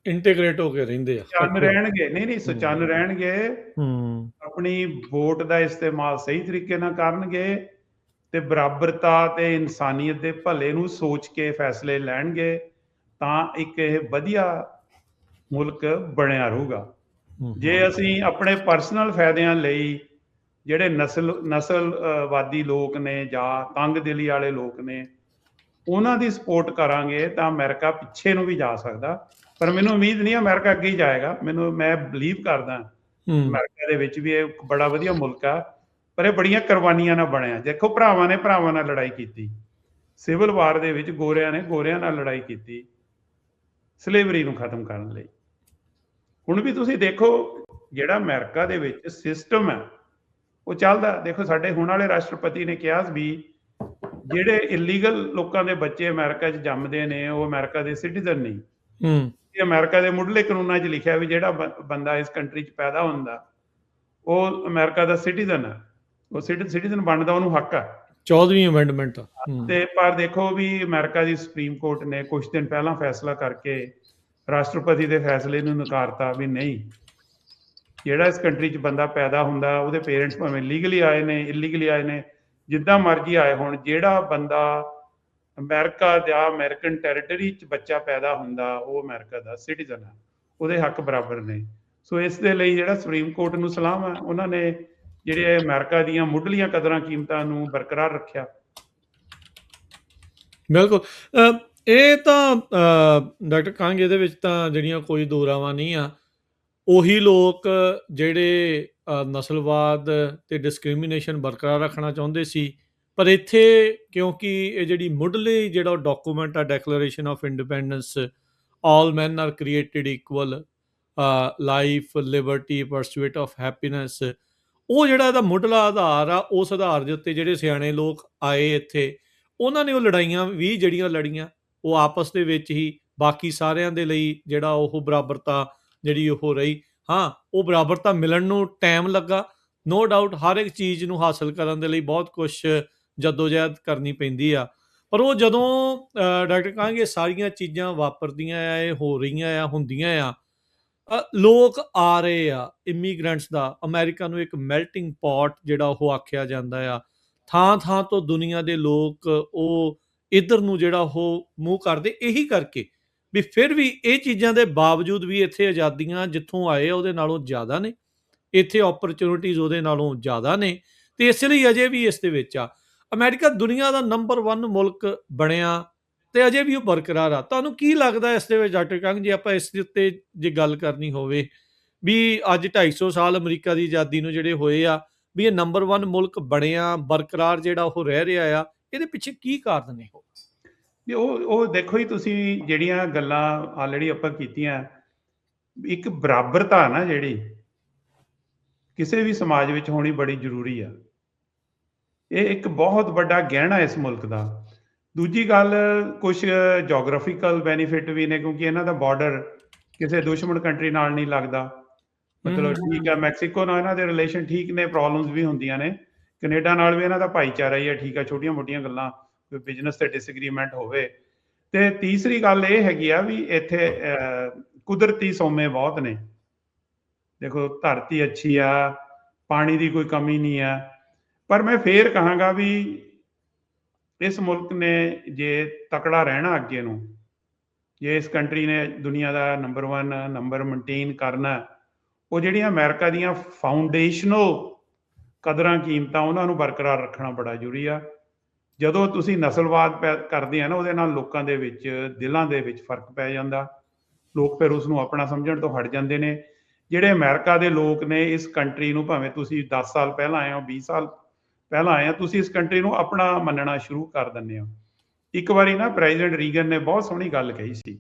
ਇੰਟੀਗ੍ਰੇਟ ਹੋ ਕੇ ਰਹਿੰਦੇ ਆ, ਸੁਚੰਨ ਰਹਿਣਗੇ। ਨਹੀਂ ਸੁਚੰਨ ਰਹਿਣਗੇ, ਆਪਣੀ ਵੋਟ ਦਾ ਇਸਤੇਮਾਲ ਸਹੀ ਤਰੀਕੇ ਨਾਲ ਕਰਨਗੇ, ਤੇ ਬਰਾਬਰਤਾ ਤੇ ਇਨਸਾਨੀਅਤ ਦੇ ਭਲੇ ਨੂੰ ਸੋਚ ਕੇ ਫੈਸਲੇ ਲੈਣਗੇ ਤਾਂ ਇੱਕ ਇਹ ਵਧੀਆ ਮੁਲਕ ਬਣਿਆ ਰਹੂਗਾ। ਜੇ ਅਸੀਂ ਆਪਣੇ ਪਰਸਨਲ ਫਾਇਦਿਆਂ ਲਈ ਜਿਹੜੇ ਨਸਲਵਾਦੀ ਲੋਕ ਨੇ ਜਾਂ ਤੰਗ ਦਿਲੀ ਵਾਲੇ ਲੋਕ ਨੇ ਉਹਨਾਂ ਦੀ ਸਪੋਰਟ ਕਰਾਂਗੇ ਤਾਂ ਅਮਰੀਕਾ ਪਿੱਛੇ ਨੂੰ ਵੀ ਜਾ ਸਕਦਾ। ਪਰ ਮੈਨੂੰ ਉਮੀਦ ਨਹੀਂ ਅਮਰੀਕਾ ਅੱਗੇ ਹੀ ਜਾਏਗਾ। ਮੈਂ ਬਲੀਵ ਕਰਦਾ ਅਮਰੀਕਾ ਦੇ ਵਿੱਚ ਵੀ ਇਹ ਇੱਕ ਬੜਾ ਵਧੀਆ ਮੁਲਕ ਆ, ਪਰ ਇਹ ਬੜੀਆਂ ਕੁਰਬਾਨੀਆਂ ਨਾਲ ਬਣਿਆ। ਦੇਖੋ ਭਰਾਵਾਂ ਨੇ ਭਰਾਵਾਂ ਨਾਲ ਲੜਾਈ ਕੀਤੀ, ਸਿਵਲ ਵਾਰ ਦੇ ਵਿੱਚ ਗੋਰਿਆਂ ਨੇ ਗੋਰਿਆਂ ਨਾਲ ਲੜਾਈ ਕੀਤੀ ਸਲੇਵਰੀ ਨੂੰ ਖਤਮ ਕਰਨ ਲਈ। ਹੁਣ ਵੀ ਤੁਸੀਂ ਦੇਖੋ ਜਿਹੜਾ ਅਮਰੀਕਾ ਦੇ ਵਿੱਚ ਸਿਸਟਮ ਹੈ ਉਹ ਚੱਲਦਾ। ਦੇਖੋ ਸਾਡੇ ਹੁਣ ਵਾਲੇ ਰਾਸ਼ਟਰਪਤੀ ਨੇ ਕਿਹਾ ਵੀ ਜਿਹੜੇ ਇਲੀਗਲ ਲੋਕਾਂ ਦੇ ਬੱਚੇ ਅਮਰੀਕਾ 'ਚ ਜੰਮਦੇ ਨੇ ਉਹ ਅਮਰੀਕਾ ਦੇ ਸਿਟੀਜ਼ਨ ਨਹੀਂ। ਇਹ ਅਮਰੀਕਾ ਦੇ ਮੁੱਢਲੇ ਕਾਨੂੰਨਾਂ 'ਚ ਲਿਖਿਆ ਵੀ ਜਿਹੜਾ ਬੰਦਾ ਇਸ ਕੰਟਰੀ 'ਚ ਪੈਦਾ ਹੁੰਦਾ ਉਹ ਅਮਰੀਕਾ ਦਾ ਸਿਟੀਜ਼ਨ ਹੈ, ਉਹ ਸਿਟੀਜ਼ਨ ਬਣਨ ਦਾ ਉਹਨੂੰ ਹੱਕ ਹੈ। 14ਵੀਂ ਅਮੈਂਡਮੈਂਟ ਤੇ ਪਰ ਦੇਖੋ ਵੀ ਅਮਰੀਕਾ ਦੀ ਸੁਪਰੀਮ ਕੋਰਟ ਨੇ ਕੁਝ ਦਿਨ ਪਹਿਲਾਂ ਫੈਸਲਾ ਕਰਕੇ ਰਾਸ਼ਟਰਪਤੀ ਦੇ ਫੈਸਲੇ ਨੂੰ ਨਕਾਰਤਾ ਵੀ ਨਹੀਂ, ਜਿਹੜਾ ਇਸ ਕੰਟਰੀ 'ਚ ਬੰਦਾ ਪੈਦਾ ਹੁੰਦਾ ਉਹਦੇ ਪੇਰੈਂਟਸ ਭਾਵੇਂ ਲੀਗਲੀ ਆਏ ਨੇ ਇਲੀਗਲੀ ਆਏ ਨੇ ਜਿੱਦਾਂ ਮਰਜ਼ੀ ਆਏ ਹੋਣ, ਜਿਹੜਾ ਬੰਦਾ ਅਮਰੀਕਾ ਜਾਂ ਅਮਰੀਕਨ ਟੈਰੀਟਰੀ 'ਚ ਬੱਚਾ ਪੈਦਾ ਹੁੰਦਾ ਉਹ ਅਮਰੀਕਾ ਦਾ ਸਿਟੀਜ਼ਨ ਹੈ, ਉਹਦੇ ਹੱਕ ਬਰਾਬਰ ਨੇ। ਸੋ ਇਸ ਦੇ ਲਈ ਜਿਹੜਾ ਸੁਪਰੀਮ ਕੋਰਟ ਨੂੰ ਸਲਾਮ ਹੈ, ਉਹਨਾਂ ਨੇ ਜਿਹੜੇ ਅਮਰੀਕਾ ਦੀਆਂ ਮੁੱਢਲੀਆਂ ਕਦਰਾਂ ਕੀਮਤਾਂ ਨੂੰ ਬਰਕਰਾਰ ਰੱਖਿਆ। ਬਿਲਕੁਲ। ਇਹ ਤਾਂ ਡਾਕਟਰ ਕਾਂਗ ਇਹਦੇ ਵਿੱਚ ਤਾਂ ਜਿਹੜੀਆਂ ਕੋਈ ਦੋ ਰਾਵਾਂ ਨਹੀਂ ਆ। ਉਹੀ ਲੋਕ ਜਿਹੜੇ ਨਸਲਵਾਦ ਤੇ ਡਿਸਕ੍ਰਿਮੀਨੇਸ਼ਨ ਬਰਕਰਾਰ ਰੱਖਣਾ ਚਾਹੁੰਦੇ ਸੀ, ਪਰ ਇੱਥੇ ਕਿਉਂਕਿ ਇਹ ਜਿਹੜੀ ਮੁੱਢਲੀ ਜਿਹੜਾ ਡਾਕੂਮੈਂਟ ਆ declaration of independence, all men are created equal, life liberty pursuit of happiness, ਉਹ ਜਿਹੜਾ ਇਹਦਾ ਮੁੱਢਲਾ ਆਧਾਰ ਆ ਉਸ ਆਧਾਰ ਦੇ ਉੱਤੇ ਜਿਹੜੇ ਸਿਆਣੇ ਲੋਕ ਆਏ ਇੱਥੇ ਉਹਨਾਂ ਨੇ ਉਹ ਲੜਾਈਆਂ ਵੀ ਜਿਹੜੀਆਂ ਲੜੀਆਂ ਉਹ ਆਪਸ ਦੇ ਵਿੱਚ ਹੀ ਬਾਕੀ ਸਾਰਿਆਂ ਦੇ ਲਈ ਜਿਹੜਾ ਉਹ ਬਰਾਬਰਤਾ ਜਿਹੜੀ ਉਹ ਰਹੀ। ਹਾਂ, ਉਹ ਬਰਾਬਰਤਾ ਮਿਲਣ ਨੂੰ ਟਾਈਮ ਲੱਗਾ, ਨੋ ਡਾਊਟ। ਹਰ ਇੱਕ ਚੀਜ਼ ਨੂੰ ਹਾਸਲ ਕਰਨ ਦੇ ਲਈ ਬਹੁਤ ਕੁਛ ਜਦੋਜਹਿਦ ਕਰਨੀ ਪੈਂਦੀ ਆ, ਪਰ ਉਹ ਜਦੋਂ ਡਾਕਟਰ ਕਹਾਂਗੇ ਸਾਰੀਆਂ ਚੀਜ਼ਾਂ ਵਾਪਰਦੀਆਂ ਆ, ਇਹ ਹੋ ਰਹੀਆਂ ਆ, ਹੁੰਦੀਆਂ ਆ, ਲੋਕ ਆ ਰਹੇ ਆ, ਇਮੀਗ੍ਰੈਂਟਸ ਦਾ ਅਮਰੀਕਾ ਨੂੰ ਇੱਕ ਮੈਲਟਿੰਗ ਪੌਟ ਜਿਹੜਾ ਉਹ ਆਖਿਆ ਜਾਂਦਾ ਆ। ਥਾਂ ਥਾਂ ਤੋਂ ਦੁਨੀਆ ਦੇ ਲੋਕ ਉਹ ਇੱਧਰ ਨੂੰ ਜਿਹੜਾ ਉਹ ਮੂੰਹ ਕਰਦੇ, ਇਹੀ ਕਰਕੇ ਵੀ ਫਿਰ ਵੀ ਇਹ ਚੀਜ਼ਾਂ ਦੇ ਬਾਵਜੂਦ ਵੀ ਇੱਥੇ ਆਜ਼ਾਦੀਆਂ ਜਿੱਥੋਂ ਆਏ ਉਹਦੇ ਨਾਲੋਂ ਜ਼ਿਆਦਾ ਨੇ, ਇੱਥੇ ਓਪਰਚੁਨਿਟੀਜ਼ ਉਹਦੇ ਨਾਲੋਂ ਜ਼ਿਆਦਾ ਨੇ, ਤੇ ਇਸ ਲਈ ਅਜੇ ਵੀ ਇਸ ਦੇ ਵਿੱਚ ਆ। ਅਮਰੀਕਾ ਦੁਨੀਆ ਦਾ ਨੰਬਰ 1 ਮੁਲਕ ਬਣਿਆ ਤੇ ਅਜੇ ਵੀ ਉਹ ਬਰਕਰਾਰ ਆ। ਤੁਹਾਨੂੰ ਕੀ ਲੱਗਦਾ ਇਸ ਦੇ ਵਿੱਚ ਡਾਕਟਰ ਕੰਗ, ਜੇ ਆਪਾਂ ਇਸ ਦੇ ਉੱਤੇ ਜੇ ਗੱਲ ਕਰਨੀ ਹੋਵੇ ਵੀ ਅੱਜ 250 ਸਾਲ ਅਮਰੀਕਾ ਦੀ ਆਜ਼ਾਦੀ ਨੂੰ ਜਿਹੜੇ ਹੋਏ ਆ, ਵੀ ਇਹ ਨੰਬਰ 1 ਮੁਲਕ ਬਣਿਆ ਬਰਕਰਾਰ ਜਿਹੜਾ ਉਹ ਰਹਿ ਰਿਹਾ ਆ, ਇਹਦੇ ਪਿੱਛੇ ਕੀ ਕਾਰਨ ਨੇ? ਉਹ ਦੇਖੋ ਹੀ ਤੁਸੀਂ ਜਿਹੜੀਆਂ ਗੱਲਾਂ ਆਲਰੇਡੀ ਆਪਾਂ ਕੀਤੀਆਂ, ਇੱਕ ਬਰਾਬਰਤਾ ਨਾ ਜਿਹੜੀ ਕਿਸੇ ਵੀ ਸਮਾਜ ਵਿੱਚ ਹੋਣੀ ਬੜੀ ਜ਼ਰੂਰੀ ਆ। ਇਹ ਇੱਕ ਬਹੁਤ ਵੱਡਾ ਗਹਿਣਾ ਇਸ ਮੁਲਕ ਦਾ। ਦੂਜੀ ਗੱਲ, ਕੁਝ ਜੀਓਗ੍ਰਾਫੀਕਲ ਬੈਨੀਫਿਟ ਵੀ ਨੇ ਕਿਉਂਕਿ ਇਹਨਾਂ ਦਾ ਬਾਰਡਰ ਕਿਸੇ ਦੁਸ਼ਮਣ ਕੰਟਰੀ ਨਾਲ ਨਹੀਂ ਲੱਗਦਾ। ਮਤਲਬ ਠੀਕ ਹੈ, ਮੈਕਸੀਕੋ ਨਾਲ ਇਹਨਾਂ ਦੇ ਰਿਲੇਸ਼ਨ ਠੀਕ ਨੇ, ਪ੍ਰੋਬਲਮਸ ਵੀ ਹੁੰਦੀਆਂ ਨੇ। ਕੈਨੇਡਾ ਨਾਲ ਵੀ ਇਹਨਾਂ ਦਾ ਭਾਈਚਾਰਾ ਹੀ ਹੈ, ਠੀਕ ਹੈ, ਛੋਟੀਆਂ ਮੋਟੀਆਂ ਗੱਲਾਂ, ਕੋਈ ਬਿਜ਼ਨਸ ਤੇ ਡਿਸਐਗਰੀਮੈਂਟ ਹੋਵੇ। ਤੇ ਤੀਸਰੀ ਗੱਲ ਇਹ ਹੈਗੀ ਆ ਵੀ ਇੱਥੇ ਕੁਦਰਤੀ ਸੋਮੇ ਬਹੁਤ ਨੇ। ਦੇਖੋ ਧਰਤੀ ਅੱਛੀ ਆ, ਪਾਣੀ ਦੀ ਕੋਈ ਕਮੀ ਨਹੀਂ ਆ। ਪਰ ਮੈਂ ਫੇਰ ਕਹਾਂਗਾ ਵੀ ਇਸ ਮੁਲਕ ਨੇ ਜੇ ਤਕੜਾ ਰਹਿਣਾ ਅੱਗੇ ਨੂੰ, ਜੇ ਇਸ ਕੰਟਰੀ ਨੇ ਦੁਨੀਆ ਦਾ ਨੰਬਰ 1 ਨੰਬਰ ਮੇਨਟੇਨ ਕਰਨਾ, ਉਹ ਜਿਹੜੀਆਂ ਅਮਰੀਕਾ ਦੀਆਂ ਫਾਊਂਡੇਸ਼ਨਲ ਕਦਰਾਂ ਕੀਮਤਾਂ ਉਹਨਾਂ ਨੂੰ ਬਰਕਰਾਰ ਰੱਖਣਾ ਬੜਾ ਜ਼ਰੂਰੀ ਆ। ਜਦੋਂ ਤੁਸੀਂ ਨਸਲਵਾਦ ਕਰਦੇ ਆ ਨਾ, ਉਹਦੇ ਨਾਲ ਲੋਕਾਂ ਦੇ ਵਿੱਚ ਦਿਲਾਂ ਦੇ ਵਿੱਚ ਫਰਕ ਪੈ ਜਾਂਦਾ। ਲੋਕ ਫਿਰ ਉਸ ਨੂੰ ਆਪਣਾ ਸਮਝਣ ਤੋਂ ਹਟ ਜਾਂਦੇ ਨੇ। ਜਿਹੜੇ ਅਮਰੀਕਾ ਦੇ ਲੋਕ ਨੇ ਇਸ ਕੰਟਰੀ ਨੂੰ, ਭਾਵੇਂ ਤੁਸੀਂ 10 ਸਾਲ ਪਹਿਲਾਂ ਆਏ ਹੋ, 20 ਸਾਲ ਪਹਿਲਾਂ ਆਏ ਹੋ, ਤੁਸੀਂ ਇਸ ਕੰਟਰੀ ਨੂੰ ਆਪਣਾ ਮੰਨਣਾ ਸ਼ੁਰੂ ਕਰ ਦਿੰਦੇ ਹੋ। ਇੱਕ ਵਾਰੀ ਨਾ ਪ੍ਰੈਜ਼ੀਡੈਂਟ ਰੀਗਨ ਨੇ ਬਹੁਤ ਸੋਹਣੀ ਗੱਲ ਕਹੀ ਸੀ।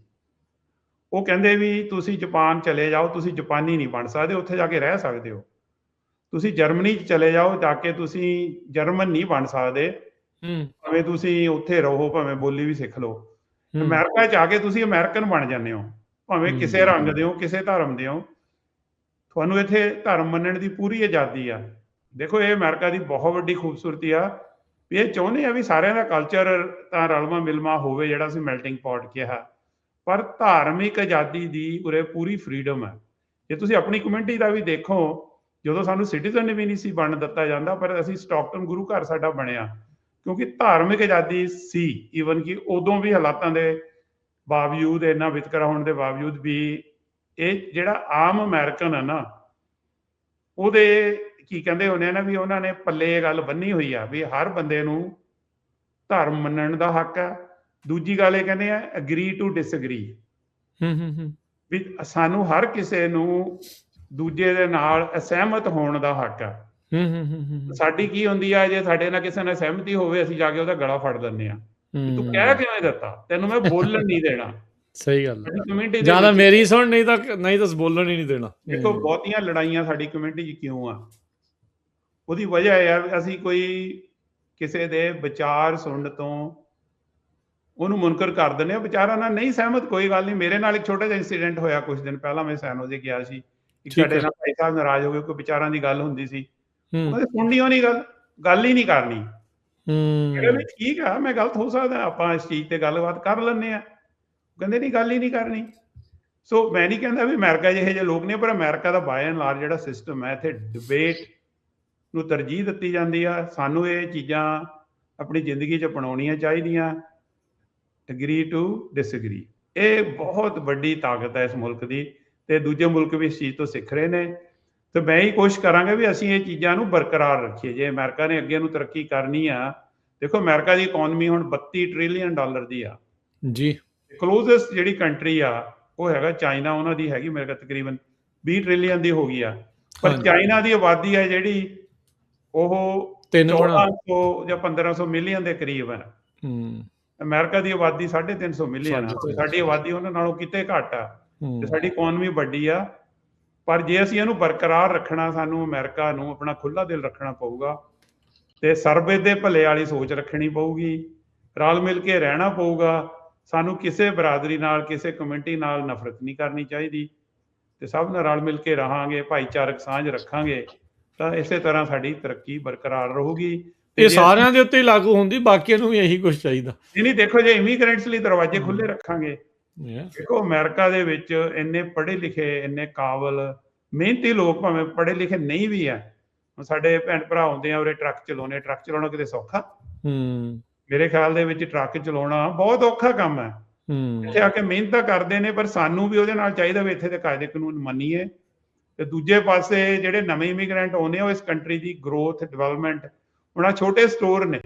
ਉਹ ਕਹਿੰਦੇ ਵੀ ਤੁਸੀਂ ਜਾਪਾਨ ਚਲੇ ਜਾਓ, ਤੁਸੀਂ ਜਾਪਾਨੀ ਨਹੀਂ ਬਣ ਸਕਦੇ, ਉੱਥੇ ਜਾ ਕੇ ਰਹਿ ਸਕਦੇ ਹੋ। ਤੁਸੀਂ ਜਰਮਨੀ 'ਚ ਚਲੇ ਜਾਓ, ਜਾ ਕੇ ਤੁਸੀਂ ਜਰਮਨ ਨਹੀਂ ਬਣ ਸਕਦੇ, ਭਾਵੇਂ ਤੁਸੀਂ ਉੱਥੇ ਰਹੋ, ਭਾਵੇਂ ਬੋਲੀ ਵੀ ਸਿੱਖ ਲਓ। ਅਮਰੀਕਾ 'ਚ ਆ ਕੇ ਤੁਸੀਂ ਅਮਰੀਕਨ ਬਣ ਜਾਂਦੇ ਹੋ, ਭਾਵੇਂ ਕਿਸੇ ਰੰਗ ਦੇ ਹੋ, ਕਿਸੇ ਧਰਮ ਦੇ ਹੋ, ਤੁਹਾਨੂੰ ਇੱਥੇ ਧਰਮ ਮੰਨਣ ਦੀ ਪੂਰੀ ਆਜ਼ਾਦੀ ਆ। ਦੇਖੋ ਇਹ ਅਮਰੀਕਾ ਦੀ ਬਹੁਤ ਵੱਡੀ ਖੂਬਸੂਰਤੀ ਆ ਵੀ ਇਹ ਚਾਹੁੰਦੇ ਆ ਵੀ ਸਾਰਿਆਂ ਦਾ ਕਲਚਰ ਤਾਂ ਰਲਵਾਂ ਮਿਲਵਾਂ ਹੋਵੇ, ਜਿਹੜਾ ਅਸੀਂ ਮੈਲਟਿੰਗ ਪੌਟ ਕਿਹਾ, ਪਰ ਧਾਰਮਿਕ ਆਜ਼ਾਦੀ ਦੀ ਉਰੇ ਪੂਰੀ ਫਰੀਡਮ ਹੈ। ਜੇ ਤੁਸੀਂ ਆਪਣੀ ਕਮਿਊਨਿਟੀ ਦਾ ਵੀ ਦੇਖੋ, ਜਦੋਂ ਸਾਨੂੰ ਸਿਟੀਜ਼ਨ ਵੀ ਨਹੀਂ ਸੀ ਬਣਨ ਦਿੱਤਾ ਜਾਂਦਾ, ਪਰ ਅਸੀਂ ਸਟਾਕਟਨ ਗੁਰੂ ਘਰ ਸਾਡਾ ਬਣਿਆ ਕਿਉਂਕਿ ਧਾਰਮਿਕ ਆਜ਼ਾਦੀ ਸੀ, ਈਵਨ ਕਿ ਉਦੋਂ ਵੀ ਹਾਲਾਤਾਂ ਦੇ ਬਾਵਜੂਦ, ਇੰਨਾ ਵਿਤਕਰਾ ਹੋਣ ਦੇ ਬਾਵਜੂਦ ਵੀ ਇਹ ਜਿਹੜਾ ਆਮ ਅਮਰੀਕਨ ਆ ਨਾ, ਉਹਦੇ ਕੀ ਕਹਿੰਦੇ ਹੁੰਦੇ ਆ ਨਾ ਵੀ ਉਹਨਾਂ ਨੇ ਪੱਲੇ ਇਹ ਗੱਲ ਬੰਨੀ ਹੋਈ ਆ ਵੀ ਹਰ ਬੰਦੇ ਨੂੰ ਧਰਮ ਮੰਨਣ ਦਾ ਹੱਕ ਆ। ਦੂਜੀ ਗੱਲ ਇਹ ਕਹਿੰਦੇ ਆ ਅਗਰੀ ਟੂ ਡਿਸਐਗਰੀ, ਵੀ ਸਾਨੂੰ ਹਰ ਕਿਸੇ ਨੂੰ ਦੂਜੇ ਦੇ ਨਾਲ ਅਸਹਿਮਤ ਹੋਣ ਦਾ ਹੱਕ ਆ। ਸਾਡੀ ਕੀ ਹੁੰਦੀ ਆ, ਜੇ ਸਾਡੇ ਨਾਲ ਕਿਸੇ ਨਾਲ ਸਹਿਮਤੀ ਹੋਵੇ ਅਸੀਂ ਜਾ ਕੇ ਉਹਦਾ ਗਲਾ ਫੜ ਦਿੰਦੇ ਆ, ਤੂੰ ਕਹਿ ਕਿਵੇਂ ਦਿੱਤਾ, ਤੈਨੂੰ ਮੈਂ ਬੋਲਣ ਨਹੀਂ ਦੇਣਾ। ਸਹੀ ਗੱਲ ਸਾਡੀ ਕਮਿਊਨਿਟੀ ਜਾਂ ਤਾਂ ਮੇਰੀ ਸੁਣ, ਨਹੀਂ ਤਾਂ ਬੋਲਣ ਹੀ ਨਹੀਂ ਦੇਣਾ। ਦੇਖੋ ਬਹੁਤੀਆਂ ਲੜਾਈਆਂ ਸਾਡੀ ਕਮਿਊਨਿਟੀ 'ਚ ਕਿਉਂ ਆ, ਉਹਦੀ ਵਜ੍ਹਾ ਯਾਰ ਅਸੀਂ ਕੋਈ ਕਿਸੇ ਦੇ ਵਿਚਾਰ ਸੁਣਨ ਤੋਂ ਉਹਨੂੰ ਮੁਨਕਰ ਕਰ ਦਿੰਦੇ ਆ। ਵਿਚਾਰਾਂ ਨਾਲ ਨਹੀਂ ਸਹਿਮਤ, ਕੋਈ ਗੱਲ ਨਹੀਂ। ਮੇਰੇ ਨਾਲ ਇੱਕ ਛੋਟਾ ਜਿਹਾ ਇੰਸੀਡੈਂਟ ਹੋਇਆ ਕੁਝ ਦਿਨ ਪਹਿਲਾਂ, ਮੈਂ ਸੈਨੋ ਦੇ ਗਿਆ ਸੀ, ਇੱਕ ਸਾਡੇ ਨਾਲ ਭਾਈ ਸਾਹਿਬ ਨਾਰਾਜ਼ ਹੋ ਗਏ, ਕੋਈ ਵਿਚਾਰਾਂ ਦੀ ਗੱਲ ਹੁੰਦੀ ਸੀ, ਉਹਨੇ ਸੁਣਨੀ ਹੋਣੀ ਗੱਲ ਹੀ ਨਹੀਂ ਕਰਨੀ। ਠੀਕ ਆ, ਮੈਂ ਗਲਤ ਹੋ ਸਕਦਾ, ਆਪਾਂ ਇਸ ਚੀਜ਼ ਤੇ ਗੱਲਬਾਤ ਕਰ ਲੈਂਦੇ ਆ। ਕਹਿੰਦੇ ਨਹੀਂ, ਗੱਲ ਹੀ ਨਹੀਂ ਕਰਨੀ। ਸੋ ਮੈਂ ਨਹੀਂ ਕਹਿੰਦਾ ਵੀ ਅਮਰੀਕਾ ਜਿਹੇ ਜਿਹੇ ਲੋਕ ਨੇ, ਪਰ ਅਮਰੀਕਾ ਦਾ ਬਾਏ ਐਂਡ ਲਾਰਜ ਜਿਹੜਾ ਸਿਸਟਮ ਹੈ, ਇੱਥੇ ਡਿਬੇਟ ਨੂੰ ਤਰਜੀਹ ਦਿੱਤੀ ਜਾਂਦੀ ਆ। ਸਾਨੂੰ ਇਹ ਚੀਜ਼ਾਂ ਆਪਣੀ ਜ਼ਿੰਦਗੀ 'ਚ ਅਪਣਾਉਣੀਆਂ ਚਾਹੀਦੀਆਂ। ਅਗਰੀ ਟੂ ਡਿਸਐਗਰੀ, ਇਹ ਬਹੁਤ ਵੱਡੀ ਤਾਕਤ ਹੈ ਇਸ ਮੁਲਕ ਦੀ, ਤੇ ਦੂਜੇ ਮੁਲਕ ਵੀ ਇਸ ਚੀਜ਼ ਤੋਂ ਸਿੱਖ ਰਹੇ ਨੇ। ਤੇ ਮੈਂ ਹੀ ਕੋਸ਼ਿਸ਼ ਕਰਾਂਗਾ ਵੀ ਅਸੀਂ ਇਹ ਚੀਜ਼ਾਂ ਨੂੰ ਬਰਕਰਾਰ ਰੱਖੀਏ। ਜੇ ਅਮਰੀਕਾ ਨੇ ਅੱਗੇ ਨੂੰ ਤਰੱਕੀ ਕਰਨੀ ਆ, ਦੇਖੋ ਅਮਰੀਕਾ ਦੀ ਇਕਨੋਮੀ ਹੁਣ $32 ਟ੍ਰਿਲੀਅਨ ਦੀ ਆ ਜੀ। ਕਲੋਜ਼ੈਸਟ ਜਿਹੜੀ ਕੰਟਰੀ ਆ ਉਹ ਹੈਗਾ ਚਾਈਨਾ, ਉਹਨਾਂ ਦੀ ਹੈਗੀ ਮੇਰੇ ਕੋਲ ਤਕਰੀਬਨ 20 ਟ੍ਰਿਲੀਅਨ ਦੀ ਹੋ ਗਈ ਆ। ਪਰ ਚਾਈਨਾ ਦੀ ਆਬਾਦੀ ਹੈ ਜਿਹੜੀ ਉਹ 1400 ਜਾਂ 1500 ਮਿਲੀਅਨ ਦੇ ਕਰੀਬ ਹੈ। ਅਮਰੀਕਾ ਦੀ ਆਬਾਦੀ 350 ਮਿਲੀਅਨ ਆ, ਸਾਡੀ ਆਬਾਦੀ ਉਹਨਾਂ ਨਾਲੋਂ ਕਿਤੇ ਘੱਟ ਆ, ਤੇ ਸਾਡੀ ਇਕਨੋਮੀ ਵੱਡੀ ਆ। ਪਰ ਜੇ ਅਸੀਂ ਇਹਨੂੰ ਬਰਕਰਾਰ ਰੱਖਣਾ, ਸਾਨੂੰ ਅਮਰੀਕਾ ਨੂੰ ਆਪਣਾ ਖੁੱਲਾ ਦਿਲ ਰੱਖਣਾ ਪਊਗਾ, ਤੇ ਸਰਬਤ ਦੇ ਭਲੇ ਵਾਲੀ ਸੋਚ ਰੱਖਣੀ ਪਊਗੀ, ਰਲ ਮਿਲ ਕੇ ਰਹਿਣਾ ਪਊਗਾ। ਸਾਨੂੰ ਕਿਸੇ ਬਰਾਦਰੀ ਨਾਲ, ਕਿਸੇ ਕਮਿਊਨਿਟੀ ਨਾਲ ਨਫ਼ਰਤ ਨਹੀਂ ਕਰਨੀ ਚਾਹੀਦੀ, ਤੇ ਸਭ ਨਾਲ ਰਲ ਮਿਲ ਕੇ ਰਹਾਂਗੇ, ਭਾਈਚਾਰਕ ਸਾਂਝ ਰੱਖਾਂਗੇ, ਤਾਂ ਇਸੇ ਤਰ੍ਹਾਂ ਸਾਡੀ ਤਰੱਕੀ ਬਰਕਰਾਰ ਰਹੂਗੀ। ਇਹ ਸਾਰਿਆਂ ਦੇ ਉੱਤੇ ਲਾਗੂ ਹੁੰਦੀ, ਬਾਕੀਆਂ ਨੂੰ ਵੀ ਇਹੀ ਕੁਝ ਚਾਹੀਦਾ। ਨਹੀਂ, ਦੇਖੋ ਜੇ ਇਮੀਗ੍ਰੈਂਟਸ ਲਈ ਦਰਵਾਜ਼ੇ ਖੁੱਲੇ ਰੱਖਾਂਗੇ, ਦੇਖੋ ਅਮਰੀਕਾ ਦੇ ਵਿੱਚ ਇੰਨੇ ਪੜ੍ਹੇ ਲਿਖੇ, ਇੰਨੇ ਕਾਬਲ, ਮਿਹਨਤੀ ਲੋਕ, ਭਾਵੇਂ ਪੜ੍ਹੇ ਲਿਖੇ ਨਹੀਂ ਵੀ ਆ। ਸਾਡੇ ਭੈਣ ਭਰਾ ਆਉਂਦੇ ਆ ਉਰੇ, ਟਰੱਕ ਚਲਾਉਣਾ ਕਿਤੇ ਸੌਖਾ? ਮੇਰੇ ਖਿਆਲ ਦੇ ਵਿੱਚ ਟਰੱਕ ਚਲਾਉਣਾ ਬਹੁਤ ਔਖਾ ਕੰਮ ਹੈ। ਇੱਥੇ ਆ ਕੇ ਮਿਹਨਤਾਂ ਕਰਦੇ ਨੇ, ਪਰ ਸਾਨੂੰ ਵੀ ਉਹਦੇ ਨਾਲ ਚਾਹੀਦਾ ਵੀ ਇੱਥੇ ਦੇ ਕਾਇਦੇ ਕਾਨੂੰਨ ਮੰਨੀਏ। ਤੇ ਦੂਜੇ ਪਾਸੇ ਜਿਹੜੇ ਨਵੇਂ ਇਮੀਗ੍ਰੈਂਟ ਆਉਂਦੇ ਆ, ਉਹ ਇਸ ਕੰਟਰੀ ਦੀ ਗਰੋਥ, ਡਿਵੈਲਪਮੈਂਟ, ਹੁਣ ਛੋਟੇ ਸਟੋਰ ਨੇ,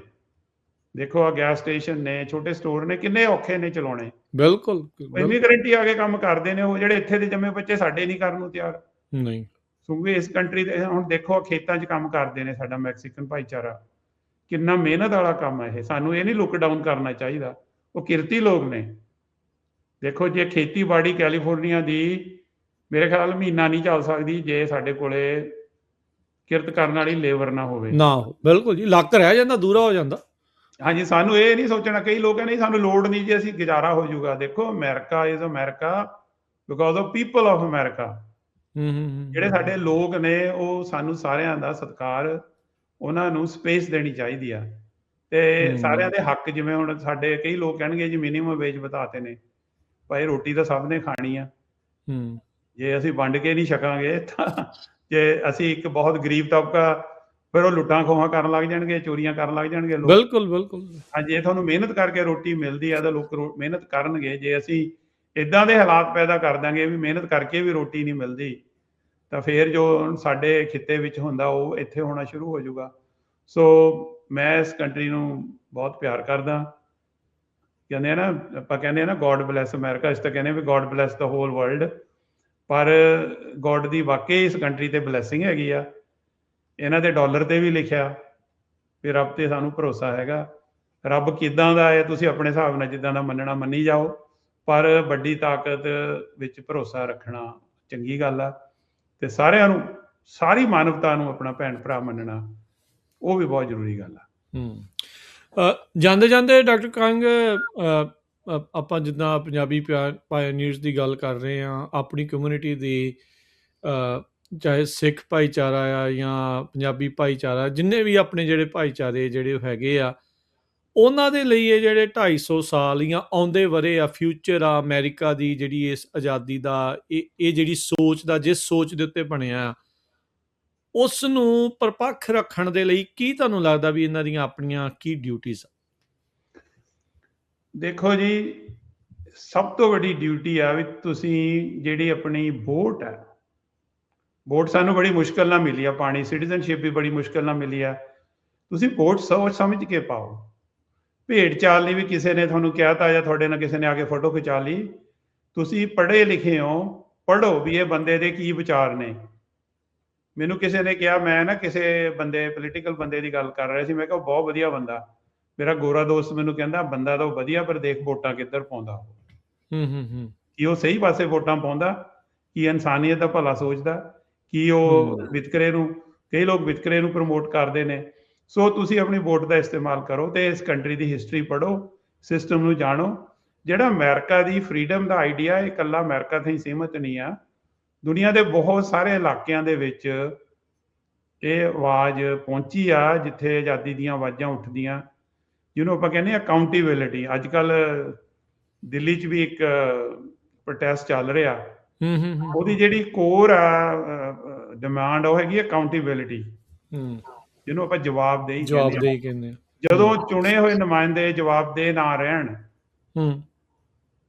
ਦੇਖੋ ਆ ਗੈਸ ਸਟੇਸ਼ਨ ਨੇ, ਛੋਟੇ ਸਟੋਰ ਨੇ, ਕਿੰਨੇ ਔਖੇ ਨੇ ਚਲਾਉਣੇ। ਬਿਲਕੁਲ ਇਮੀਗ੍ਰੈਂਟ ਹੀ ਆ ਕੇ ਕੰਮ ਕਰਦੇ ਨੇ, ਉਹ ਜਿਹੜੇ ਇੱਥੇ ਦੇ ਜੰਮੇ ਬੱਚੇ ਸਾਡੇ ਨਹੀਂ ਕਰਨ ਨੂੰ ਤਿਆਰ। ਨਹੀਂ, ਕਿਉਂਕਿ ਇਸ ਕੰਟਰੀ ਦੇ ਹੁਣ ਦੇਖੋ ਖੇਤਾਂ 'ਚ ਕੰਮ ਕਰਦੇ ਨੇ, ਸਾਡਾ ਮੈਕਸੀਕਨ ਭਾਈਚਾਰਾ, ਕਿੰਨਾ ਮਿਹਨਤ ਵਾਲਾ ਕੰਮ ਹੈ ਇਹ। ਸਾਨੂੰ ਇਹ ਨਹੀਂ ਲੁੱਕ ਡਾਊਨ ਕਰਨਾ ਚਾਹੀਦਾ, ਉਹ ਕਿਰਤੀ ਲੋਕ ਨੇ। ਦੇਖੋ ਜੇ ਖੇਤੀਬਾੜੀ ਕੈਲੀਫੋਰਨੀਆ ਦੀ ਮੇਰੇ ਖਿਆਲ ਮਹੀਨਾ ਨਹੀਂ ਚੱਲ ਸਕਦੀ ਜੇ ਸਾਡੇ ਕੋਲੇ ਕਿਰਤ ਕਰਨ ਵਾਲੀ ਲੇਬਰ ਨਾ ਹੋਵੇ। ਬਿਲਕੁਲ ਜੀ, ਲੱਕ ਰਹਿ ਜਾਂਦਾ, ਦੂਰਾ ਹੋ ਜਾਂਦਾ। ਹਾਂਜੀ, ਸਾਨੂੰ ਇਹ ਨਹੀਂ ਸੋਚਣਾ, ਕਈ ਲੋਕ ਕਹਿੰਦੇ ਸਾਨੂੰ ਲੋੜ ਨਹੀਂ ਜੀ, ਅਸੀਂ ਗੁਜ਼ਾਰਾ ਹੋ ਜਾਊਗਾ। ਦੇਖੋ America is America because of people of America. ਜਿਹੜੇ ਸਾਡੇ ਲੋਕ ਨੇ, ਉਹ ਸਾਨੂੰ ਸਾਰਿਆਂ ਦਾ ਸਤਿਕਾਰ, ਉਹਨਾਂ ਨੂੰ ਸਪੇਸ ਦੇਣੀ ਚਾਹੀਦੀ ਆ, ਤੇ ਸਾਰਿਆਂ ਦੇ ਹੱਕ। ਜਿਵੇਂ ਹੁਣ ਸਾਡੇ ਕਈ ਲੋਕ ਕਹਿਣਗੇ ਜੀ ਮਿਨੀਮਮ ਵੇਜ ਵਧਾਤੇ ਨੇ, ਭਾਈ ਰੋਟੀ ਤਾਂ ਸਭ ਨੇ ਖਾਣੀ ਆ। ਜੇ ਅਸੀਂ ਵੰਡ ਕੇ ਨਹੀਂ ਛਕਾਂਗੇ ਤਾਂ, ਜੇ ਅਸੀਂ ਇੱਕ ਬਹੁਤ ਗਰੀਬ ਤਬਕਾ, ਫਿਰ ਉਹ ਲੁੱਟਾਂ ਖੋਹਾਂ ਕਰਨ ਲੱਗ ਜਾਣਗੇ, ਚੋਰੀਆਂ ਕਰਨ ਲੱਗ ਜਾਣਗੇ ਲੋਕ। ਬਿਲਕੁਲ। ਹਾਂਜੀ, ਜੇ ਤੁਹਾਨੂੰ ਮਿਹਨਤ ਕਰਕੇ ਰੋਟੀ ਮਿਲਦੀ ਆ ਤਾਂ ਲੋਕ ਮਿਹਨਤ ਕਰਨਗੇ। ਜੇ ਅਸੀਂ ਇਦਾਂ ਦੇ ਹਾਲਾਤ ਪੈਦਾ ਕਰ ਦਾਂਗੇ ਵੀ ਮਿਹਨਤ ਕਰਕੇ ਵੀ ਰੋਟੀ ਨਹੀਂ ਮਿਲਦੀ, ਤਾਂ ਫਿਰ ਜੋ ਸਾਡੇ ਖਿੱਤੇ ਵਿੱਚ ਹੁੰਦਾ ਉਹ ਇੱਥੇ ਹੋਣਾ ਸ਼ੁਰੂ ਹੋ ਜਾਊਗਾ। ਸੋ ਮੈਂ ਇਸ ਕੰਟਰੀ ਨੂੰ ਬਹੁਤ ਪਿਆਰ ਕਰਦਾ। ਕਹਿੰਦੇ ਆ ਨਾ, ਆਪਾਂ ਕਹਿੰਦੇ ਆ ਨਾ ਗੋਡ ਬਲੈਸ ਅਮਰੀਕਾ, ਅਸੀਂ ਤਾਂ ਕਹਿੰਦੇ ਵੀ ਗੋਡ ਬਲੈਸ ਦਾ ਹੋਲ ਵਰਲਡ, ਪਰ ਗੋਡ ਦੀ ਵਾਕਈ ਇਸ ਕੰਟਰੀ ਤੇ ਬਲੈਸਿੰਗ ਹੈਗੀ ਆ। ਇਹਨਾਂ ਦੇ ਡਾਲਰ ਤੇ ਵੀ ਲਿਖਿਆ ਵੀ ਰੱਬ ਤੇ ਸਾਨੂੰ ਭਰੋਸਾ ਹੈਗਾ। ਰੱਬ ਕਿੱਦਾਂ ਦਾ ਹੈ ਤੁਸੀਂ ਆਪਣੇ ਹਿਸਾਬ ਨਾਲ ਜਿੱਦਾਂ ਦਾ ਮੰਨਣਾ ਮੰਨੀ ਜਾਓ, ਪਰ ਵੱਡੀ ਤਾਕਤ ਵਿੱਚ ਭਰੋਸਾ ਰੱਖਣਾ ਚੰਗੀ ਗੱਲ ਆ। ਤੇ ਸਾਰਿਆਂ ਨੂੰ, ਸਾਰੀ ਮਾਨਵਤਾ ਨੂੰ ਆਪਣਾ ਭੈਣ ਭਰਾ ਮੰਨਣਾ, ਉਹ ਵੀ ਬਹੁਤ ਜ਼ਰੂਰੀ ਗੱਲ ਆ। ਜਾਂਦੇ ਡਾਕਟਰ ਕੰਗ, ਆਪਾਂ ਜਿੱਦਾਂ ਪੰਜਾਬੀ ਪਾਇਓਨੀਅਰਸ ਦੀ ਗੱਲ ਕਰ ਰਹੇ ਹਾਂ, ਆਪਣੀ ਕਮਿਊਨਿਟੀ ਦੀ, ਚਾਹੇ ਸਿੱਖ ਭਾਈਚਾਰਾ ਆ ਜਾਂ ਪੰਜਾਬੀ ਭਾਈਚਾਰਾ, ਜਿੰਨੇ ਵੀ ਆਪਣੇ ਜਿਹੜੇ ਭਾਈਚਾਰੇ ਜਿਹੜੇ ਹੈਗੇ ਆ, ਉਹਨਾਂ ਦੇ ਲਈ ਇਹ ਜਿਹੜੇ 250 ਸਾਲ ਜਾਂ ਆਉਂਦੇ ਵਰੇ ਆ, ਫਿਊਚਰ ਆ ਅਮਰੀਕਾ ਦੀ ਜਿਹੜੀ ਇਸ ਆਜ਼ਾਦੀ ਦਾ, ਇਹ ਜਿਹੜੀ ਸੋਚ ਦਾ, ਜਿਸ ਸੋਚ ਦੇ ਉੱਤੇ ਬਣਿਆ, ਉਸ ਨੂੰ ਪਰਪੱਖ ਰੱਖਣ ਦੇ ਲਈ ਕੀ ਤੁਹਾਨੂੰ ਲੱਗਦਾ ਵੀ ਇਹਨਾਂ ਦੀਆਂ ਆਪਣੀਆਂ ਕੀ ਡਿਊਟੀਜ਼ ਆ? ਦੇਖੋ ਜੀ, ਸਭ ਤੋਂ ਵੱਡੀ ਡਿਊਟੀ ਆ ਵੀ ਤੁਸੀਂ ਜਿਹੜੀ ਆਪਣੀ ਵੋਟ ਹੈ, ਵੋਟ ਸਾਨੂੰ ਬੜੀ ਮੁਸ਼ਕਲ ਨਾਲ ਮਿਲੀ ਆ, ਪਾਣੀ ਸਿਟੀਜ਼ਨਸ਼ਿਪ ਵੀ ਬੜੀ ਮੁਸ਼ਕਲ ਨਾਲ ਮਿਲੀ ਆ, ਤੁਸੀਂ ਵੋਟ ਸੋਚ ਸਮਝ ਕੇ ਪਾਓ। ਭੇਡ ਚਾਲ ਲਈ ਵੀ ਕਿਸੇ ਨੇ ਤੁਹਾਨੂੰ ਕਿਹਾ ਤਾਂ ਜਾਂ ਤੁਹਾਡੇ ਨਾਲ ਕਿਸੇ ਨੇ ਆ ਕੇ ਫੋਟੋ ਖਿਚਾ ਲਈ, ਤੁਸੀਂ ਪੜ੍ਹੇ ਲਿਖੇ ਹੋ, ਪੜ੍ਹੋ ਵੀ ਇਹ ਬੰਦੇ ਦੇ ਕੀ ਵਿਚਾਰ ਨੇ। ਮੈਨੂੰ ਕਿਸੇ ਨੇ ਕਿਹਾ, ਮੈਂ ਨਾ ਕਿਸੇ ਬੰਦੇ ਪੋਲੀਟੀਕਲ ਬੰਦੇ ਦੀ ਗੱਲ ਕਰ ਰਿਹਾ ਸੀ, ਮੈਂ ਕਿਹਾ ਬਹੁਤ ਵਧੀਆ ਬੰਦਾ, ਮੇਰਾ ਗੋਰਾ ਦੋਸਤ ਮੈਨੂੰ ਕਹਿੰਦਾ ਬੰਦਾ ਤਾਂ ਉਹ ਵਧੀਆ, ਪਰ ਦੇਖ ਵੋਟਾਂ ਕਿੱਧਰ ਪਾਉਂਦਾ, ਕੀ ਉਹ ਸਹੀ ਪਾਸੇ ਵੋਟਾਂ ਪਾਉਂਦਾ, ਕੀ ਇਨਸਾਨੀਅਤ ਦਾ ਭਲਾ ਸੋਚਦਾ, ਕੀ ਉਹ ਵਿਤਕਰੇ ਨੂੰ, ਕਈ ਲੋਕ ਵਿਤਕਰੇ ਨੂੰ ਪ੍ਰਮੋਟ ਕਰਦੇ ਨੇ। ਸੋ ਤੁਸੀਂ ਆਪਣੀ ਵੋਟ ਦਾ ਇਸਤੇਮਾਲ ਕਰੋ ਤੇ ਇਸ ਕੰਟਰੀ ਦੀ ਹਿਸਟਰੀ ਪੜ੍ਹੋ, ਸਿਸਟਮ ਨੂੰ ਜਾਣੋ। ਜਿਹੜਾ ਅਮਰੀਕਾ ਦੀ ਫਰੀडम ਦਾ ਆਈਡੀਆ, ਇਹ ਇਕੱਲਾ ਅਮਰੀਕਾ ਤੇ ਹੀ ਸੀਮਤ ਨਹੀਂ ਆ, ਦੁਨੀਆ ਦੇ ਬਹੁਤ ਸਾਰੇ ਇਲਾਕਿਆਂ ਦੇ ਵਿੱਚ ਇਹ ਆਵਾਜ਼ ਪਹੁੰਚੀ ਆ ਜਿੱਥੇ ਆਜ਼ਾਦੀ ਦੀਆਂ ਆਵਾਜ਼ਾਂ ਉੱਠਦੀਆਂ, ਜਿਹਨੂੰ ਆਪਾਂ ਕਹਿੰਦੇ ਆ ਅਕਾਊਂਟੇਬਿਲਿਟੀ। ਅੱਜ ਕੱਲ ਦਿੱਲੀ 'ਚ ਵੀ ਇੱਕ ਪ੍ਰੋਟੈਸਟ ਚੱਲ ਰਿਹਾ, ਉਹਦੀ ਜਿਹੜੀ ਕੋਰ ਆ ਡਿਮਾਂਡ ਉਹ ਹੈਗੀ ਅਕਾਊਂਟੇਬਿਲਿਟੀ, ਜਿਹਨੂੰ ਆਪਾਂ ਜਵਾਬਦੇਹੀ ਕਹਿੰਦੇ ਆ। ਜਦੋਂ ਚੁਣੇ ਹੋਏ ਨੁਮਾਇੰਦੇ ਜਵਾਬਦੇਹ ਨਾ ਰਹਿਣ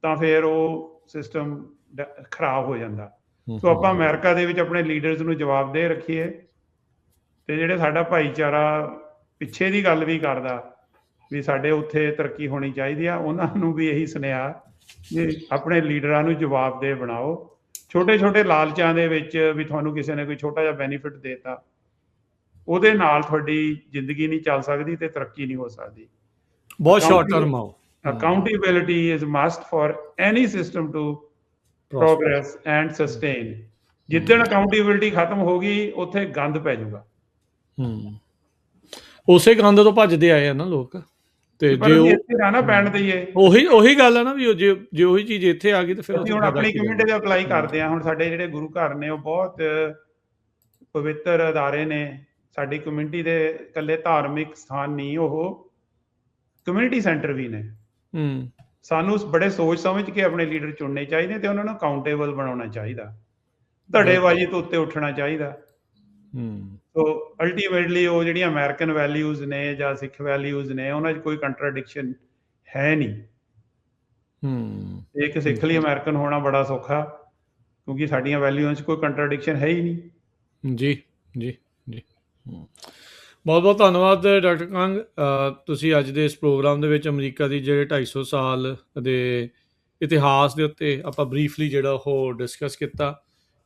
ਤਾਂ ਫਿਰ ਉਹ ਸਿਸਟਮ ਖਰਾਬ ਹੋ ਜਾਂਦਾ। ਸੋ ਆਪਾਂ ਅਮਰੀਕਾ ਦੇ ਵਿੱਚ ਆਪਣੇ ਲੀਡਰਸ ਨੂੰ ਜਵਾਬਦੇਹ ਰੱਖੀਏ, ਤੇ ਜਿਹੜੇ ਸਾਡਾ ਭਾਈਚਾਰਾ ਪਿੱਛੇ ਦੀ ਗੱਲ ਵੀ ਕਰਦਾ ਵੀ ਸਾਡੇ ਉੱਥੇ ਤਰੱਕੀ ਹੋਣੀ ਚਾਹੀਦੀ ਆ, ਉਹਨਾਂ ਨੂੰ ਵੀ ਇਹੀ ਸੁਨੇਹਾ ਵੀ ਆਪਣੇ ਲੀਡਰਾਂ ਨੂੰ ਜਵਾਬਦੇਹ ਬਣਾਓ। ਛੋਟੇ ਛੋਟੇ ਲਾਲਚਾਂ ਦੇ ਵਿੱਚ ਵੀ ਤੁਹਾਨੂੰ ਕਿਸੇ ਨੇ ਕੋਈ ਛੋਟਾ ਜਿਹਾ ਬੈਨੀਫਿਟ ਦੇਤਾ, ਉਹਦੇ ਨਾਲ ਤੁਹਾਡੀ ਜ਼ਿੰਦਗੀ ਨਹੀਂ ਚੱਲ ਸਕਦੀ ਤੇ ਤਰੱਕੀ ਨਹੀਂ ਹੋ ਸਕਦੀ। ਬਹੁਤ ਸ਼ਾਰਟ ਟਰਮ ਆਓ। Accountability is must for any system to progress and sustain. ਜਿੱਦਣ ਅਕਾਊਂਟੇਬਿਲਿਟੀ ਖਤਮ ਹੋ ਗਈ, ਉੱਥੇ ਗੰਦ ਪੈ ਜਾਊਗਾ। ਉਸੇ ਗੰਦ ਤੋਂ ਭੱਜਦੇ ਆਏ ਆ ਨਾ ਲੋਕ, ਤੇ ਜੇ ਇੱਥੇ ਨਾ ਪੈਣ ਦਈਏ, ਉਹੀ ਗੱਲ ਆ ਨਾ ਵੀ ਜੇ ਉਹੀ ਚੀਜ਼ ਇੱਥੇ ਆ ਗਈ ਤੇ ਫਿਰ ਅਸੀਂ ਹੁਣ ਆਪਣੀ ਕਮਿਊਨਿਟੀ ਦੇ ਅਪਲਾਈ ਕਰਦੇ ਆ। ਹੁਣ ਸਾਡੇ ਜਿਹੜੇ ਗੁਰੂ ਘਰ ਨੇ ਉਹ ਬਹੁਤ ਪਵਿੱਤਰ ਅਦਾਰੇ ਨੇ, ਸਾਡੀ ਕਮਿਊਨਿਟੀ ਦੇ ਇਕੱਲੇ ਧਾਰਮਿਕ ਸਥਾਨ ਨਹੀਂ, ਉਹ ਕਮਿਊਨਿਟੀ ਸੈਂਟਰ ਵੀ ਨੇ। ਸਾਨੂੰ ਬੜੇ ਸੋਚ ਸਮਝ ਕੇ ਆਪਣੇ ਲੀਡਰ ਚੁਣਨੇ ਚਾਹੀਦੇ ਤੇ ਉਹਨਾਂ ਨੂੰ ਅਕਾਊਂਟੇਬਲ ਬਣਾਉਣਾ ਚਾਹੀਦਾ, ਧੜੇਬਾਜ਼ੀ ਤੋਂ ਉੱਤੇ ਉੱਠਣਾ ਚਾਹੀਦਾ। ਸੋ ਅਲਟੀਮੇਟਲੀ ਉਹ ਜਿਹੜੀਆਂ ਅਮਰੀਕਨ ਵੈਲਿਊਜ਼ ਨੇ ਜਾਂ ਸਿੱਖ ਵੈਲਿਊਜ਼ ਨੇ, ਉਹਨਾਂ 'ਚ ਕੋਈ ਕੰਟਰਾਡਿਕਸ਼ਨ ਹੈ ਨਹੀਂ। ਇੱਕ ਸਿੱਖ ਲਈ ਅਮਰੀਕਨ ਹੋਣਾ ਬੜਾ ਸੌਖਾ, ਕਿਉਂਕਿ ਸਾਡੀਆਂ ਵੈਲਿਊਆਂ 'ਚ ਕੋਈ ਕੰਟਰਾਡਿਕਸ਼ਨ ਹੈ ਹੀ ਨਹੀਂ। ਜੀ ਜੀ ਜੀ, ਬਹੁਤ ਬਹੁਤ ਧੰਨਵਾਦ ਡਾਕਟਰ ਕੰਗ। ਤੁਸੀਂ ਅੱਜ ਦੇ ਇਸ ਪ੍ਰੋਗਰਾਮ ਦੇ ਵਿੱਚ ਅਮਰੀਕਾ ਦੀ ਜਿਹੜੇ 250 ਸਾਲ ਦੇ ਇਤਿਹਾਸ ਦੇ ਉੱਤੇ ਆਪਾਂ ਬਰੀਫਲੀ ਜਿਹੜਾ ਉਹ ਡਿਸਕਸ ਕੀਤਾ,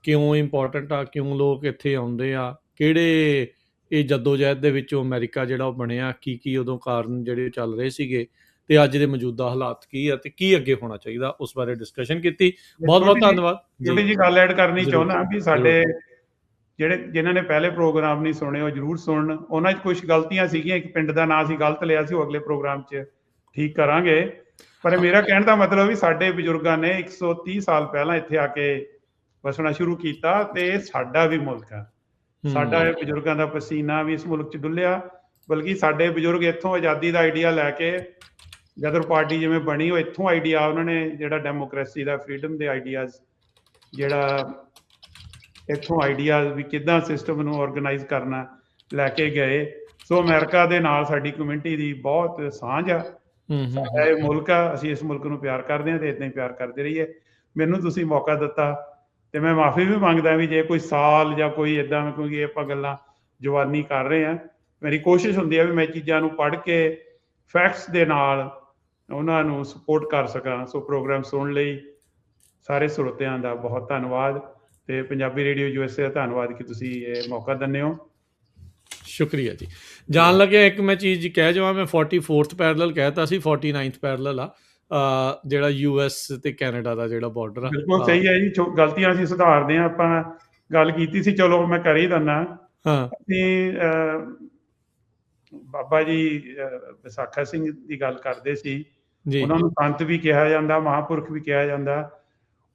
ਕਿਉਂ ਇੰਪੋਰਟੈਂਟ ਆ, ਕਿਉਂ ਲੋਕ ਇੱਥੇ ਆਉਂਦੇ ਆ, ਕਿਹੜੇ ਇਹ ਜੱਦੋਜਹਿਦ ਦੇ ਵਿੱਚੋਂ ਅਮਰੀਕਾ ਜਿਹੜਾ ਉਹ ਬਣਿਆ, ਕੀ ਉਦੋਂ ਕਾਰਨ ਜਿਹੜੇ ਚੱਲ ਰਹੇ ਸੀਗੇ, ਤੇ ਅੱਜ ਦੇ ਮੌਜੂਦਾ ਹਾਲਾਤ ਕੀ ਆ ਤੇ ਕੀ ਅੱਗੇ ਹੋਣਾ ਚਾਹੀਦਾ, ਉਸ ਬਾਰੇ ਡਿਸਕਸ਼ਨ ਕੀਤੀ। ਬਹੁਤ ਬਹੁਤ ਧੰਨਵਾਦ। ਛੋਟੀ ਜਿਹੀ ਗੱਲ ਐਡ ਕਰਨੀ ਚਾਹੁੰਦਾ ਵੀ ਸਾਡੇ ਜਿਨ੍ਹਾਂ ਨੇ ਪਹਿਲੇ ਪ੍ਰੋਗਰਾਮ ਨਹੀਂ ਸੁਣੇ ਉਹ ਜ਼ਰੂਰ ਸੁਣਨ। ਉਹਨਾਂ 'ਚ ਕੁਝ ਗਲਤੀਆਂ ਸੀਗੀਆਂ, ਇੱਕ ਪਿੰਡ ਦਾ ਨਾਂ ਅਸੀਂ ਗਲਤ ਲਿਆ ਸੀ, ਉਹ ਅਗਲੇ ਪ੍ਰੋਗਰਾਮ 'ਚ ਠੀਕ ਕਰਾਂਗੇ। ਪਰ ਮੇਰਾ ਕਹਿਣ ਦਾ ਮਤਲਬ ਵੀ ਸਾਡੇ ਬਜ਼ੁਰਗਾਂ ਨੇ 130 ਸਾਲ ਪਹਿਲਾਂ ਇੱਥੇ ਆ ਕੇ ਵਸਣਾ ਸ਼ੁਰੂ ਕੀਤਾ, ਤੇ ਇਹ ਸਾਡਾ ਵੀ ਮੁਲਕ ਆ। ਸਾਡਾ ਇਹ ਬਜ਼ੁਰਗਾਂ ਦਾ ਪਸੀਨਾ ਵੀ ਇਸ ਮੁਲਕ 'ਚ ਡੁੱਲਿਆ। ਬਲਕਿ ਸਾਡੇ ਬਜ਼ੁਰਗ ਇੱਥੋਂ ਆਜ਼ਾਦੀ ਦਾ ਆਈਡੀਆ ਲੈ ਕੇ, ਗਦਰ ਪਾਰਟੀ ਜਿਵੇਂ ਬਣੀ, ਉਹ ਇੱਥੋਂ ਆਈਡੀਆ ਉਹਨਾਂ ਨੇ ਜਿਹੜਾ ਡੈਮੋਕ੍ਰੇਸੀ ਦਾ, ਫਰੀडम ਦੇ ਆਈਡੀਆਜ਼, ਜਿਹੜਾ ਇੱਥੋਂ ਆਈਡੀਆਜ਼ ਵੀ ਕਿੱਦਾਂ ਸਿਸਟਮ ਨੂੰ ਆਰਗੇਨਾਈਜ਼ ਕਰਨਾ, ਲੈ ਕੇ ਗਏ। ਸੋ ਅਮਰੀਕਾ ਦੇ ਨਾਲ ਸਾਡੀ ਕਮਿਊਨਿਟੀ ਦੀ ਬਹੁਤ ਸਾਂਝ ਆ। ਸਾਡਾ ਇਹ ਮੁਲਕ ਆ, ਅਸੀਂ ਇਸ ਮੁਲਕ ਨੂੰ ਪਿਆਰ ਕਰਦੇ ਹਾਂ ਤੇ ਇੱਦਾਂ ਹੀ ਪਿਆਰ ਕਰਦੇ ਰਹੀਏ। ਮੈਨੂੰ ਤੁਸੀਂ ਮੌਕਾ ਦਿੱਤਾ ਤੇ ਮੈਂ ਮਾਫੀ ਵੀ ਮੰਗਦਾ ਵੀ ਜੇ ਕੋਈ ਸਾਲ ਜਾਂ ਕੋਈ ਇੱਦਾਂ, ਕਿਉਂਕਿ ਆਪਾਂ ਗੱਲਾਂ ਜਵਾਨੀ ਕਰ ਰਹੇ ਹਾਂ। ਮੇਰੀ ਕੋਸ਼ਿਸ਼ ਹੁੰਦੀ ਹੈ ਵੀ ਮੈਂ ਚੀਜ਼ਾਂ ਨੂੰ ਪੜ੍ਹ ਕੇ ਫੈਕਟਸ ਦੇ ਨਾਲ ਉਹਨਾਂ ਨੂੰ ਸਪੋਰਟ ਕਰ ਸਕਾਂ। ਸੋ ਪ੍ਰੋਗਰਾਮ ਸੁਣਨ ਲਈ ਸਾਰੇ ਸਰੋਤਿਆਂ ਦਾ ਬਹੁਤ ਧੰਨਵਾਦ, ਤੇ ਪੰਜਾਬੀ ਰੇਡੀਓ USA ਦਾ ਧੰਨਵਾਦ ਕਿ ਤੁਸੀਂ ਇਹ ਮੌਕਾ ਦਿੰਦੇ ਹੋ। ਸ਼ੁਕਰੀਆ ਜੀ। ਜਾਣ ਲੱਗਿਆ ਇੱਕ ਮੈਂ ਚੀਜ਼ ਕਹਿ ਜਾਵਾਂ, ਮੈਂ 44th ਪੈਰਲਲ ਕਹਿਤਾ ਸੀ, 49th ਪੈਰਲਲ ਆ, ਜਿਹੜਾ US ਤੇ ਕੈਨੇਡਾ ਦਾ ਜਿਹੜਾ ਬਾਰਡਰ ਆ। ਬਿਲਕੁਲ ਸਹੀ ਹੈ ਜੀ, ਗਲਤੀਆਂ ਅਸੀਂ ਸੁਧਾਰਦੇ ਹਾਂ। ਆਪਾਂ ਗੱਲ ਕੀਤੀ ਸੀ, ਚਲੋ ਮੈਂ ਕਰ ਹੀ ਦਿੰਦਾ। ਅਸੀਂ ਬਾਬਾ ਜੀ ਵਿਸਾਖਾ ਸਿੰਘ ਦੀ ਗੱਲ ਕਰਦੇ ਸੀ, ਉਹਨਾਂ ਨੂੰ ਸੰਤ ਵੀ ਕਿਹਾ ਜਾਂਦਾ, ਮਹਾਂਪੁਰਖ ਵੀ ਕਿਹਾ ਜਾਂਦਾ।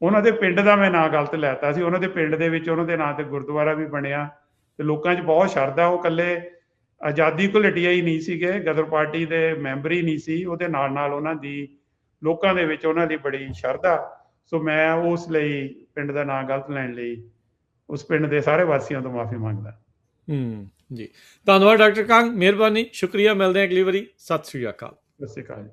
ਉਹਨਾਂ ਦੇ ਪਿੰਡ ਦਾ ਮੈਂ ਨਾਂ ਗਲਤ ਲੈਤਾ ਸੀ। ਉਹਨਾਂ ਦੇ ਪਿੰਡ ਦੇ ਵਿੱਚ ਉਹਨਾਂ ਦੇ ਨਾਂ ਤੇ ਗੁਰਦੁਆਰਾ ਵੀ ਬਣਿਆ ਤੇ ਲੋਕਾਂ 'ਚ ਬਹੁਤ ਸ਼ਰਧਾ। ਉਹ ਇਕੱਲੇ ਆਜ਼ਾਦੀ ਘੁਲਟੀਆ ਹੀ ਨਹੀਂ ਸੀਗੇ, ਗਦਰ ਪਾਰਟੀ ਦੇ ਮੈਂਬਰ ਹੀ ਨਹੀਂ ਸੀ, ਉਹਦੇ ਨਾਲ ਨਾਲ ਉਹਨਾਂ ਦੀ ਲੋਕਾਂ ਦੇ ਵਿੱਚ ਉਹਨਾਂ ਦੀ ਬੜੀ ਸ਼ਰਧਾ। ਸੋ ਮੈਂ ਉਸ ਲਈ ਪਿੰਡ ਦਾ ਨਾਂ ਗਲਤ ਲੈਣ ਲਈ ਉਸ ਪਿੰਡ ਦੇ ਸਾਰੇ ਵਾਸੀਆਂ ਤੋਂ ਮਾਫੀ ਮੰਗਦਾ। ਜੀ, ਧੰਨਵਾਦ ਡਾਕਟਰ ਕੰਗ, ਮਿਹਰਬਾਨੀ, ਸ਼ੁਕਰੀਆ, ਮਿਲਦੇ ਹਾਂ ਅਗਲੀ ਵਾਰੀ, ਸਤਿ ਸ਼੍ਰੀ ਅਕਾਲ। ਸਤਿ ਸ਼੍ਰੀ ਅਕਾਲ।